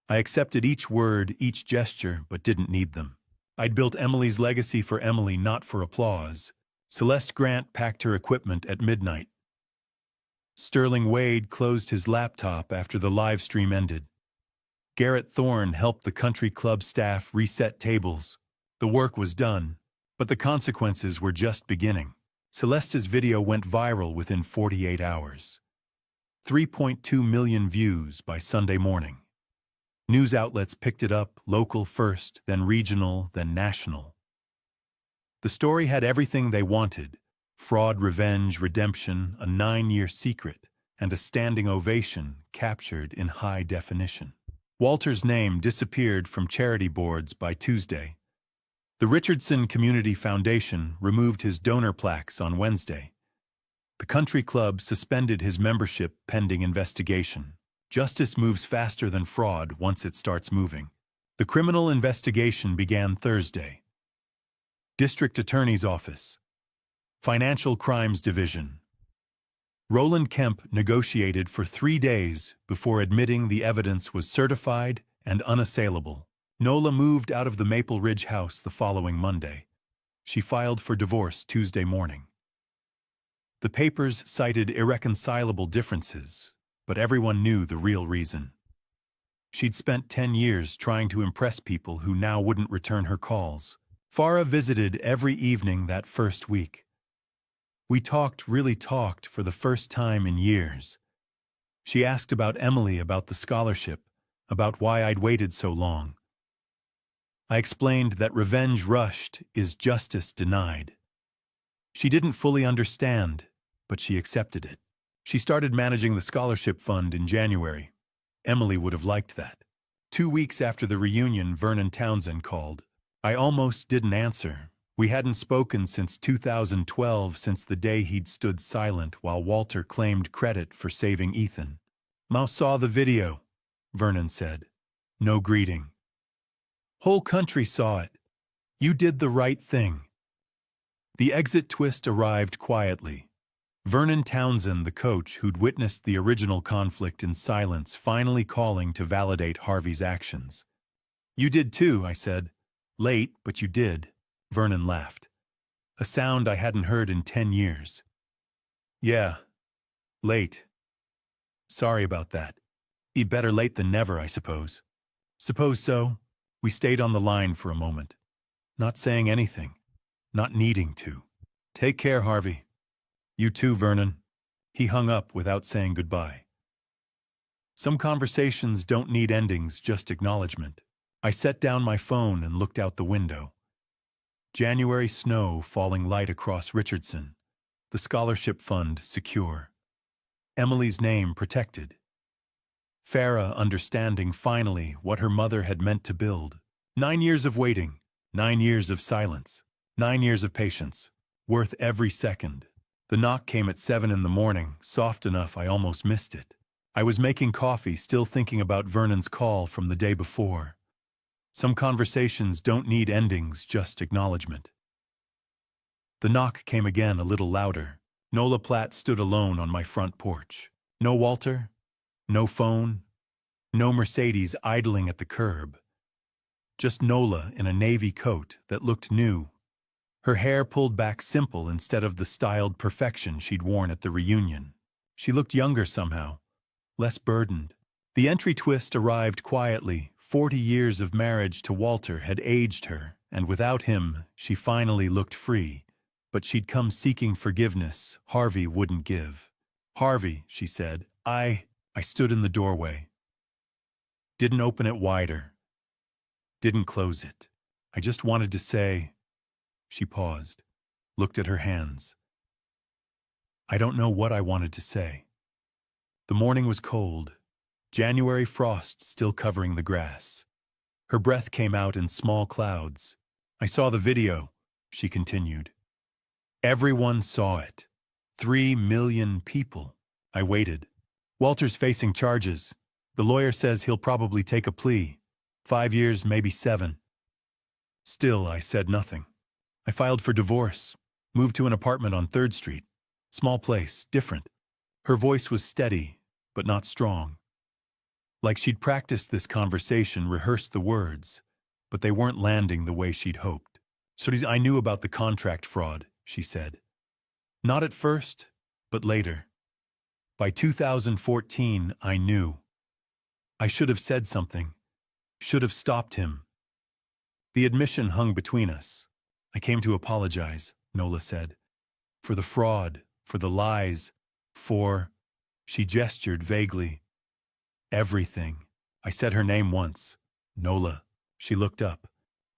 I accepted each word, each gesture, but didn't need them. I'd built Emily's legacy for Emily, not for applause. Celeste Grant packed her equipment at midnight. Sterling Wade closed his laptop after the live stream ended. Garrett Thorne helped the country club staff reset tables. The work was done, but the consequences were just beginning. Celeste's video went viral within 48 hours. 3.2 million views by Sunday morning. News outlets picked it up, local first, then regional, then national. The story had everything they wanted: fraud, revenge, redemption, a 9-year secret, and a standing ovation captured in high definition. Walter's name disappeared from charity boards by Tuesday. The Richardson Community Foundation removed his donor plaques on Wednesday. The country club suspended his membership pending investigation. Justice moves faster than fraud once it starts moving. The criminal investigation began Thursday. District Attorney's Office. Financial Crimes Division. Roland Kemp negotiated for 3 days before admitting the evidence was certified and unassailable. Nola moved out of the Maple Ridge house the following Monday. She filed for divorce Tuesday morning. The papers cited irreconcilable differences, but everyone knew the real reason. She'd spent 10 years trying to impress people who now wouldn't return her calls. Farah visited every evening that first week. We talked, really talked, for the first time in years. She asked about Emily, about the scholarship, about why I'd waited so long. I explained that revenge rushed is justice denied. She didn't fully understand, but she accepted it. She started managing the scholarship fund in January. Emily would have liked that. 2 weeks after the reunion, Vernon Townsend called. I almost didn't answer. We hadn't spoken since 2012, since the day he'd stood silent while Walter claimed credit for saving Ethan. "Ma saw the video," Vernon said. No greeting. "Whole country saw it. You did the right thing." The exit twist arrived quietly. Vernon Townsend, the coach who'd witnessed the original conflict in silence, finally calling to validate Harvey's actions. "You did too," I said. "Late, but you did." Vernon laughed. A sound I hadn't heard in 10 years. "Yeah, late. Sorry about that. Better late than never, I suppose." "Suppose so." We stayed on the line for a moment, not saying anything, not needing to. "Take care, Harvey." "You too, Vernon." He hung up without saying goodbye. Some conversations don't need endings, just acknowledgement. I set down my phone and looked out the window. January snow falling light across Richardson, the scholarship fund secure. Emily's name protected. Farah understanding finally what her mother had meant to build. 9 years of waiting, 9 years of silence, 9 years of patience, worth every second. The knock came at 7 in the morning, soft enough I almost missed it. I was making coffee, still thinking about Vernon's call from the day before. Some conversations don't need endings, just acknowledgement. The knock came again, a little louder. Nola Platt stood alone on my front porch. No Walter, no phone, no Mercedes idling at the curb. Just Nola in a navy coat that looked new. Her hair pulled back simple instead of the styled perfection she'd worn at the reunion. She looked younger somehow, less burdened. The entry twist arrived quietly. 40 years of marriage to Walter had aged her, and without him, she finally looked free. But she'd come seeking forgiveness Harvey wouldn't give. "Harvey," she said, I stood in the doorway. Didn't open it wider. Didn't close it. I just wanted to say. She paused, looked at her hands. I don't know what I wanted to say. The morning was cold, January frost still covering the grass. Her breath came out in small clouds. I saw the video, she continued. Everyone saw it. 3 million people. I waited. Walter's facing charges. The lawyer says he'll probably take a plea. 5 years, maybe 7. Still, I said nothing. I filed for divorce, moved to an apartment on 3rd Street. Small place, different. Her voice was steady, but not strong. Like she'd practiced this conversation, rehearsed the words, but they weren't landing the way she'd hoped. So I knew about the contract fraud, she said. Not at first, but later. By 2014, I knew. I should have said something. Should have stopped him. The admission hung between us. I came to apologize, Nola said. For the fraud, for the lies, for... She gestured vaguely. Everything. I said her name once. Nola. She looked up.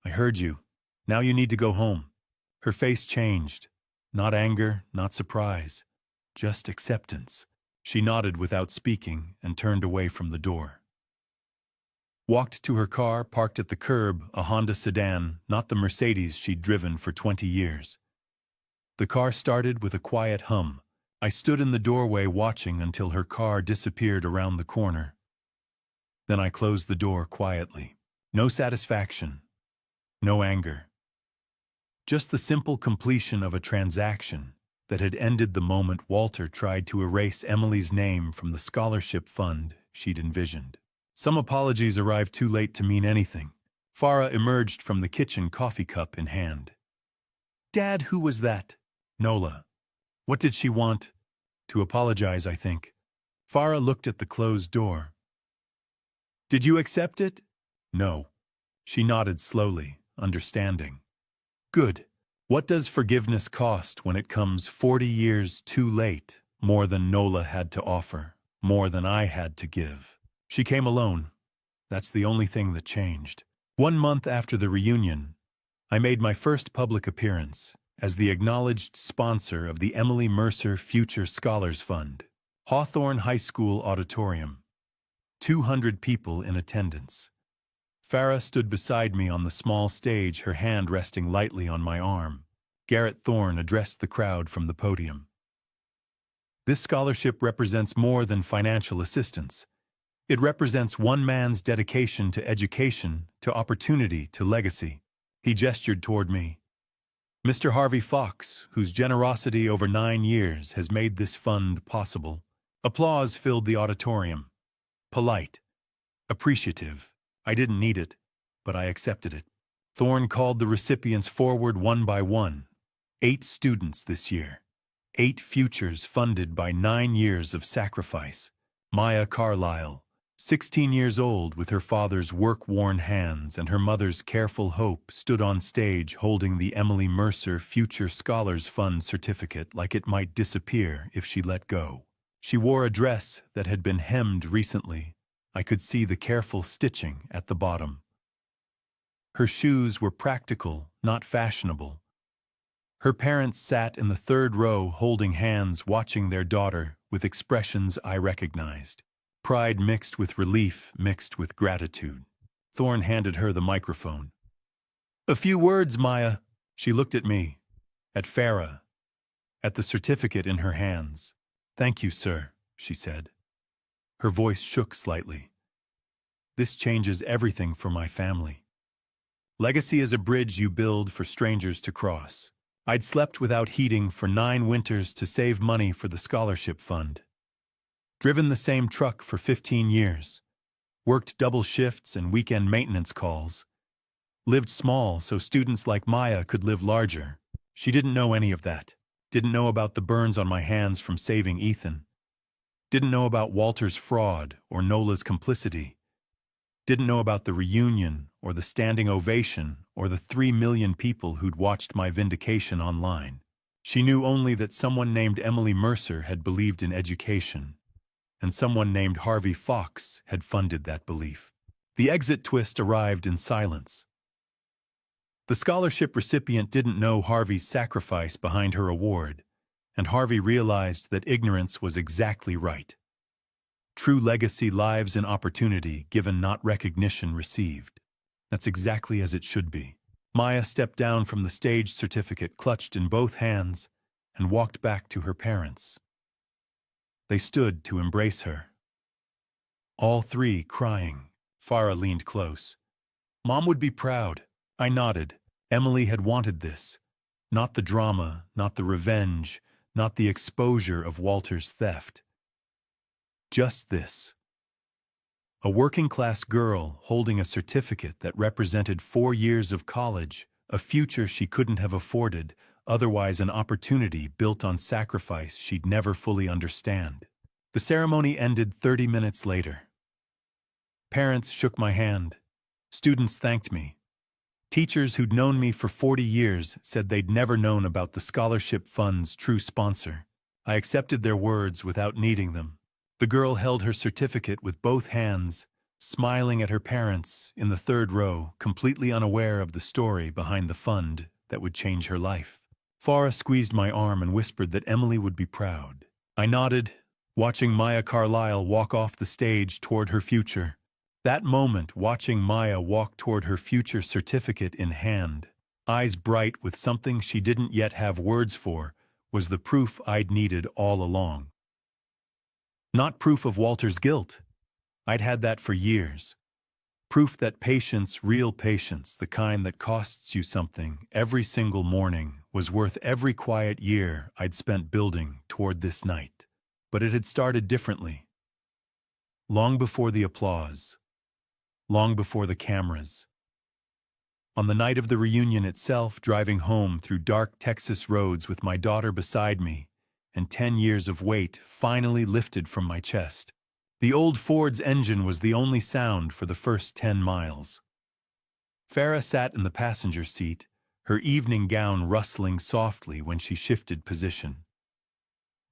I heard you. Now you need to go home. Her face changed. Not anger, not surprise. Just acceptance. She nodded without speaking and turned away from the door. Walked to her car, parked at the curb, a Honda sedan, not the Mercedes she'd driven for 20 years. The car started with a quiet hum. I stood in the doorway watching until her car disappeared around the corner. Then I closed the door quietly. No satisfaction. No anger. Just the simple completion of a transaction that had ended the moment Walter tried to erase Emily's name from the scholarship fund she'd envisioned. Some apologies arrived too late to mean anything. Farah emerged from the kitchen, coffee cup in hand. Dad, who was that? Nola. What did she want? To apologize, I think. Farah looked at the closed door. Did you accept it? No. She nodded slowly, understanding. Good. What does forgiveness cost when it comes 40 years too late? More than Nola had to offer, more than I had to give. She came alone. That's the only thing that changed. 1 month after the reunion, I made my first public appearance as the acknowledged sponsor of the Emily Mercer Future Scholars Fund, Hawthorne High School Auditorium. 200 people in attendance. Farah stood beside me on the small stage, her hand resting lightly on my arm. Garrett Thorne addressed the crowd from the podium. This scholarship represents more than financial assistance. It represents one man's dedication to education, to opportunity, to legacy. He gestured toward me. Mr. Harvey Fox, whose generosity over 9 years has made this fund possible. Applause filled the auditorium. Polite. Appreciative. I didn't need it, but I accepted it. Thorne called the recipients forward one by one. 8 students this year. 8 futures funded by 9 years of sacrifice. Maya Carlisle, 16 years old with her father's work-worn hands and her mother's careful hope, stood on stage holding the Emily Mercer Future Scholars Fund certificate like it might disappear if she let go. She wore a dress that had been hemmed recently. I could see the careful stitching at the bottom. Her shoes were practical, not fashionable. Her parents sat in the 3rd row holding hands, watching their daughter with expressions I recognized. Pride mixed with relief, mixed with gratitude. Thorne handed her the microphone. A few words, Maya. She looked at me, at Farah, at the certificate in her hands. Thank you, sir, she said. Her voice shook slightly. This changes everything for my family. Legacy is a bridge you build for strangers to cross. I'd slept without heating for 9 winters to save money for the scholarship fund. Driven the same truck for 15 years. Worked double shifts and weekend maintenance calls. Lived small so students like Maya could live larger. She didn't know any of that. Didn't know about the burns on my hands from saving Ethan. Didn't know about Walter's fraud or Nola's complicity. Didn't know about the reunion or the standing ovation or the 3 million people who'd watched my vindication online. She knew only that someone named Emily Mercer had believed in education. and someone named Harvey Fox had funded that belief. The exit twist arrived in silence. The scholarship recipient didn't know Harvey's sacrifice behind her award, and Harvey realized that ignorance was exactly right. True legacy lives in opportunity given, not recognition received. That's exactly as it should be. Maya stepped down from the stage certificate clutched in both hands and walked back to her parents. They stood to embrace her. All three crying. Farah leaned close. Mom would be proud. I nodded. Emily had wanted this. Not the drama, not the revenge, not the exposure of Walter's theft. Just this. A working-class girl holding a certificate that represented 4 years of college, a future she couldn't have afforded, otherwise an opportunity built on sacrifice she'd never fully understand. The ceremony ended 30 minutes later. Parents shook my hand. Students thanked me. Teachers who'd known me for 40 years said they'd never known about the scholarship fund's true sponsor. I accepted their words without needing them. The girl held her certificate with both hands, smiling at her parents in the third row, completely unaware of the story behind the fund that would change her life. Farah squeezed my arm and whispered that Emily would be proud. I nodded, watching Maya Carlisle walk off the stage toward her future. That moment, watching Maya walk toward her future, certificate in hand, eyes bright with something she didn't yet have words for, was the proof I'd needed all along. Not proof of Walter's guilt. I'd had that for years. Proof that patience, real patience, the kind that costs you something every single morning, was worth every quiet year I'd spent building toward this night. But it had started differently. Long before the applause. Long before the cameras. On the night of the reunion itself, driving home through dark Texas roads with my daughter beside me, and 10 years of weight finally lifted from my chest. The old Ford's engine was the only sound for the first 10 miles. Farah sat in the passenger seat, her evening gown rustling softly when she shifted position.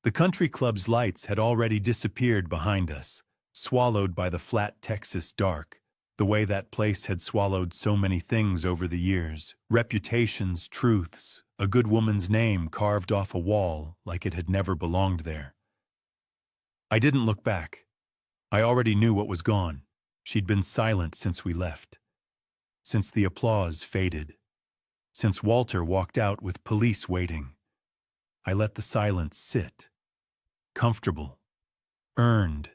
The country club's lights had already disappeared behind us, swallowed by the flat Texas dark, the way that place had swallowed so many things over the years, reputations, truths, a good woman's name carved off a wall like it had never belonged there. I didn't look back. I already knew what was gone. She'd been silent since we left. Since the applause faded. Since Walter walked out with police waiting. I let the silence sit. Comfortable. Earned.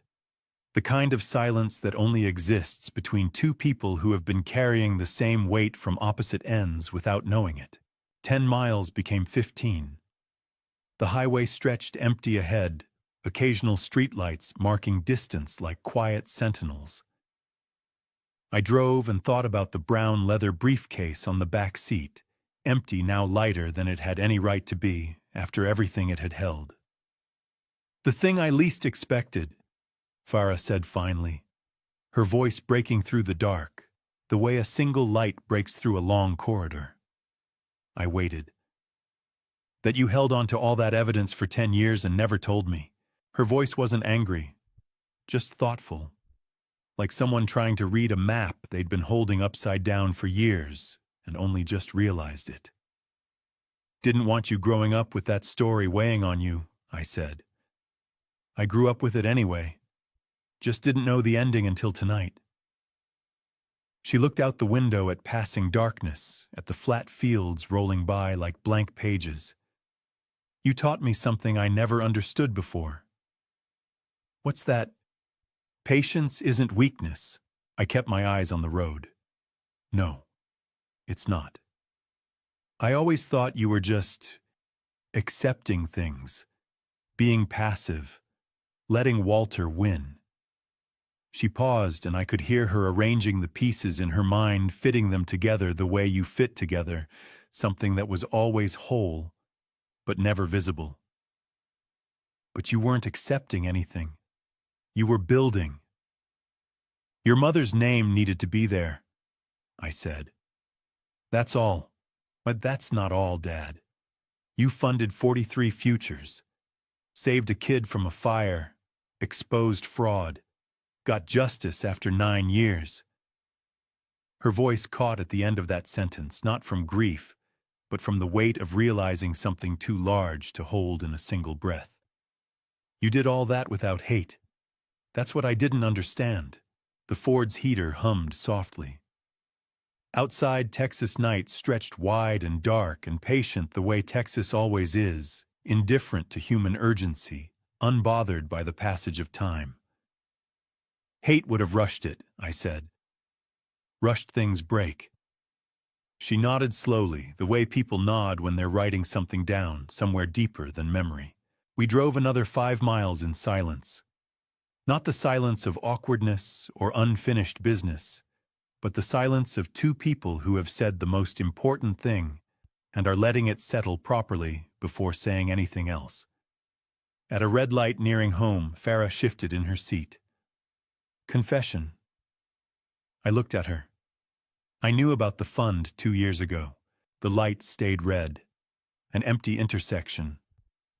The kind of silence that only exists between two people who have been carrying the same weight from opposite ends without knowing it. 10 miles became 15. The highway stretched empty ahead, occasional streetlights marking distance like quiet sentinels. I drove and thought about the brown leather briefcase on the back seat, empty, now lighter than it had any right to be after everything it had held. The thing I least expected, Farah said finally, her voice breaking through the dark, the way a single light breaks through a long corridor. I waited. That you held on to all that evidence for 10 years and never told me. Her voice wasn't angry, just thoughtful, like someone trying to read a map they'd been holding upside down for years and only just realized it. Didn't want you growing up with that story weighing on you, I said. I grew up with it anyway. Just didn't know the ending until tonight. She looked out the window at passing darkness, at the flat fields rolling by like blank pages. You taught me something I never understood before. What's that? Patience isn't weakness. I kept my eyes on the road. No, it's not. I always thought you were just accepting things, being passive, letting Walter win. She paused, and I could hear her arranging the pieces in her mind, fitting them together the way you fit together, something that was always whole, but never visible. But you weren't accepting anything. You were building. Your mother's name needed to be there, I said. That's all. But that's not all, Dad. You funded 43 futures, saved a kid from a fire, exposed fraud, got justice after 9 years. Her voice caught at the end of that sentence, not from grief, but from the weight of realizing something too large to hold in a single breath. You did all that without hate. That's what I didn't understand. The Ford's heater hummed softly. Outside, Texas night stretched wide and dark and patient the way Texas always is, indifferent to human urgency, unbothered by the passage of time. Hate would have rushed it, I said. Rushed things break. She nodded slowly, the way people nod when they're writing something down, somewhere deeper than memory. We drove another 5 miles in silence. Not the silence of awkwardness or unfinished business, but the silence of two people who have said the most important thing and are letting it settle properly before saying anything else. At a red light nearing home, Farah shifted in her seat. Confession. I looked at her. I knew about the fund 2 years ago. The light stayed red. An empty intersection.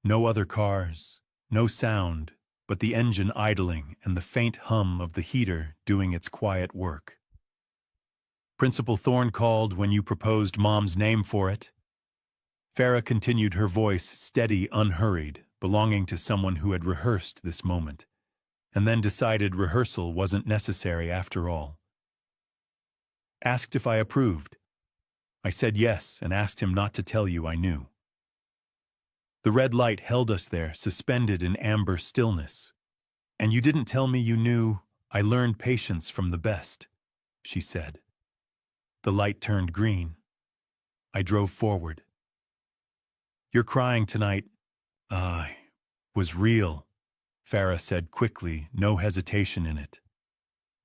No other cars, no sound, but the engine idling and the faint hum of the heater doing its quiet work. Principal Thorne called when you proposed Mom's name for it. Farah continued, her voice steady, unhurried, belonging to someone who had rehearsed this moment, and then decided rehearsal wasn't necessary after all. Asked if I approved. I said yes and asked him not to tell you I knew. The red light held us there, suspended in amber stillness. And you didn't tell me you knew. I learned patience from the best, she said. The light turned green. I drove forward. You're crying tonight. Was real, Farah said quickly, no hesitation in it.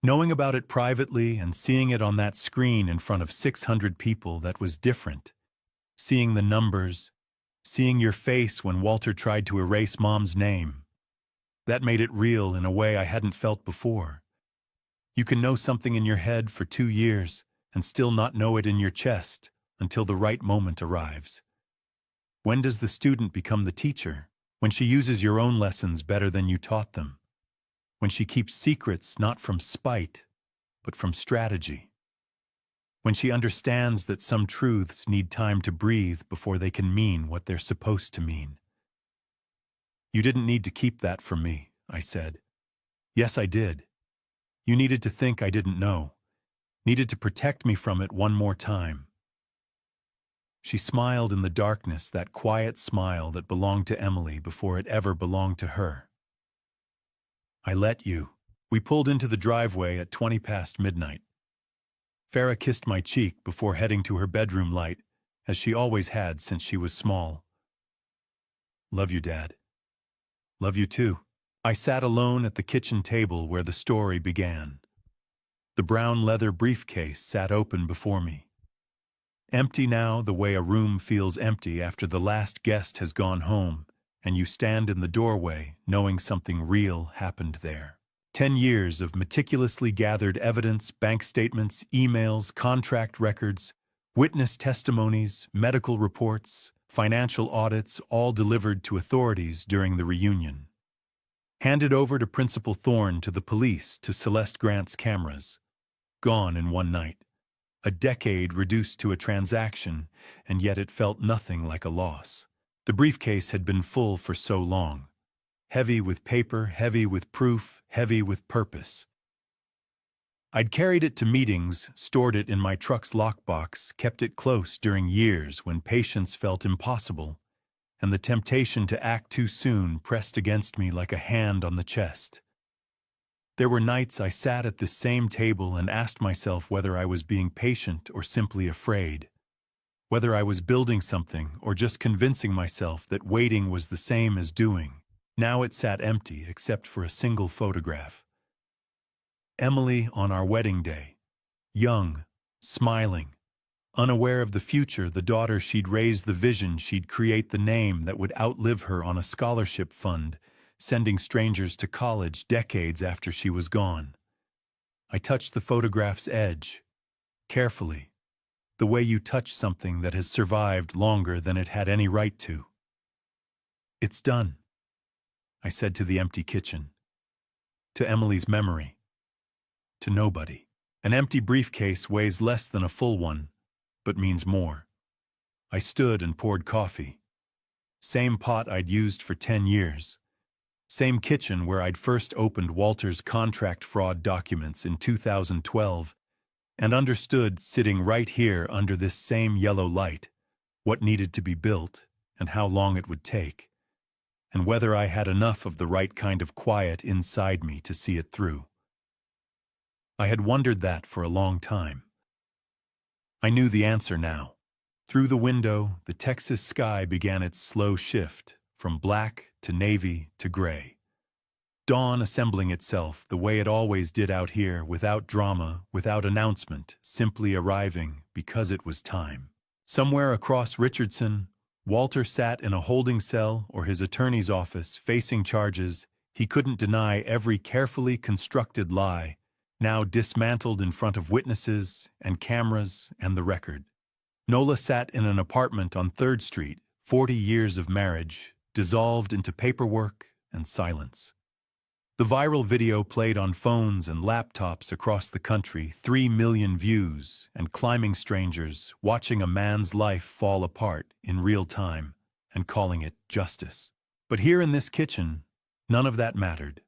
Knowing about it privately and seeing it on that screen in front of 600 people, that was different. Seeing the numbers, seeing your face when Walter tried to erase Mom's name. That made it real in a way I hadn't felt before. You can know something in your head for 2 years and still not know it in your chest until the right moment arrives. When does the student become the teacher? When she uses your own lessons better than you taught them. When she keeps secrets not from spite, but from strategy. When she understands that some truths need time to breathe before they can mean what they're supposed to mean. You didn't need to keep that from me, I said. Yes, I did. You needed to think I didn't know. Needed to protect me from it one more time. She smiled in the darkness, that quiet smile that belonged to Emily before it ever belonged to her. I let you. We pulled into the driveway at 20 past midnight. Farah kissed my cheek before heading to her bedroom light, as she always had since she was small. Love you, Dad. Love you too. I sat alone at the kitchen table where the story began. The brown leather briefcase sat open before me. Empty now, the way a room feels empty after the last guest has gone home, and you stand in the doorway knowing something real happened there. 10 years of meticulously gathered evidence, bank statements, emails, contract records, witness testimonies, medical reports, financial audits, all delivered to authorities during the reunion. Handed over to Principal Thorne, to the police, to Celeste Grant's cameras. Gone in one night. A decade reduced to a transaction, and yet it felt nothing like a loss. The briefcase had been full for so long. Heavy with paper, heavy with proof, heavy with purpose. I'd carried it to meetings, stored it in my truck's lockbox, kept it close during years when patience felt impossible, and the temptation to act too soon pressed against me like a hand on the chest. There were nights I sat at this same table and asked myself whether I was being patient or simply afraid, whether I was building something or just convincing myself that waiting was the same as doing. Now it sat empty except for a single photograph. Emily on our wedding day, young, smiling, unaware of the future, the daughter she'd raise, the vision she'd create, the name that would outlive her on a scholarship fund, sending strangers to college decades after she was gone. I touched the photograph's edge, carefully, the way you touch something that has survived longer than it had any right to. It's done, I said to the empty kitchen. To Emily's memory. To nobody. An empty briefcase weighs less than a full one, but means more. I stood and poured coffee. Same pot I'd used for 10 years. Same kitchen where I'd first opened Walter's contract fraud documents in 2012 and understood, sitting right here under this same yellow light, what needed to be built and how long it would take, and whether I had enough of the right kind of quiet inside me to see it through. I had wondered that for a long time. I knew the answer now. Through the window, the Texas sky began its slow shift, from black to navy to gray. Dawn assembling itself the way it always did out here, without drama, without announcement, simply arriving because it was time. Somewhere across Richardson, Walter sat in a holding cell or his attorney's office facing charges he couldn't deny, every carefully constructed lie, now dismantled in front of witnesses and cameras and the record. Nola sat in an apartment on 3rd Street, 40 years of marriage, dissolved into paperwork and silence. The viral video played on phones and laptops across the country, 3 million views, and climbing strangers watching a man's life fall apart in real time and calling it justice. But here in this kitchen, none of that mattered.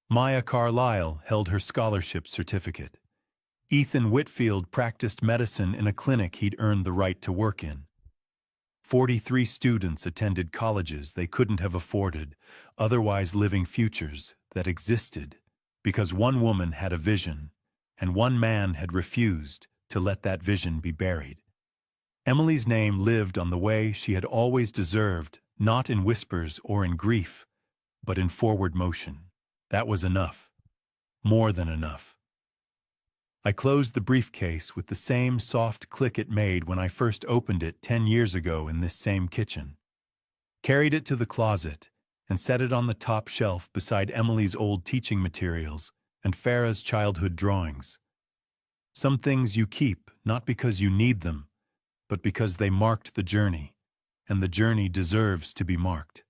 Maya Carlisle held her scholarship certificate. Ethan Whitfield practiced medicine in a clinic he'd earned the right to work in. 43 students attended colleges they couldn't have afforded, otherwise living futures that existed because one woman had a vision and one man had refused to let that vision be buried. Emily's name lived on the way she had always deserved, not in whispers or in grief, but in forward motion. That was enough. More than enough. I closed the briefcase with the same soft click it made when I first opened it 10 years ago in this same kitchen. Carried it to the closet and set it on the top shelf beside Emily's old teaching materials and Farah's childhood drawings. Some things you keep not because you need them, but because they marked the journey, and the journey deserves to be marked.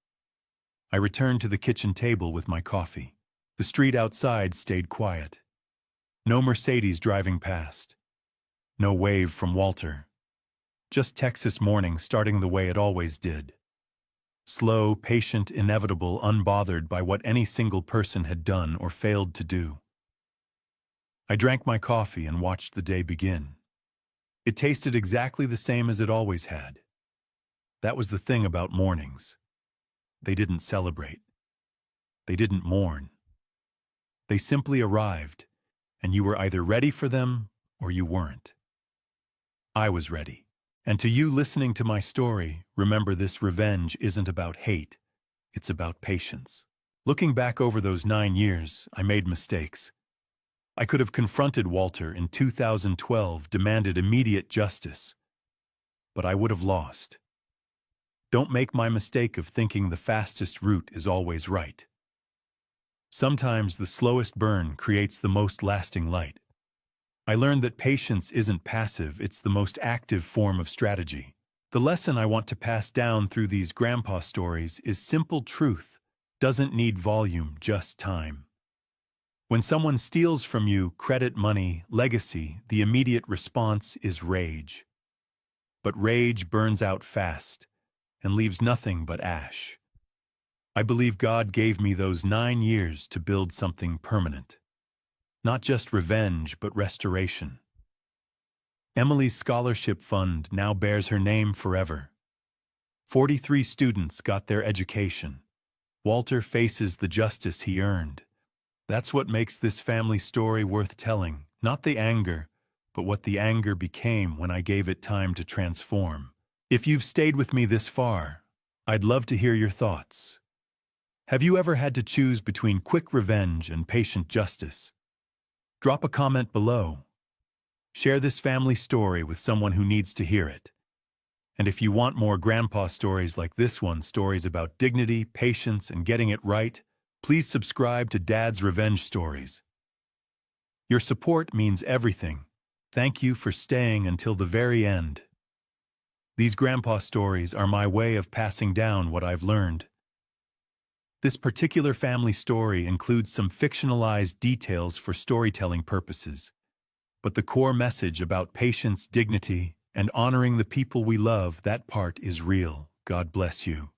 I returned to the kitchen table with my coffee. The street outside stayed quiet. No Mercedes driving past. No wave from Walter. Just Texas morning starting the way it always did. Slow, patient, inevitable, unbothered by what any single person had done or failed to do. I drank my coffee and watched the day begin. It tasted exactly the same as it always had. That was the thing about mornings. They didn't celebrate. They didn't mourn. They simply arrived, and you were either ready for them or you weren't. I was ready. And to you listening to my story, remember, this revenge isn't about hate. It's about patience. Looking back over those 9 years, I made mistakes. I could have confronted Walter in 2012, demanded immediate justice. But I would have lost. Don't make my mistake of thinking the fastest route is always right. Sometimes the slowest burn creates the most lasting light. I learned that patience isn't passive, it's the most active form of strategy. The lesson I want to pass down through these grandpa stories is simple truth. Doesn't need volume, just time. When someone steals from you credit, money, legacy, the immediate response is rage. But rage burns out fast and leaves nothing but ash. I believe God gave me those 9 years to build something permanent. Not just revenge, but restoration. Emily's scholarship fund now bears her name forever. 43 students got their education. Walter faces the justice he earned. That's what makes this family story worth telling, not the anger, but what the anger became when I gave it time to transform. If you've stayed with me this far, I'd love to hear your thoughts. Have you ever had to choose between quick revenge and patient justice? Drop a comment below. Share this family story with someone who needs to hear it. And if you want more grandpa stories like this one, stories about dignity, patience, and getting it right, please subscribe to Dad's Revenge Stories. Your support means everything. Thank you for staying until the very end. These grandpa stories are my way of passing down what I've learned. This particular family story includes some fictionalized details for storytelling purposes, but the core message about patience, dignity, and honoring the people we love, that part is real. God bless you.